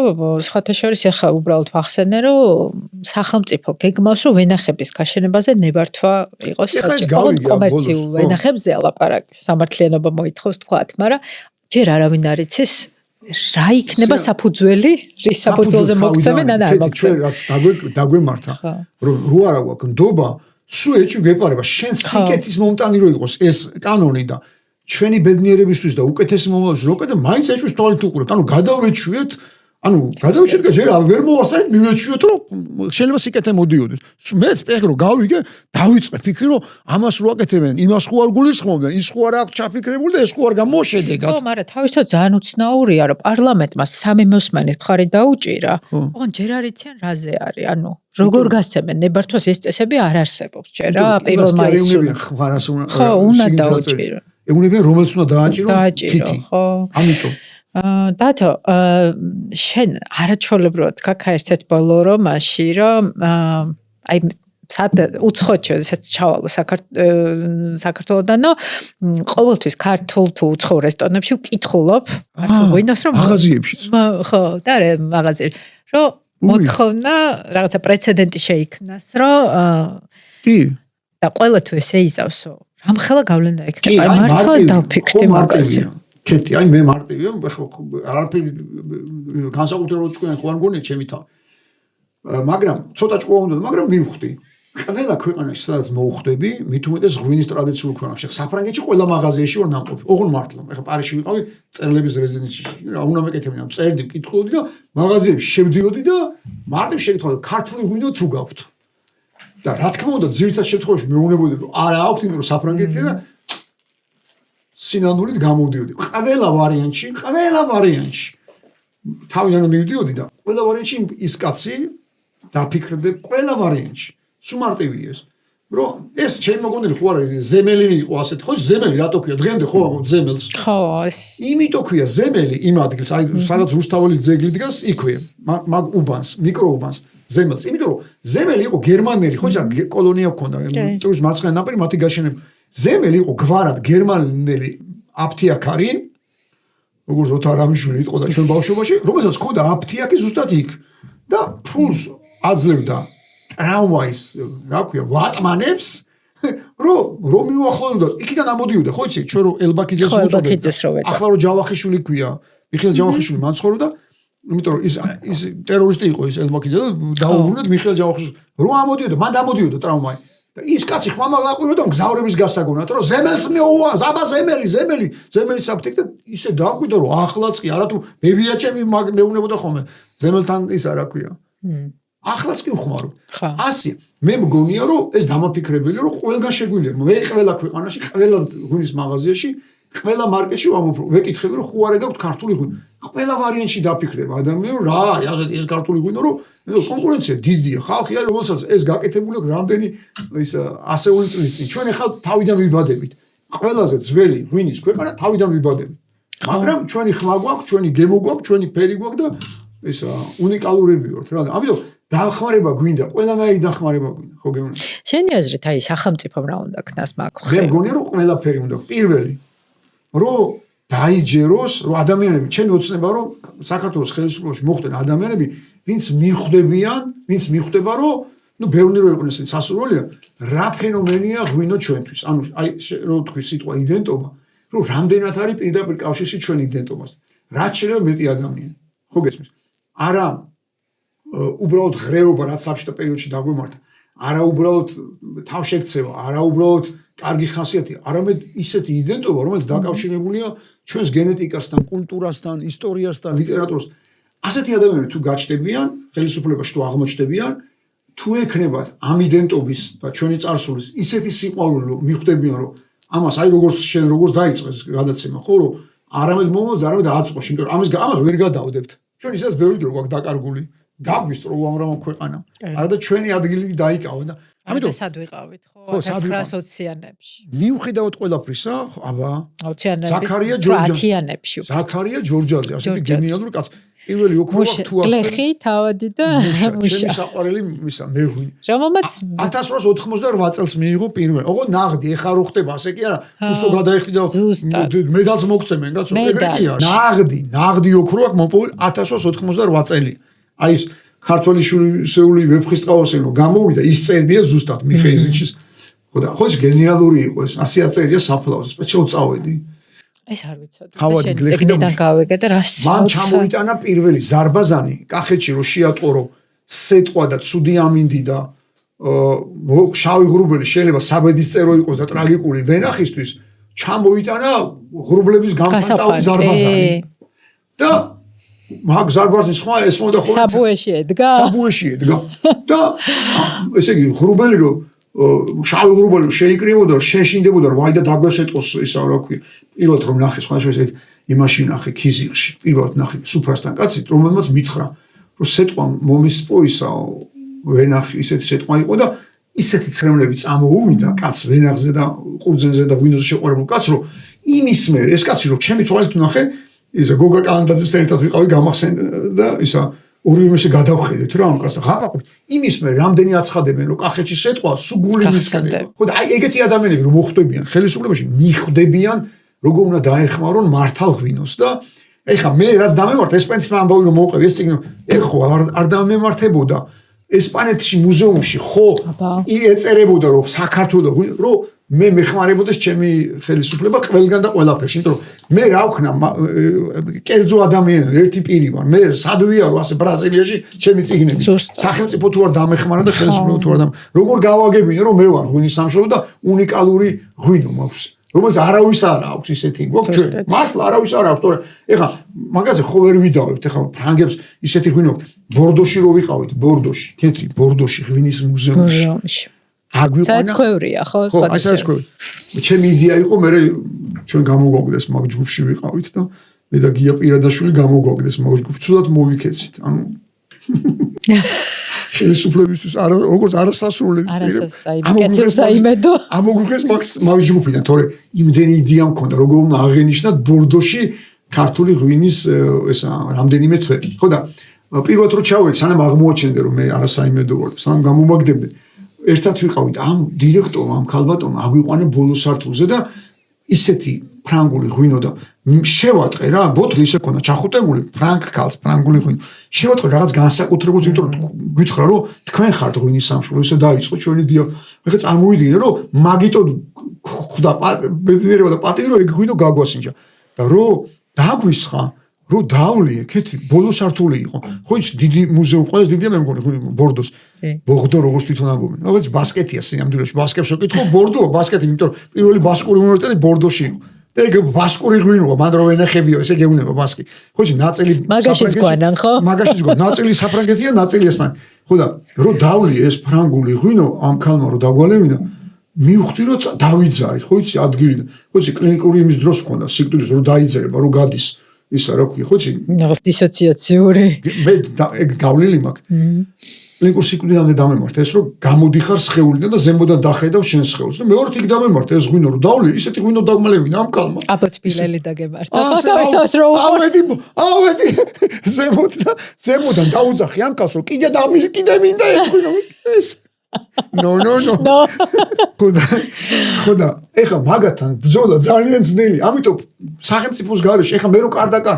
სხვათა შორის ეხა უბრალოდ ვახსენე, რომ სახელმწიფო გეგმავს, რომ ვენახების გაშენებაზე ნებართვა იყოს საჭირო. კომერციულ ვენახებზე ალაპარაკი, სამართლიანობა მოითხოვს თქვათ, მაგრამ ჯერ არავინ არ იცის რა იქნება საფუძველი, რის საფუძველზე მოგცემენ ან არ მოგცემენ. ჩვენ რაც დაგვემართა, რომ რო არა გვაქვს ნდობა, სულ ეჭვი გეპარება, შენ სიკეთის მომტანი რო იყოს ეს კანონი და ჩვენი ბედნიერებისთვის და უკეთესი მომავალისთვის როკეთ და მაინც ეჭვის თვალით უყურებთ. ანუ გადავეჩვიეთ, და ჯერ ვერ მოვასწრეთ, მივეჩვიოთ, რომ შეიძლება სიკეთე მოდიოდეს. მეც პეხი რომ გავიგე, დავიწყე ფიქრი, რომ ამას რო აკეთებენ, იმას ხო არ გულისხმობდნენ, ის ხო არ აქვს ჩაფიქრებული და ეს ხო არ გამოშედეგათ. ხო, მაგრამ თავისთავად ძალიან უცნაურია, რომ პარლამენტმა სამი მოსმენის მხარე დაუჭირა. ოღონდ ჯერ არ იციან რაზე არის, როგორ გასცემენ ნებართვას ეს წესები არ არსებობს ჯერ რა, 1 მაისს. ხო, უნდა დაუჭირო. ეუნებიან რომელს უნდა დააჭირო თითი. ხო. ამიტომ დათო, შენ არაჩვეულებრივად გაქა ერთ-ერთ ბოლო რომანში, რომ აი უცხოეთში ესეც ჩავალო საქართველოდანო, ყოველთვის ქართულ თუ უცხოურ რესტორნებში ვკითხულობ, ქართულ ღვინოს რომ მაღაზიებშიც. ხო, და მაღაზიებში. რომ მოთხოვნა რაღაცა პრეცედენტი შეიქმნას, რომ კი. და ყველა თუ ესე იზავსო, რამხელა გავლენა ექნება. აი მართლა დავფიქრდი მაგაზე. კეთი, აი მე მარტივია, არაფერი განსაკუთრებულად ჭკვიანი ხო არ მგონია ჩემი თავი. მაგრამ ცოტა ჭკუა უნდა, მაგრამ მივხვდი. ყველა ქვეყანაში სადაც მოუხვდები, მით უმეტეს ღვინის ტრადიციულ ქვეყანაში. საფრანგეთში ყველა მაღაზიაში ვარ ნამყოფი. ოღონდ მართლა. ეხლა პარიზში ვიყავი წერლების რეზიდენციაში. რა უნდა მეკეთებინა, წერდი, ვკითხულობდი და მაღაზიებში შევდიოდი და მარტივ შეკითხავდი, ქართული ღვინო თუ გაქვთ. და რა თქმა უნდა, ძირითად შემთხვევაში მეუბნებოდი, რომ არა აქვთ, იმიტომ რომ საფრანგეთში და სინანულით გამოდიოდი. ყველა ვარიანტში თავიდან მივდიოდი და ყველა ვარიანტში ის კაცი დაფიქრდე ყველა ვარიანტში. სულ მარტივია ეს. რომ ეს ჩემი მოგონილი ხო არის ზემელი იყო ასეთი. ხო ზემელი რატო ქვია? დღემდე ხო ამბობ ზემელს. ხო, ეს. იმიტომ ქვია ზემელი იმ ადგილს, აი სადაც რუსთაველის ძეგლი დგას, იქვია. მაგ უბანს, მიკროუბანს ზემელს. იმიტომ რომ ზემელი იყო გერმანელი, ხო ისა კოლონია ჰქონდა. ტურის მარცხენა ნაპირი მათი გაშენება. ზემელი იყო გვარად გერმანელი აფთიაქარი, როგორც ოთარამიშვილი იყო და ჩვენ ბავშვობაში, რომელსაც ჰქონდა აფთიაქი ზუსტად იქ და ფულს აძლევდა ტრამვაის, რა ქვია, ვატმანებს, რომ მიუახლოვდა, იქიდან ამოდიოდა, ხო იცი, ჩვენ რო ელბაქიძეს მოწოდეთ. ახლა რო ჯავახიშვილი ქვია, მიხეილ ჯავახიშვილი მან ცხოვრობდა, იმიტომ რომ ის ტერორისტი იყო ის ელბაქიძე და დაუბრუნეთ მიხეილ ჯავახიშვილს. რო ამოდიოდა, მან დამოდიოდა ტრამვაი. და ის კაცი ხმამა გაყვიროდა მგზავრების გასაგონად, რომ ზემელს მეუვა, ზაბა ზემელი საფთიქ და ისე დამკვიდო, რომ ახლაც კი არა თუ ბებია ჩემი მეუნებოდა ხოლმე ზემელთან ისა რა ქვია. ახლაც კი უხმარო. ასე მე მგონია, რომ ეს დამაფიქრებელი, რომ ყველგან შეგვიძლია, მე ყველა ქვეყანაში, ყველა ღვინის მაღაზიაში, ყველა მარკეტში ვეკითხები, რომ ხო არა გაქვთ ქართული ღვინო. ყველა ვარიანტში დაფიქრება ადამიანი, რომ რა არის ეს ქართული ღვინო, რომ კონკურენცია დიდია, ხალხი არის, რომელსაც ეს გაკეთებული აქვს რამდენი ის ასეული წლის წინ. ჩვენ ახლა თავიდან ვიბადებით. ყველაზე ძველი ღვინის ქვეყანა თავიდან ვიბადებით. მაგრამ ჩვენი ხმა გვაქვს, ჩვენი გემო გვაქვს, ჩვენი ფერი გვაქვს და ეს უნიკალურები ვართ რა. ამიტომ დახმარება გვინდა, ყველანაირი დახმარება გვინდა, ხო გეუბნები. შენი აზრით აი სახელმწიფომ რა უნდა ქნას მაგ ხე? მე მგონია რომ ყველაფერი უნდა. პირველი რომ დაიჯეროს, რომ ადამიანები, ჩემი ოცნება რომ საქართველოს ხელისუფლებაში მოხვდნენ ადამიანები, ვინც მიხვდება, რომ ბევრი რო იყოს ეს სასურველია, რა ფენომენია ღვინო ჩვენთვის. ანუ აი რო თქვი სიტყვა იდენტობა, რომ რამდენად არის პირდაპირ კავშირში ჩვენ იდენტობას. რაც შეიძლება მეტი ადამიანი. ხო გესმის? არა უბრალოდ ღრეობა რაც საბჭოთა პერიოდში დაგვემართა. არა უბრალოდ თავშექცევა, არა უბრალოდ კარგი ხასიათი, არამედ ისეთი იდენტობა, რომელიც დაკავშირებულია ჩვენს გენეტიკასთან, კულტურასთან, ისტორიასთან, ლიტერატურასთან. ასეთი ადამიანები თუ გაჩნდებიან, ხელისუფლებაში თუ აღმოჩნდებიან, თუ ექნებათ ამ იდენტობის და ჩვენი წარსულის ისეთი სიყვარული, რომ მიხვდებიან, რომ ამას აი როგორც დაიწყეს გადაცემა, ხო, რომ არამედ მომოძ, არამედ აწყოს, იმიტომ რომ ამას ვერ გადავდებთ. ჩვენ ისაც ბევრი დრო გვაქვს დაკარგული. გაგვისწრო უამრავ ქვეყანამ. არა და ჩვენი ადგილი დაიკავა და ამიტომ სად ვიყავით, ხო? 1920-იანებში. მიუხედავად ყველაფრისა, აბა. 20-იანებში. ზაქარია ჯორჯაძე. 10-იანებში. ზაქარია ჯორჯაძე, ასეთი გენიალური კაცი. პირველი ოქროა თუ ასე. გლეხი, თავადი და მუშა. ჩემი საყვარელი მისა მეღვინი. რომელმაც 1898 წელს მიიღო პირველი. ოღონდ ნაღდი, ეხა რო ხდება, ასე კი არა. უსო გადაიხდი და მედალს მოგცემენ, კაცო, ეგრე კი არა. ნაღდი ოქრო აქვს მოპოვებული 1898 წელი. აი ეს ქართველი შეული ვეფხისტყაოსი რომ გამოვიდა ის წერია ზუსტად მიხეიზიჩის ხო და ხო ეს გენიალური იყო ეს 100 წერია საფლავზე სპეციალურად წავედი ეს არ ვიცოდი ტექნიკიდან გავიგე და რა მან ჩამოიტანა პირველი ზარბაზანი კახეთში რო შეატყო სეტყვა და ცუდი ამინდი და შავი ღრუბელი შეიძლება საბედისწერო იყოს და ტრაგიკული ვენახისთვის ჩამოიტანა ღრუბლების გამხანტავი ზარბაზანი და მაგ ზარბაზნის ხმა ესმოდა ხოლმე საბუეში ედგა და ესე იგი ღრუბელი რომ შავი ღრუბელი შეიკრიბოდა შეშინდებოდა რომ ვაი და დაგვესეტყოს ისა რა ქვია პირველად რომ ნახე სხვა შეიძლება იმაში ნახე ქიზიყში პირველად ნახე სუფრასთან კაცით რომელმაც მითხრა რომ სეტყვა მომისპოისაო ვენახი ისეთი სეტყვა იყო და ისეთი ცრემლები წამოუვიდა კაც ვენახზე და ყურძენზე და ღვინოზე შეყვარებულ კაც რომ იმის მე ეს კაცი რომ ჩემი თვალით ნახე ისა გოგა კალანდაძესთან ერთად ვიყავი გამახსენდა ისა ორივეში გადავხედეთ რა ამ კაცთან ხაპაყობთ იმის მე რამდენი აცხადებენ რომ კახეთში სეტყვა სუგული მისკდება ხო და აი ეგეთი ადამიანები რომ მოხვდებიან ხელისუფლებაში მიხვდებიან როგორ უნდა დაეხმარონ მართალ ღვინოს და ეხა მე რაც დამემართ ესპანეთის ამბავი რომ მოვყევი ეს წიგნი ეხო არ დამემართებოდა ესპანეთში მუზეუმში ხო ეწერებოდა რომ საქართველოს რომ მე მეხმარებოდეს ჩემი ხელისუფლება ყველგან და ყველაფერში, იმიტომ რომ მე რა ვქნა კერძო ადამიანი ერთი პირი ვარ. მე სად ვიარო ასე ბრაზილიაში ჩემი წიგნები. სახელმწიფო თუ არ დამეხმარა და ხელისუფლება თუ არ როგორ გავაგებინე რომ მე ვარ ღვინის სამშობლო და უნიკალური ღვინო მაქვს. რომელიც არავის არ აქვს ისეთი გვაქვს ჩვენ. მართლა არავის არ აქვს, თორე ეხა მაგაზე ხო ვერ ვიდავებთ, ეხა ფრანგებს ისეთი ღვინო ბორდოში რო ვიყავით, კეთრი ბორდოში ღვინის მუზეუმში. საერთქვევრია ხო სხვა საერთქვევრი ჩემი იდეა იყო მე ჩვენ გამოგვაგდეს მაგ ჯგუფში ვიყავით და მე და გია პირადაშვილი გამოგვაგდეს მაგ ჯგუფში ცუდად მოვიქეცით ანუ ხელისუფლებისთვის როგორც არასასრული საიმედო ამოგვიგეს მაგ ჯგუფიდან თორე იმდენი იდეა მქონდა როგორ უნდა აღენიშნათ ბორდოში ქართული ღვინის ესა რამდენიმე თვე ხო და პირველად რო ჩავედი სანამ აღმოაჩენდე რომ მე არასაიმედო ვარ სანამ გამომაგდებდე ერთად ვიყავით ამ დირექტორმა ამ ქალბატონმა აგვიყვანა ბოლო სართულზე და ისეთი ფრანგული ღვინო და შევატყე რა ბოთლი ისე ქონდა ჩახუტებული ფრანგული ღვინო შევატყე რაღაც განსაკუთრებულს იმიტომ რომ გითხრა რომ თქვენ ხართ ღვინის სამშობლო ისე დაიწყო ჩვენი დია ეხლა წარმოიდგინე რომ მაგიტო ხვდა ბედნიერება და პატივი რომ ეგ ღვინო გაგვასინჯა და რომ დაგვისხა რო დავლიე კეთი ბოლო სართული იყო ხო იცი დიდი მუზეუმი ყველაზე დიდია მე მგონი ბორდოს ბორდო როგორც თვითონ ამბობენ რაღაც ბასკეტია სინამდვილეში ბასკეტს ვკითხო ბორდოა ბასკეტი იმიტომ რომ პირველი ბასკური უნივერსიტეტი ბორდოში იყო და ეგ ბასკური ღვინოა მან რო ენახებიო ესე გეუნება ბასკი ხო იცი ნაწილი მაგაშიც გქონდა ნაწილი საფრანგეთია ნაწილი ესპანეთი ხო და რო დავლიე ეს ფრანგული ღვინო ამ ქალმა რო დაგვალევინა მივხვდი რომ დავიძარი ხო იცი ადგილიდან ხო იცი კლინიკური იმის დროს მქონდა სიკვდილის რო დაიძერება რო გადის ისა რა ქვია ხო იცი რაღაც დისოციაციური მე ეგ გავლილი მაქვს კლინიკურ სიკვდილამდე დამემართა ეს რომ გამოდიხარ სხეულიდან და ზემოდან დახედავ შენ სხეულს და მეორედ იქ დამემართა ეს ღვინო რომ დავლი ისეთი ღვინო დაგმალევინა ამ კალმა აბოთბილელი დაგემართა ავედი ზემოდან დაუძახი ამ კალს რომ კიდე მინდა ეს ღვინო ეს no ხოდა ეხა მაგათან ბრძოლა ძალიან ძნელი ამიტომ სახელმწიფოს გარეშე ეხა მე რო კარდაკარ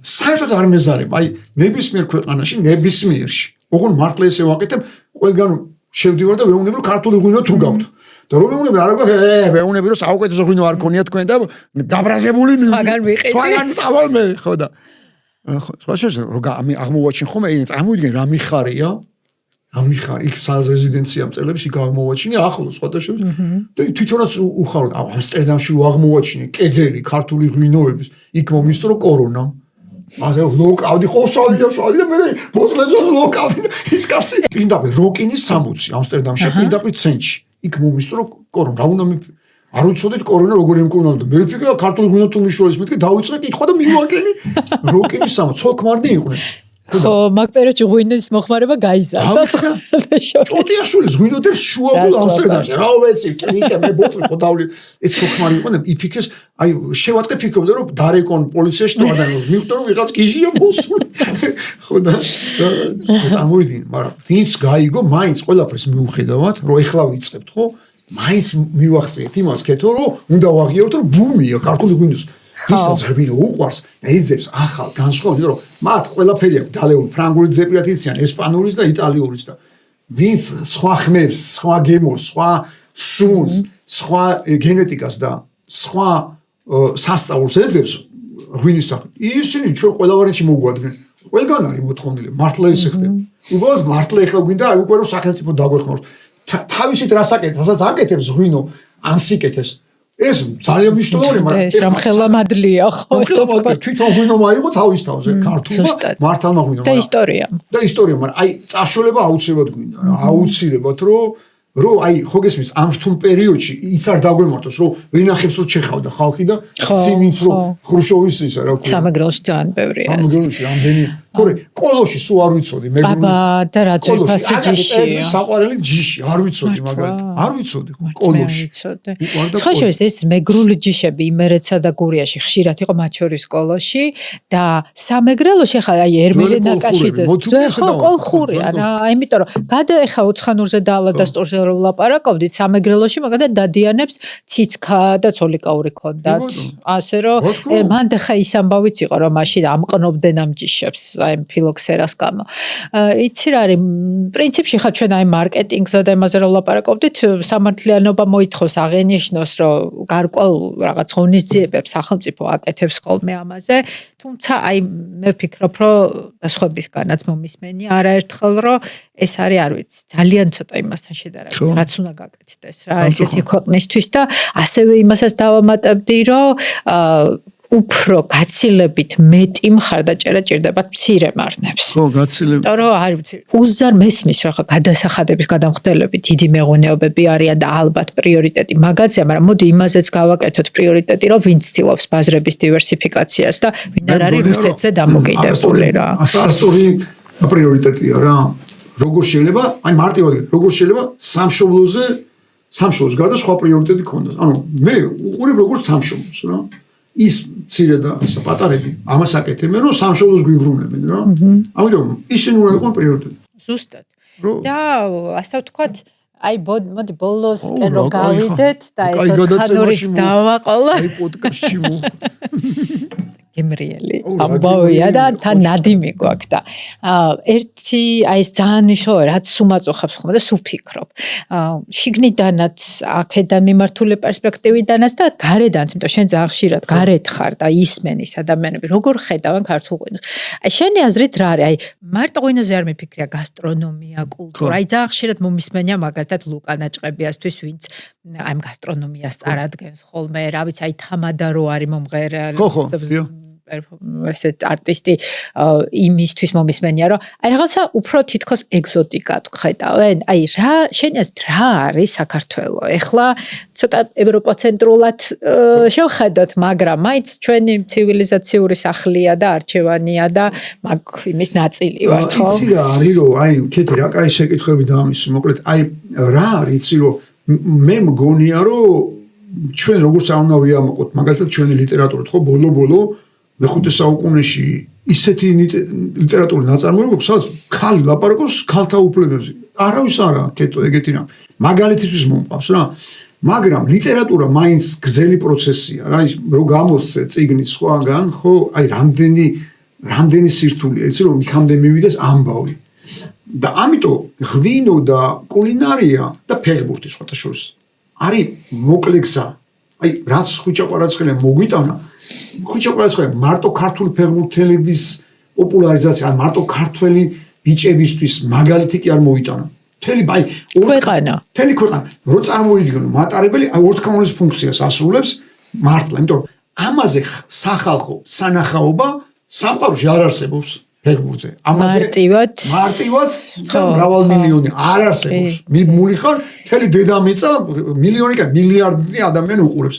საერთოდ არ მეზარებ აი ნებისმიერ ქვეყანაში ნებისმიერში ოღონ მართლა ესე ვაკეთებ ყველგან შევდივარ და ვეუბნები რომ ქართული ღვინო თუ გაქვთ და რომ ვეუბნები არა ვეუბნები რომ საუკეთესო ღვინო არ გქონია თქვენ და დაბრაზებული სხვაგან წავალ მე ხოდა სხვა შეიძლება რომ აღმოვაჩინ ხომ ეს წარმოიდგენ რა მიხარია ამიხარი იქ საზრეზიდენციამ წელებში გამოვაჩინე ახლოს სხვადასხვა და თვითონაც უხარო ამსტერდამში აღმოვაჩინე კედელი ქართული ღვინოების იქ მომისტრო კორონამ ასე ლოკავდი ხოსალი და მე ბოთლებზე ლოკავდი ის კაცი პირდაპირ როკინის 60 ამსტერდამში პირდაპირ ცენტრში იქ მომისტრო კორონ რა უნდა არ ვიცოდით კორონა როგორ იმკურნავდა. მე ვფიქრე ქართული ღვინო თუ მიშველის მეთქე დავიწყე კითხვა და მივაკენი. როკინის სამა ცოლ-ქმარნი იყვნენ. ხო, მაგ პერიოდში ღვინოს მოხმარება გაიზარდა. ჭოტიაშვილის ღვინოდებს შუაგულ ამსტერდამში. რა ვიცი, კრიკე მე ბოთლი ხო დავლი. ეს ცოლ-ქმარი იყო და იფიქეს, აი შევატყე ფიქრობდა რომ დარეკონ პოლიციაში თუ ადამიანს მიხვდა რომ ვიღაც გიჟია მოსული. ხო და წამოვიდნენ, მაგრამ ვინც გაიგო, მაინც ყველაფერს მიუხედავად, რომ ეხლა ვიწყებთ, ხო? მაინც მივახციეთ იმას კეთო, რომ უნდა ვაღიაროთ, რომ ბუმია ქართული ღვინოს. ვისაც ღვინო უყვარს და იძებს ახალ განსხვავებით, რომ მათ ყველაფერი აქვს დალეული, ფრანგული ძეპირად იციან, ესპანურის და იტალიური და ვინც სხვა ხმებს, სხვა გემოს, სხვა სუნს, სხვა გენეტიკას და სხვა სასწაულს ეძებს ღვინის სახით. ისინი ჩვენ ყველავარენში მოგვადგნენ. ყველგან არის მოთხოვნილი, მართლა ისე ხდება. უბრალოდ მართლა ეხლა გვინდა აი უკვე რომ სახელმწიფო დაგვეხმაროს. თავისით რასაკეთებს, რასაც აკეთებს ღვინო ამ სიკეთეს. ეს ძალიან მნიშვნელოვანია, მაგრამ ეს რამხელამადლია ხო? თვითონ ღვინო მაიღო თავის თავზე, ქართულმა მართალმა ღვინო. და ისტორია, მაგრამ აი წაშოლება აუცილებლად გვინდა რა, აუცილებლად რომ აი ხო გესმის ამ რთულ პერიოდში ის არ დაგვემართოს რომ ვინახებს რომ ჩეხავდა ხალხი და სიმინც რომ ხრუშოვის ისა რა ქვია. სამეგრელოში ძალიან ბევრია. სამეგრელოში რამდენი თორე კოლოში სულ არ ვიცოდი მე აბა და რა ძვირფასი ჯიში საყვარელი ჯიში არ ვიცოდი მაგალითად არ ვიცოდი ხო კოლოში ხო ეს მეგრული ჯიშები იმერეთსა და გურიაში ხშირად იყო მათ შორის კოლოში და სამეგრელოში ხა აი ერმილე ნაკაშიძე ხო კოლხურია რა იმიტომ რომ გადაეხა უცხანურზე და ალადასტურზე რომ ვლაპარაკობდით სამეგრელოში მაგალითად დადიანებს ციცქა და ცოლიკაური ქონდათ ასე რომ მან ხა ის ამბავიც იყო რომ მაშინ ამყნობდნენ ამ ჯიშებს აი ფილოქსერას გამო. იცი რა არის პრინციპში ხა ჩვენ აი მარკეტინგზე და იმაზე რომ ვლაპარაკობდით სამართლიანობა მოითხოვს აღენიშნოს რომ გარკვეულ რაღაც ღონისძიებებს სახელმწიფო აკეთებს ხოლმე ამაზე თუმცა აი მე ვფიქრობ რომ სხვებისგანაც მომისმენი არაერთხელ რომ ეს არის არ ვიცი ძალიან ცოტა იმასთან შედარებით რაც უნდა გაკეთდეს რა ესეთი ქვეყნისთვის და ასევე იმასაც დავამატებდი რომ უფრო გაცილებით მეტი მხარდაჭერა ჭირდება მცირე მარნებს. ხო, გაცილებით. იმიტომ რომ არ ვიცი, უზარ მესმის რა გადასახადების გადამხდელები დიდი მეღვინეობები არიან და ალბათ პრიორიტეტი მაგაცია, მაგრამ მოდი იმაზეც გავაკეთოთ პრიორიტეტი, რომ ვინც ცდილობს ბაზრების დივერსიფიკაციას და ვინ არ არის რუსეთზე დამოკიდებული რა. ასწორი პრიორიტეტია რა. როგორ შეიძლება, აი მარტივად როგორ შეიძლება სამშობლოს გარდა სხვა პრიორიტეტი ქონდეს. ანუ მე უყურებ როგორც სამშობლოს რა. ის მცირე და პატარები ამას აკეთებენ რომ სამშობლოს გვიბრუნებენ რა. ამიტომ ისინი უნდა იყვნენ პრიორიტეტი. ზუსტად. და ასე ვთქვათ, აი მოდი ბოლოსკენ რომ გავიდეთ და ეს ხანურიც დავაყოლა. აი პოდკასტში გემრიელი ამბავია და თან ნადიმი გვაქვს და ერთი აი ეს ძალიან მნიშვნელოვანი რაც სუმაწუხებს ხოლმე და სუფიქრობ შიგნიდანაც აქედან მიმართული პერსპექტივიდანაც და გარედანაც იმიტომ შენ ძალიან ხშირად გარეთ ხარ და ისმენის ადამიანები როგორ ხედავენ ქართულ ღვინოს აი შენი აზრით რა არის აი მარტო ღვინოზე არ მიფიქრია გასტრონომია კულტურა აი ძალიან ხშირად მომისმენია მაგალითად ლუკა ნაჭყებიასთვის ვინც აი გასტრონომიას წარადგენს ხოლმე რა ვიცი აი თამადა რო არის მომღერალი ესეთ არტისტი იმისთვის მომისმენია რომ აი რაღაცა უფრო თითქოს ეგზოტიკად ხედავენ აი რა შენი აზრით რა არის საქართველო ეხლა ცოტა ევროპოცენტრულად შევხედოთ მაგრამ მაინც ჩვენი ცივილიზაციური სახლია და არჩევანია და მაგ იმის ნაწილი ვართ ხო იცი რა არის რომ აი კეთი რა კაი შეკითხვები დამის მოკლედ აი რა არის იცი რომ მე მგონია რომ ჩვენ როგორც არ უნდა ვიამაყოთ მაგალითად ჩვენი ლიტერატურით ხო ბოლო მეხუთე საუკუნეში ისეთი ლიტერატურული ნაწარმოები გვაქვს, სადაც ქალი ლაპარაკობს ქალთა უფლებებზე. არავის არა კეთო ეგეთი რამ. მაგალითისთვის მომყავს რა. მაგრამ ლიტერატურა მაინც გრძელი პროცესია რა. რო გამოსცე წიგნი სხვაგან, ხო, აი რამდენი სირთულეა, იცი რომ იქამდე მივიდეს ამბავი. და ამიტომ ღვინო და კულინარია და ფეხბურთი სხვათა შორის არის მოკლე გზა. აი რაც ხუჭაყარაცხელია მოგვიტანა ხუჭაყარაცხელი მარტო ქართული ფეხბურთელების პოპულარიზაცია ან მარტო ქართველი ბიჭებისთვის მაგალითი კი არ მოიტანა. მთელი ქვეყანა რო წარმოიდგინო მატარებელი აი ორთქლმოლის ფუნქციას ასრულებს მართლა, იმიტომ რომ ამაზე სახალხო სანახაობა სამყაროში არ არსებობს. ფეხბურთზე. მარტივად მრავალ მილიონი არ არსებობს. მული ხარ, მთელი დედამიწა მილიონი და მილიარდი ადამიანი უყურებს.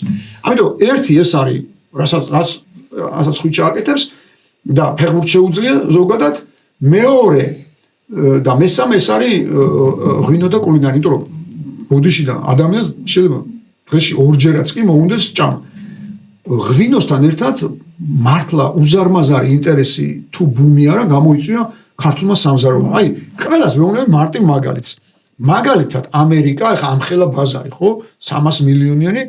ამიტომ ერთი ეს არის, რასაც ხუჭი აკეთებს და ფეხბურთს შეუძლია ზოგადად, მეორე და მესამე ეს არის ღვინო და კულინარი, იმიტომ რომ ბოდიში და ადამიანს შეიძლება დღეში ორჯერაც კი მოუნდეს ჭამა. ღვინოსთან ერთად მართლა უზარმაზარი ინტერესი თუ ბუმი არა გამოიწვია ქართულმა სამზარეულომ. აი, ყველას მეუბნები მარტივ მაგალითს. მაგალითად ამერიკა, ახლა ამხელა ბაზარი, ხო? 300 მილიონიანი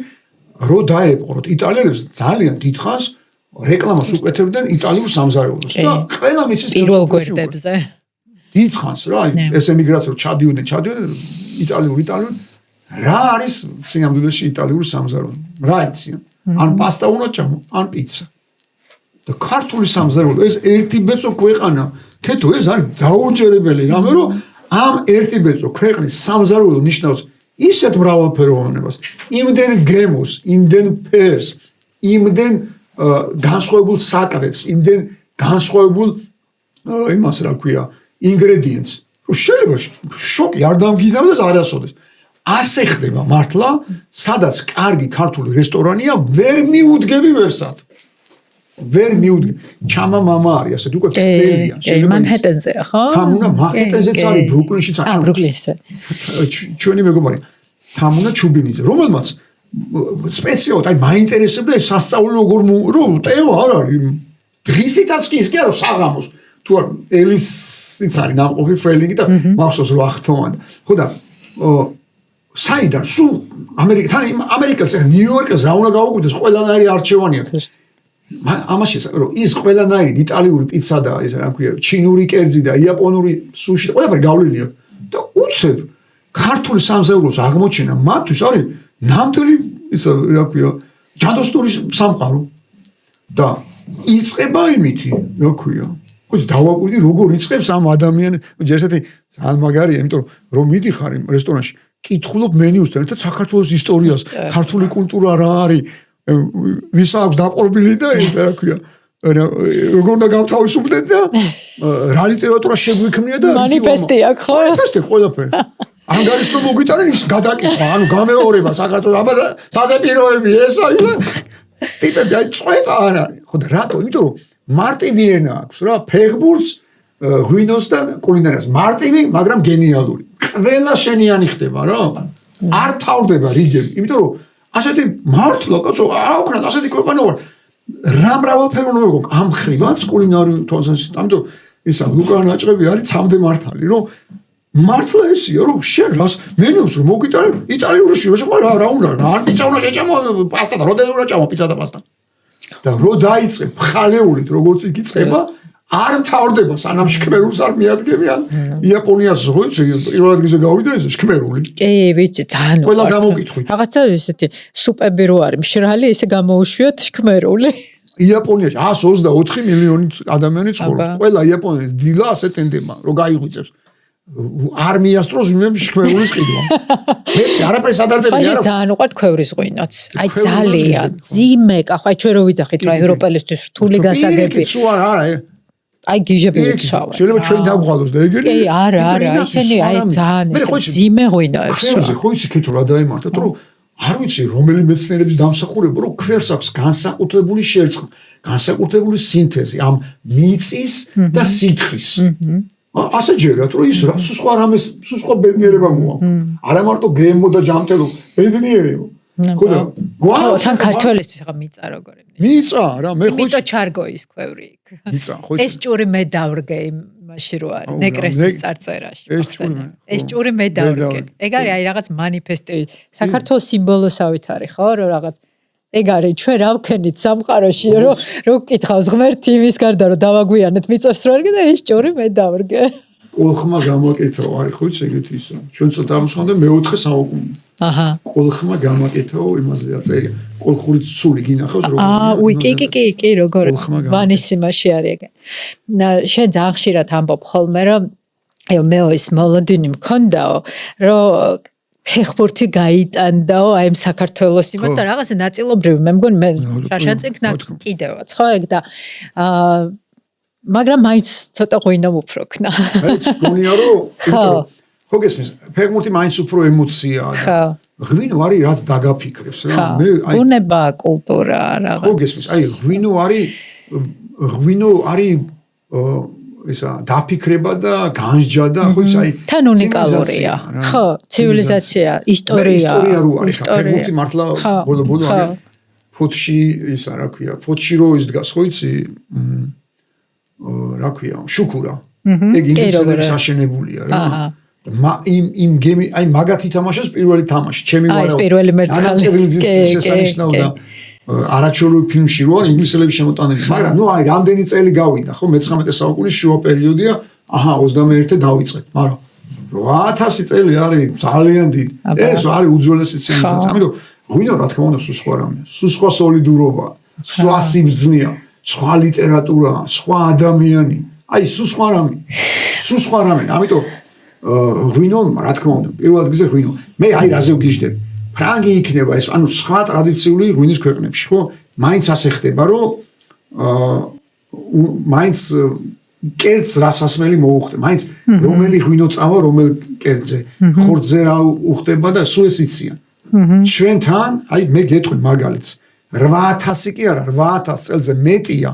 რო დაეპყროთ იტალიელებს ძალიან დიდხანს რეკლამას უკეთებდნენ იტალიურ სამზარეულოს და ყველა მიცის პირველ გვერდებზე. დიდხანს რა, ეს ემიგრაცია რო ჩადიოდნენ იტალიურ რა არის სინამდვილეში იტალიური სამზარეულო? რა იციან? ან პასტა უნდა ჭამო, ან პიცა. და ქართული სამზარეულო ეს ერთი ბეწო ქვეყანა, ქეთო ეს არის დაუჯერებელი რამე, რომ ამ ერთი ბეწო ქვეყნის სამზარეულო ნიშნავს ისეთ მრავალფეროვანებას, იმდენ გემოს, იმდენ ფერს, იმდენ განსხვავებულ საკვებს, იმდენ განსხვავებულ იმას რა ქვია, ინგრედიენტს, რომ შეიძლება შოკი არ დამგიდავდეს არასოდეს. ასე ხდება მართლა, სადაც კარგი ქართული რესტორანია, ვერ მიუდგები ვერსად. ვერ მიუდგები. ჩამა მამა არის, ასეთ უკვე ქსელია. მანჰეტენზეა, ხო? თამუნა მანჰეტენზეც არის, ბრუკლინშიც არის. ბრუკლინზე. ჩვენი მეგობარი თამუნა ჩუბინიძე, რომელმაც სპეციალურად აი მაინტერესებდა ეს სასწაული რომ ტეო არ არის. დღისითაც კი ის კი არა საღამოს. თუ არ ელისიც არის ნამყოფი ფრელინგი და მახსოვს რომ ახთოვანდა. ხო და საიდან სულ ამერიკას ახლა ნიუ-იორკს რა უნდა გაუკვირდეს ყველანაირი არჩევანი აქვს. ამაში რომ ის ყველანაირი იტალიური პიცა და ეს რა ქვია ჩინური კერძი და იაპონური სუში და ყველაფერი გავლილი აქვს და უცებ ქართული სამზარეულოს აღმოჩენა მათთვის არის ნამდვილი ის რა ქვია ჯადოსნური სამყარო და იწყება იმითი რა ქვია ხოც დავაკვირდი როგორ იწყებს ამ ადამიანს ჯერ ესეთი ძალიან მაგარია იმიტომ რომ მიდიხარ იმ რესტორანში კითხულობ მენიუსთან ერთად საქართველოს ისტორიას ქართული კულტურა რა არის ვის აქვს დაყრობილი და ეს რა ქვია როგორ უნდა გავთავისუფლდეთ და რა ლიტერატურა შეგვიქმნია და მანიფესტი აქვს ხო მანიფესტი ყველაფერი ანგარის რომ მოგვიტანენ ის გადაკითხვა ანუ გამეორება საქართველოს აბა საზეპიროები ეს აი ტიპები აი წვეტა არ არის ხო და რატო იმიტომ რომ მარტივი ენა აქვს რა ფეხბურთს ღვინოს და კულინარიას მარტივი მაგრამ გენიალური ყველა შენიანი ხდება რა არ თავდება რიგები იმიტომ რომ ასეთი მართლა კაცო არა ვქნათ ასეთი ქვეყანა ვარ რა მრავალფეროვნება გვაქვს ამ ხრივაც კულინარიულ თვალსაზრისით ამიტომ ისა ლუკა ნაჭრები არის ცამდე მართალი რომ მართლა ესია რომ შენ რას მენიუს რომ მოგვიტანე იტალიური რა უნდა რა პიცა უნდა შეჭამო პასტა და როდესაც უნდა ჭამო პიცა და პასტა და რო დაიწყე მხალეულით როგორც იგი წება არ მთავრდება სანამ შქმერულს არ მიადგებიან იაპონიას ზღვის პირველად გიზე გავიდა ეს შქმერული კი ვიცი ძალიან ყველა გამოკითხვით რაღაცა ესეთი სუპები რო არის მშრალი ესე გამოუშვიოთ შქმერული იაპონიაში 124 მილიონი ადამიანი ცხოვრობს ყველა იაპონელი დილა ასე ტენდება რომ გაიღვიძებს არმიას დროს ვინმე შქმერულის ყიდვა მე არაფერს ადარდები არა ძალიან უყვართ ქვევრის ღვინოც აი ძალიან ძიმე კახვა ჩვენ რო ვიძახით რა ევროპელისთვის რთული გასაგები სულ არა აი გიჟები უცავ შეიძლება ჩვენ დავღალოს და ეგერი კი არა ისინი აი ძალიან ძიმე ღვინოებს ქვერზე ხო იცი ქეთო რა დაემართათ რომ არ ვიცი რომელი მეცნიერების დამსახურება რომ ქვერს აქვს განსაკუთრებული შერწყმი განსაკუთრებული სინთეზი ამ მიწის და სითხის ასე ჯერათ რომ ის რა სხვა რამეს სხვა ბედნიერება მოაქვს არა მარტო გემო და ჯამტელო ბედნიერება ხო და თან ქართველისთვის ახლა მიწა როგორი მიწა რა მე ხო მიწა ჩარგოის ქვევრი იქ მიწა ხო ეს ჭური მე დავრგე იმაში რო არის ნეკრესის წარწერაში ეს ჭური მე დავრგე ეგ არის აი რაღაც მანიფესტი საქართველოს სიმბოლოსავით არის ხო რომ რაღაც ეგ არის ჩვენ რა ვქენით სამყაროში რომ გკითხავს ღმერთი იმის გარდა რომ დავაგვიანეთ მიწას რო არგე და ეს ჭური მე დავრგე ყოლხმა გამაკეთო არის ხო ეგეთი ისო ჩვენ ცოტა ამსხონდა მეოთხე საუკუნე აჰა ყოლხმა გამაკეთო იმაზე აწერია ყოლხური ცული გინახავს უი კი როგორ ვანისიმაში არის ეგ შენ ძალიან ხშირად ამბობ ხოლმე რომ აი მეოის მოლოდინი მქონდაო რომ ფეხბურთი გაიტანდაო აი ამ საქართველოს იმას და რაღაცა ნაწილობრივი მე მგონი მე შარშანწინქნა კიდევაც ხო ეგ და მაგრამ მაინც ცოტა ღვინომ უფრო ქნა. მეც გონია რომ ხო გესმის, ფეხბურთი მაინც უფრო ემოციაა და ღვინო არის რაც დაგაფიქრებს რა. მე აი უნება კულტურა რაღაც. ხო გესმის, აი ღვინო არის ისა დაფიქრება და განსჯა და ხო იცი აი თან უნიკალურია. ხო, ცივილიზაცია, ისტორია. ისტორია რო არის, ფეხბურთი მართლა ბოლო არის ფოთში ისა რა ქვია, ფოთში რო ის დგას, ხო იცი? რა ქვია, შუქურა. ეგ ინგლისელების აშენებულია რა. იმ გემი, აი მაგათ ითამაშეს პირველი თამაში, ჩემი ვარა. აი ეს პირველი მერცხალი. შესანიშნავდა არაჩვეულებრივ ფილმში რო არის ინგლისელების შემოტანილი, მაგრამ ნუ აი რამდენი წელი გავიდა, ხო, მე-19 საუკუნის შუა პერიოდია, 21-ე დავიწყეთ, მაგრამ 8000 წელი არის ძალიან დიდი. ეს არის უძველესი ცივილიზაცია. ამიტომ ღვინო რა თქმა უნდა სულ სხვა რამეა, სულ სხვა სოლიდურობა, სხვა სიბრძნეა, სხვა ლიტერატურა, სხვა ადამიანი. აი სულ სხვა რამე. სულ სხვა რამე. ამიტომ ღვინო რა თქმა უნდა, პირველად გიზე ღვინო. მე აი რაზე ვგიჟდები. ფრანგი იქნება ეს, ანუ სხვა ტრადიციული ღვინის ქვეყნებში, ხო? მაინც ასე ხდება, რომ მაინც კერძს რასასმელი მოუხდება. მაინც რომელი ღვინო წავა, რომელ კერძზე, ხორცზე რა უხდება და სულ ეს იციან. ჩვენთან, აი მე გეტყვი მაგალითს, 8000 კი არა, 8000 წელზე მეტია.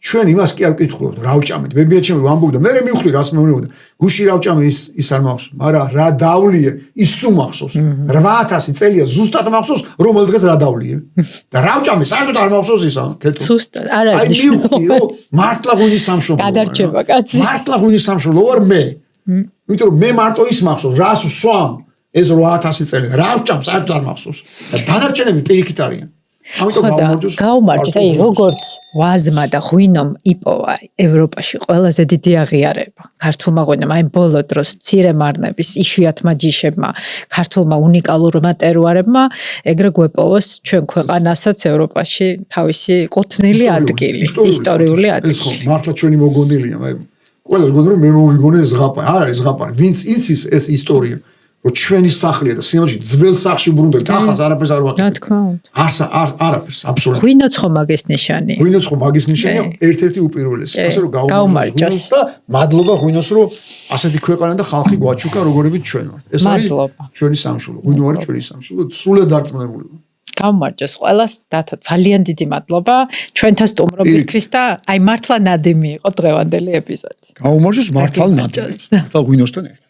ჩვენ იმას კი არ ვკითხულობთ, რა ვჭამეთ. ბებიაჩემი ვამბობდა, მე მივხვდი რას მეუბნებოდა. გუში რა ვჭამე ის არ მახსოვს, მაგრამ რა დავლიე, ის სულ მახსოვს. 8000 წელია ზუსტად მახსოვს, რომელ დღეს რა დავლიე. და რა ვჭამე, საერთოდ არ მახსოვს ისა, კეთო. ზუსტად, არ არის. აი მივხვდი, რომ მართლა ღვინის სამშობლოა. გადარჩება კაცი. მართლა ღვინის სამშობლო ვარ მე. იმიტომ რომ მე მარტო ის მახსოვს, რას ვსვამ ეს 8000 წელი. რა ვჭამ, საერთოდ არ მახსოვს. და დანარჩენები პირიქით არიან. გაუმარჯოს, აი როგორც ვაზმა და ღვინომ იპოვა ევროპაში ყველაზე დიდი აღიარება. ქართულმა ღვინომ, აი ბოლო დროს მცირე მარნების იშვიათმა ჯიშებმა, ქართულმა უნიკალურმა ტერუარებმა ეგრე გვეპოვოს ჩვენ ქვეყანასაც ევროპაში თავისი კუთვნილი ადგილი, ისტორიული ადგილი. მართლა ჩვენი მოგონილია, მე ყველას გონია რომ მე მოვიგონე ზღაპარი. არ არის ზღაპარი, ვინც იცის ეს ისტორია. რომ ჩვენი სახლია და სინამდვილეში ძველ სახლში ბრუნდებით, ახალს არაფერს არ ვაკეთებ. რა თქმა უნდა. არაფერს, აბსოლუტურად. ღვინოცხო მაგის ნიშანი. ღვინოცხო მაგის ნიშანია ერთ-ერთი უპირველესი. ასე რომ გაუმარჯოს და მადლობა ღვინოს, რომ ასეთი ქვეყანა და ხალხი გვაჩუქა, როგორებით ჩვენ ვართ. ეს არის ჩვენი სამშობლო. ღვინო არის ჩვენი სამშობლო. სრულად დარწმუნებული. გაუმარჯოს ყველას, დათო, ძალიან დიდი მადლობა ჩვენთან სტუმრობისთვის და აი მართლა ნადიმი იყო დღევანდელი ეპიზოდი. გაუმარჯოს მართლა ნადიმი. მართლა ღვინოსთან ერთად.